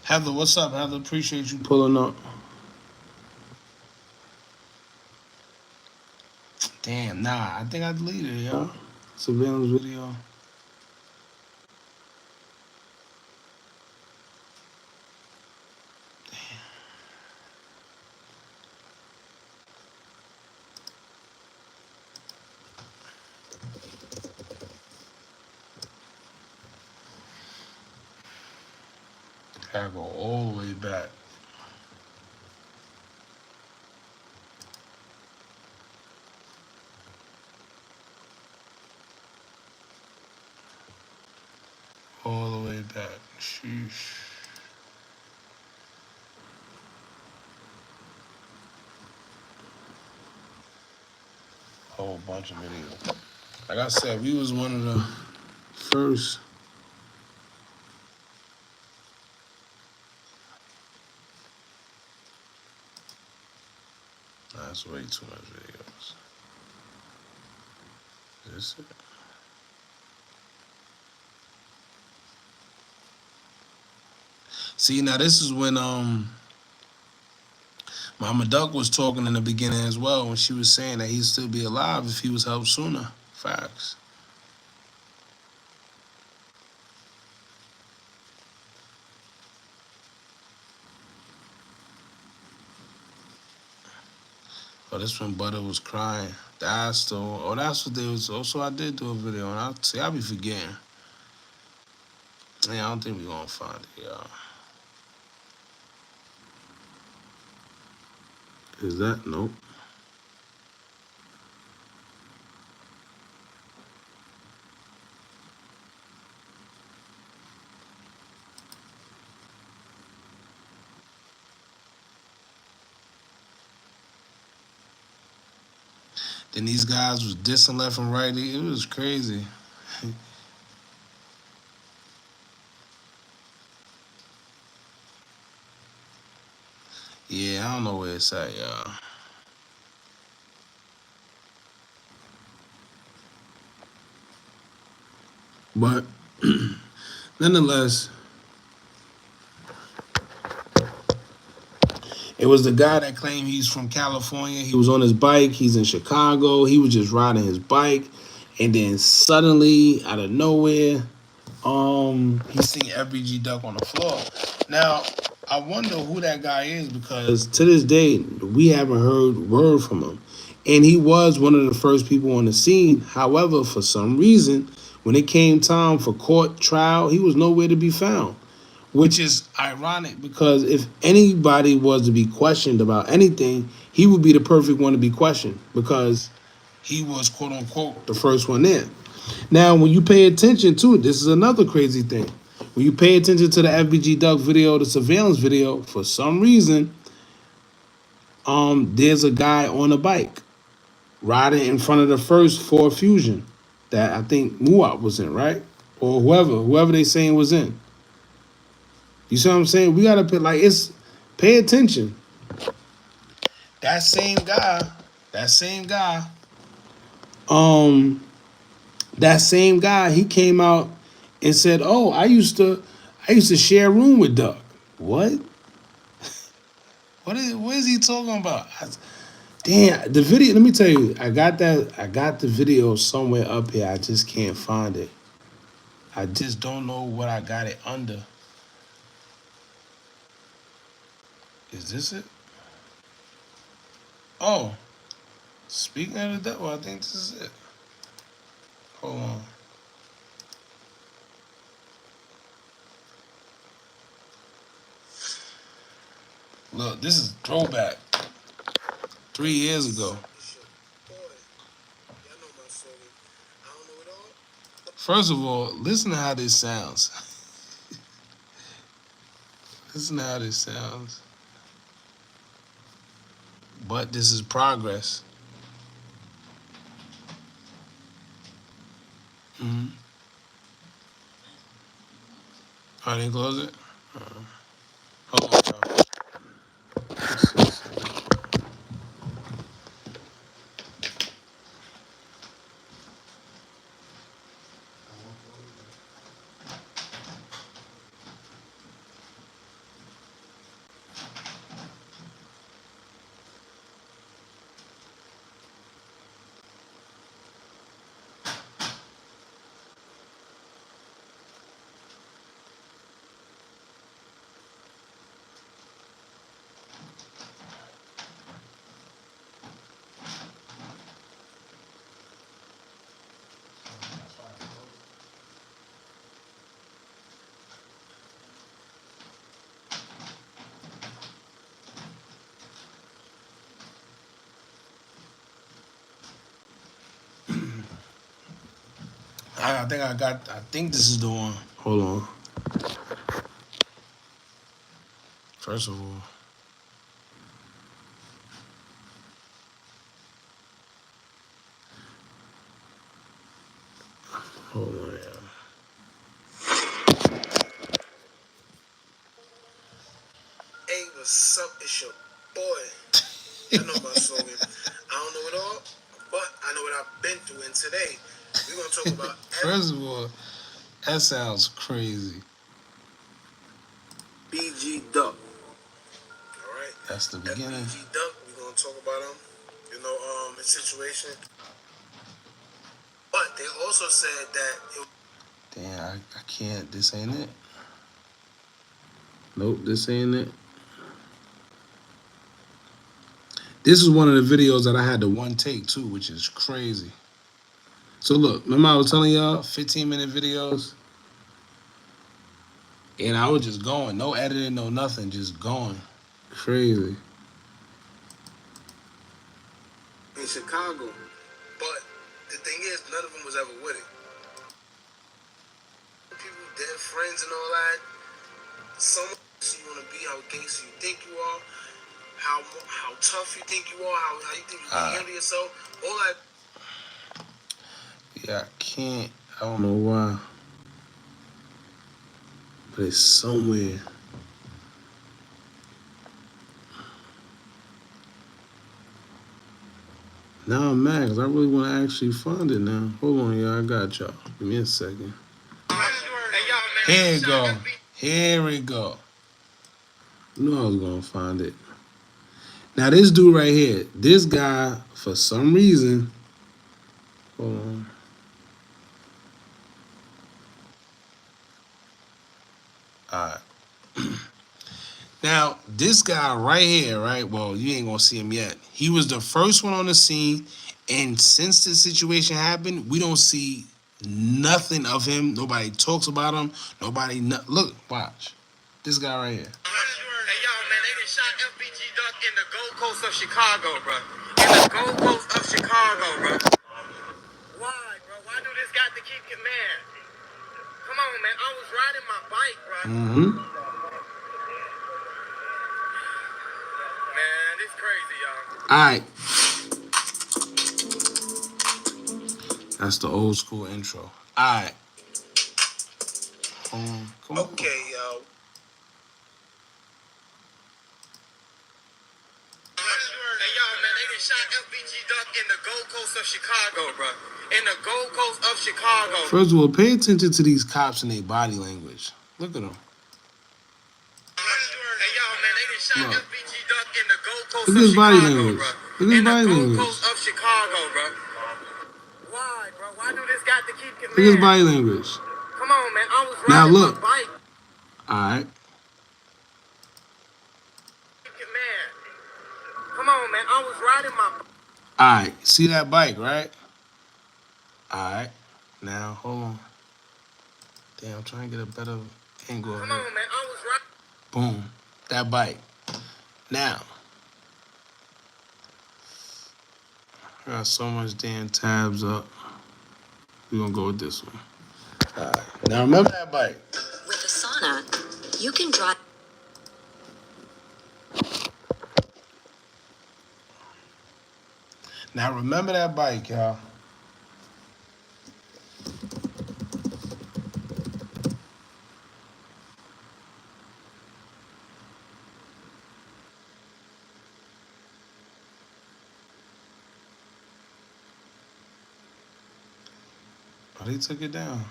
Heather, what's up, Heather? Appreciate you pulling up. Damn, nah, I think I deleted it, y'all. Surveillance video. Gotta go all the way back. All the way back. Sheesh. Whole bunch of videos. Like I said, we was one of the first. Nah, that's way too much videos. Is this it? See, now this is when Mama Duck was talking in the beginning as well, when she was saying that he'd still be alive if he was helped sooner. Facts. Oh, this when Butter was crying. That's the. Oh, that's what they was. Also, I did do a video, and I be forgetting. Yeah, I don't think we gonna find it, y'all. Is that nope? Then these guys was dissing left and right. It was crazy. Yeah, I don't know where it's at, y'all. But nonetheless, it was the guy that claimed he's from California. He was on his bike. He's in Chicago. He was just riding his bike, and then suddenly, out of nowhere, he seen FBG Duck on the floor. Now, I wonder who that guy is, because to this day, we haven't heard word from him. And he was one of the first people on the scene. However, for some reason, when it came time for court trial, he was nowhere to be found. Which is ironic, because if anybody was to be questioned about anything, he would be the perfect one to be questioned, because he was, quote unquote, the first one there. Now, when you pay attention to it, this is another crazy thing. When you pay attention to the FBG Duck video, the surveillance video, for some reason, there's a guy on a bike riding in front of the first Ford Fusion that I think Muat was in, right? Or whoever they saying was in. You see what I'm saying? We gotta pay attention. That same guy, he came out and said, "Oh, I used to share a room with Doug." What? What is he talking about? Damn, the video. Let me tell you, I got the video somewhere up here. I just can't find it. I just don't know what I got it under. Is this it? Oh, speaking of the devil, I think this is it. Hold on. Look, this is throwback. 3 years ago. First of all, listen to how this sounds. Listen to how this sounds. But this is progress. Mm-hmm. Oh, I didn't close it? Hold on, y'all. I think this is the one. Hold on. First of all. Hold on, yeah. Hey, what's up? It's your boy. You know my slogan. I don't know it all, but I know what I've been through. And today, we're going to talk about First of all, that sounds crazy. FBG Duck. All right? That's the beginning. FBG Duck, we're going to talk about him. You know, his situation. But they also said that Damn, I can't. This ain't it. Nope, this ain't it. This is one of the videos that I had to one take too, which is crazy. So look, remember I was telling y'all 15-minute videos? And I was just going. No editing, no nothing. Just going. Crazy. in Chicago. But the thing is, none of them was ever with it. People, dead friends and all that. Some you want to be, how gangster you think you are, how tough you think you are, how you think you can handle yourself, all that. Yeah, I can't. I don't know why. But it's somewhere. Now I'm mad because I really want to actually find it now. Hold on, y'all. I got y'all. Give me a second. Here we go. Here we go. I knew I was going to find it. Now, this dude right here, this guy, for some reason, hold on. All right. Now, this guy right here, right? Well, you ain't gonna see him yet. He was the first one on the scene, and since this situation happened, we don't see nothing of him. Nobody talks about him. Look, watch. This guy right here. Hey, yo, man, they done shot FBG Duck in the Gold Coast of Chicago, bro. In the Gold Coast of Chicago, bro. Why, bro? Why do this got to keep your man? Come on, man. I was riding my bike, bro. Mm-hmm. Man, it's crazy, y'all. All right. That's the old school intro. All right. Come on. Okay, yo. Hey, yo, man, they done shot FBG Duck in the Gold Coast of Chicago, bro. In the Gold Coast of Chicago. First of all, pay attention to these cops and their body language. Look at them. Hey, yo, man, they done shot Look. FBG Duck in the Gold Coast Look at of his body Chicago, language. bro. Look at his In the body Gold language. Coast of Chicago, bro. Why, bro? Why do this got to keep your Look at his man? body language. Come on, man. I was Now riding look. my bike. All right. Your man. Come on, man. I was riding my bike. All right. See that bike, right? All right. Now, hold on. Damn, I'm trying to get a better angle of Come it. on, man. I was riding. Boom. That bike. Now. I got so much damn tabs up. We're going to go with this one. All right. Now, remember that bike. With Asana, you can drive. Now remember that bike, y'all. Oh, they took it down.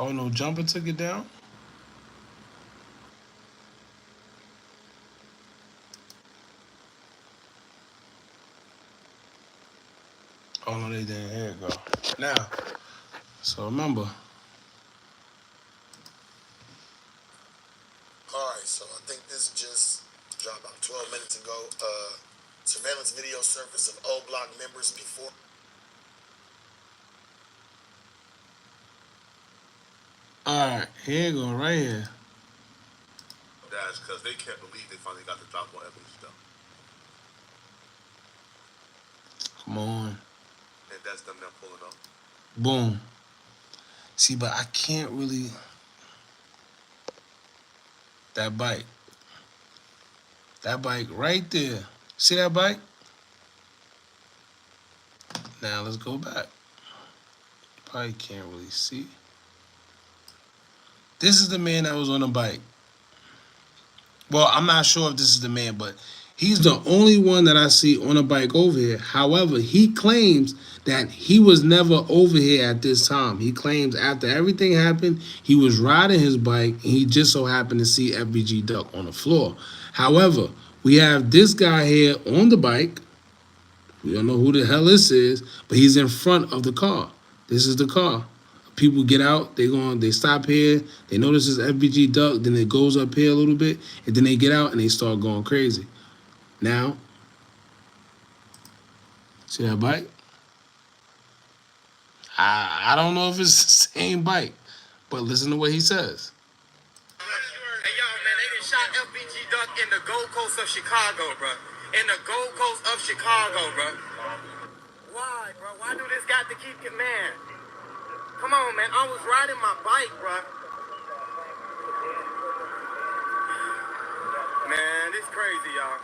Oh no, Jumper took it down? Oh no, they didn't. Here it go. Now, so remember. Alright, so I think this just dropped about 12 minutes ago. Surveillance video surfaced of O Block members before. Alright, here you go, right here. That's because they can't believe they finally got the drop on FBG Duck. Come on. And that's them now pulling up. Boom. See, but I can't really. That bike. That bike right there. See that bike? Now let's go back. Probably can't really see. This is the man that was on the bike. Well, I'm not sure if this is the man, but he's the only one that I see on a bike over here. However, he claims that he was never over here at this time. He claims after everything happened, he was riding his bike and he just so happened to see FBG Duck on the floor. However, we have this guy here on the bike. We don't know who the hell this is, but he's in front of the car. This is the car. People get out, they stop here, they notice it's FBG Duck, then it goes up here a little bit, and then they get out and they start going crazy. Now, see that bike? I don't know if it's the same bike, but listen to what he says. Hey, yo, man, they done shot FBG Duck in the Gold Coast of Chicago, bro. In the Gold Coast of Chicago, bro. Why, bro? Why do this got to keep it, man? Come on, man. I was riding my bike, bro. Man, this crazy, y'all.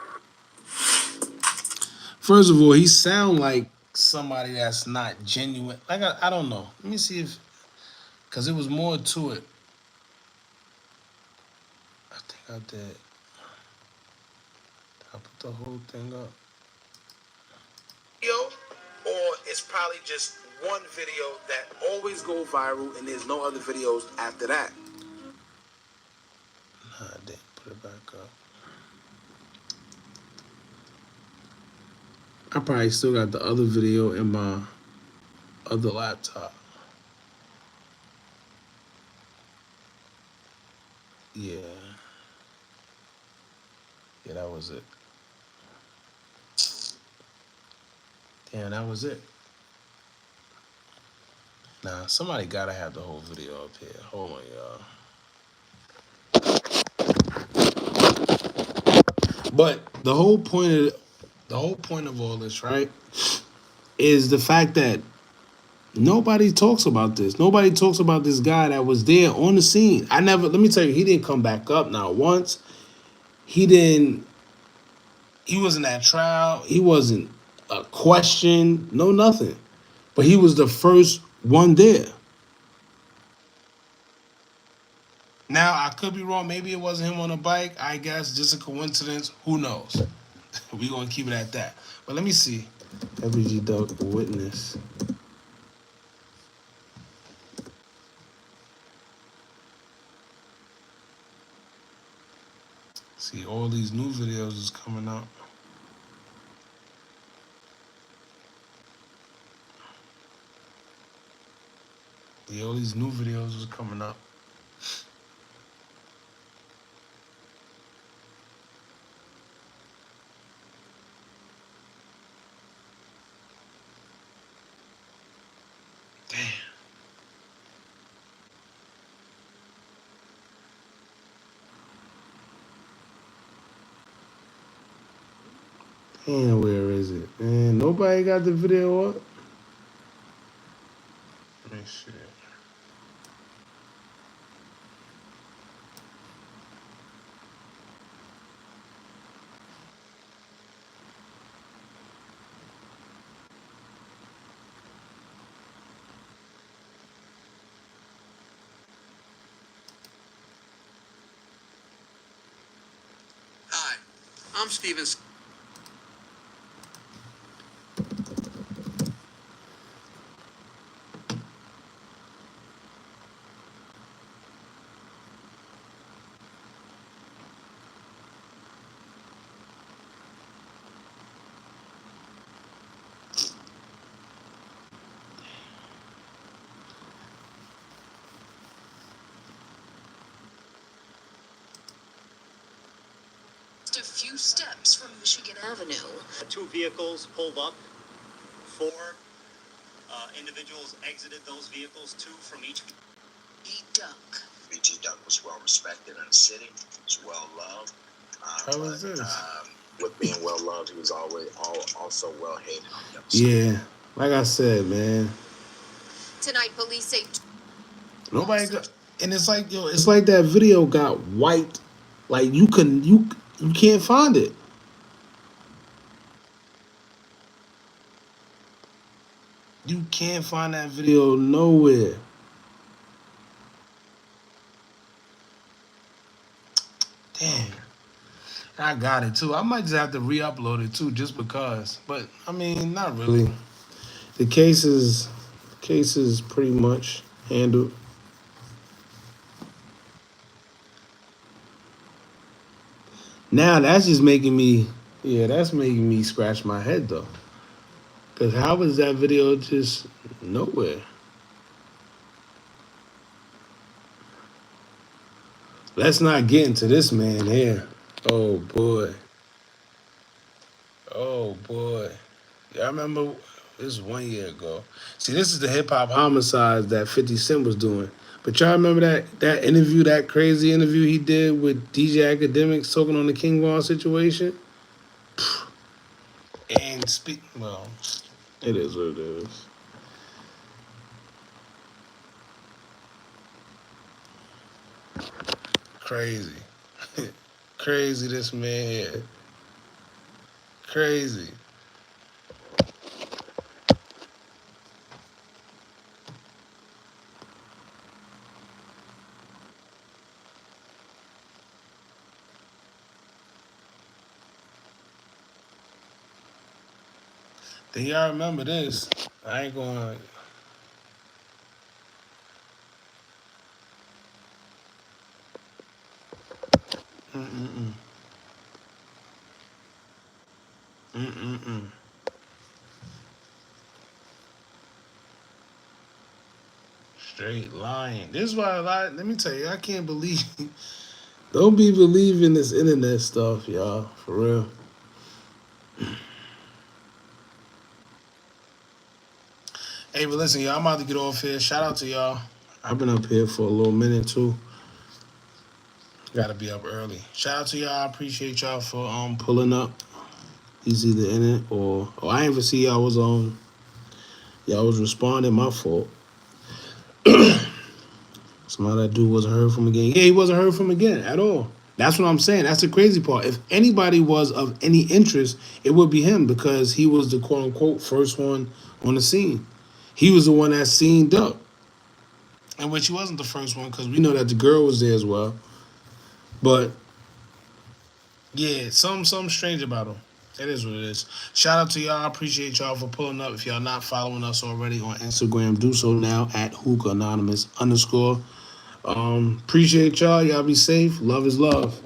First of all, he sound like somebody that's not genuine. Like, I don't know. Let me see if, because it was more to it. I think I did. I put the whole thing up. Or it's probably just one video that always go viral and there's no other videos after that. Nah, I didn't put it back up. I probably still got the other video in my other laptop. Yeah. Yeah, that was it. Damn, that was it. Nah, somebody gotta have the whole video up here. Hold on, y'all. But the whole point of all this, right, is the fact that nobody talks about this. Nobody talks about this guy that was there on the scene. Let me tell you, he didn't come back up not once. He wasn't at trial. He wasn't a question, no nothing. But he was the first one there. Now, I could be wrong. Maybe it wasn't him on a bike. I guess just a coincidence. Who knows? We're going to keep it at that. But let me see. FBG Duck witness. See, all these new videos is coming out. Yeah, all these new videos is coming up. Damn. Damn, where is it? Man, nobody got the video up. Let me see. I'm Steven. A few steps from Michigan Avenue. 2 vehicles pulled up. 4 individuals exited those vehicles, 2 from each. FBG Duck. FBG Duck was well respected in the city. He was well loved. How was this? With being well loved, he was always also well hated. Yeah, like I said, man. Tonight, police say Nobody got, and it's like, yo, it's like that video got wiped. Like you can't find it. You can't find that video nowhere. Damn. I got it too. I might just have to re-upload it too, just because. But I mean, not really. The case is pretty much handled. Now that's just making me, that's making me scratch my head though. Cause how was that video just nowhere? Let's not get into this man here. Oh boy. Oh boy. Y'all remember this 1 year ago. See, this is the hip hop homicides that 50 Cent was doing. But y'all remember that interview, that crazy interview he did with DJ Academics talking on the King Von situation? And well, it is what it is. Crazy. Crazy, this man here. Crazy. Do y'all remember this? I ain't going. Mm-mm-mm. Mm-mm-mm. Straight lying. This is why let me tell you, I can't believe. Don't be believing this internet stuff, y'all. For real. Hey, but listen, y'all, I'm about to get off here. Shout out to y'all. I've been up here for a little minute too. Gotta be up early. Shout out to y'all. I appreciate y'all for pulling up. He's either in it or I didn't even see y'all was on. Y'all was responding. My fault. Somehow that dude wasn't heard from again. Yeah, he wasn't heard from again at all. That's what I'm saying. That's the crazy part. If anybody was of any interest, it would be him because he was the quote unquote first one on the scene. He was the one that seen Duck. And which he wasn't the first one because we know that the girl was there as well. But yeah, something strange about him. It is what it is. Shout out to y'all. I appreciate y'all for pulling up. If y'all not following us already on Instagram, do so now at Hookah Anonymous _. Appreciate y'all. Y'all be safe. Love is love.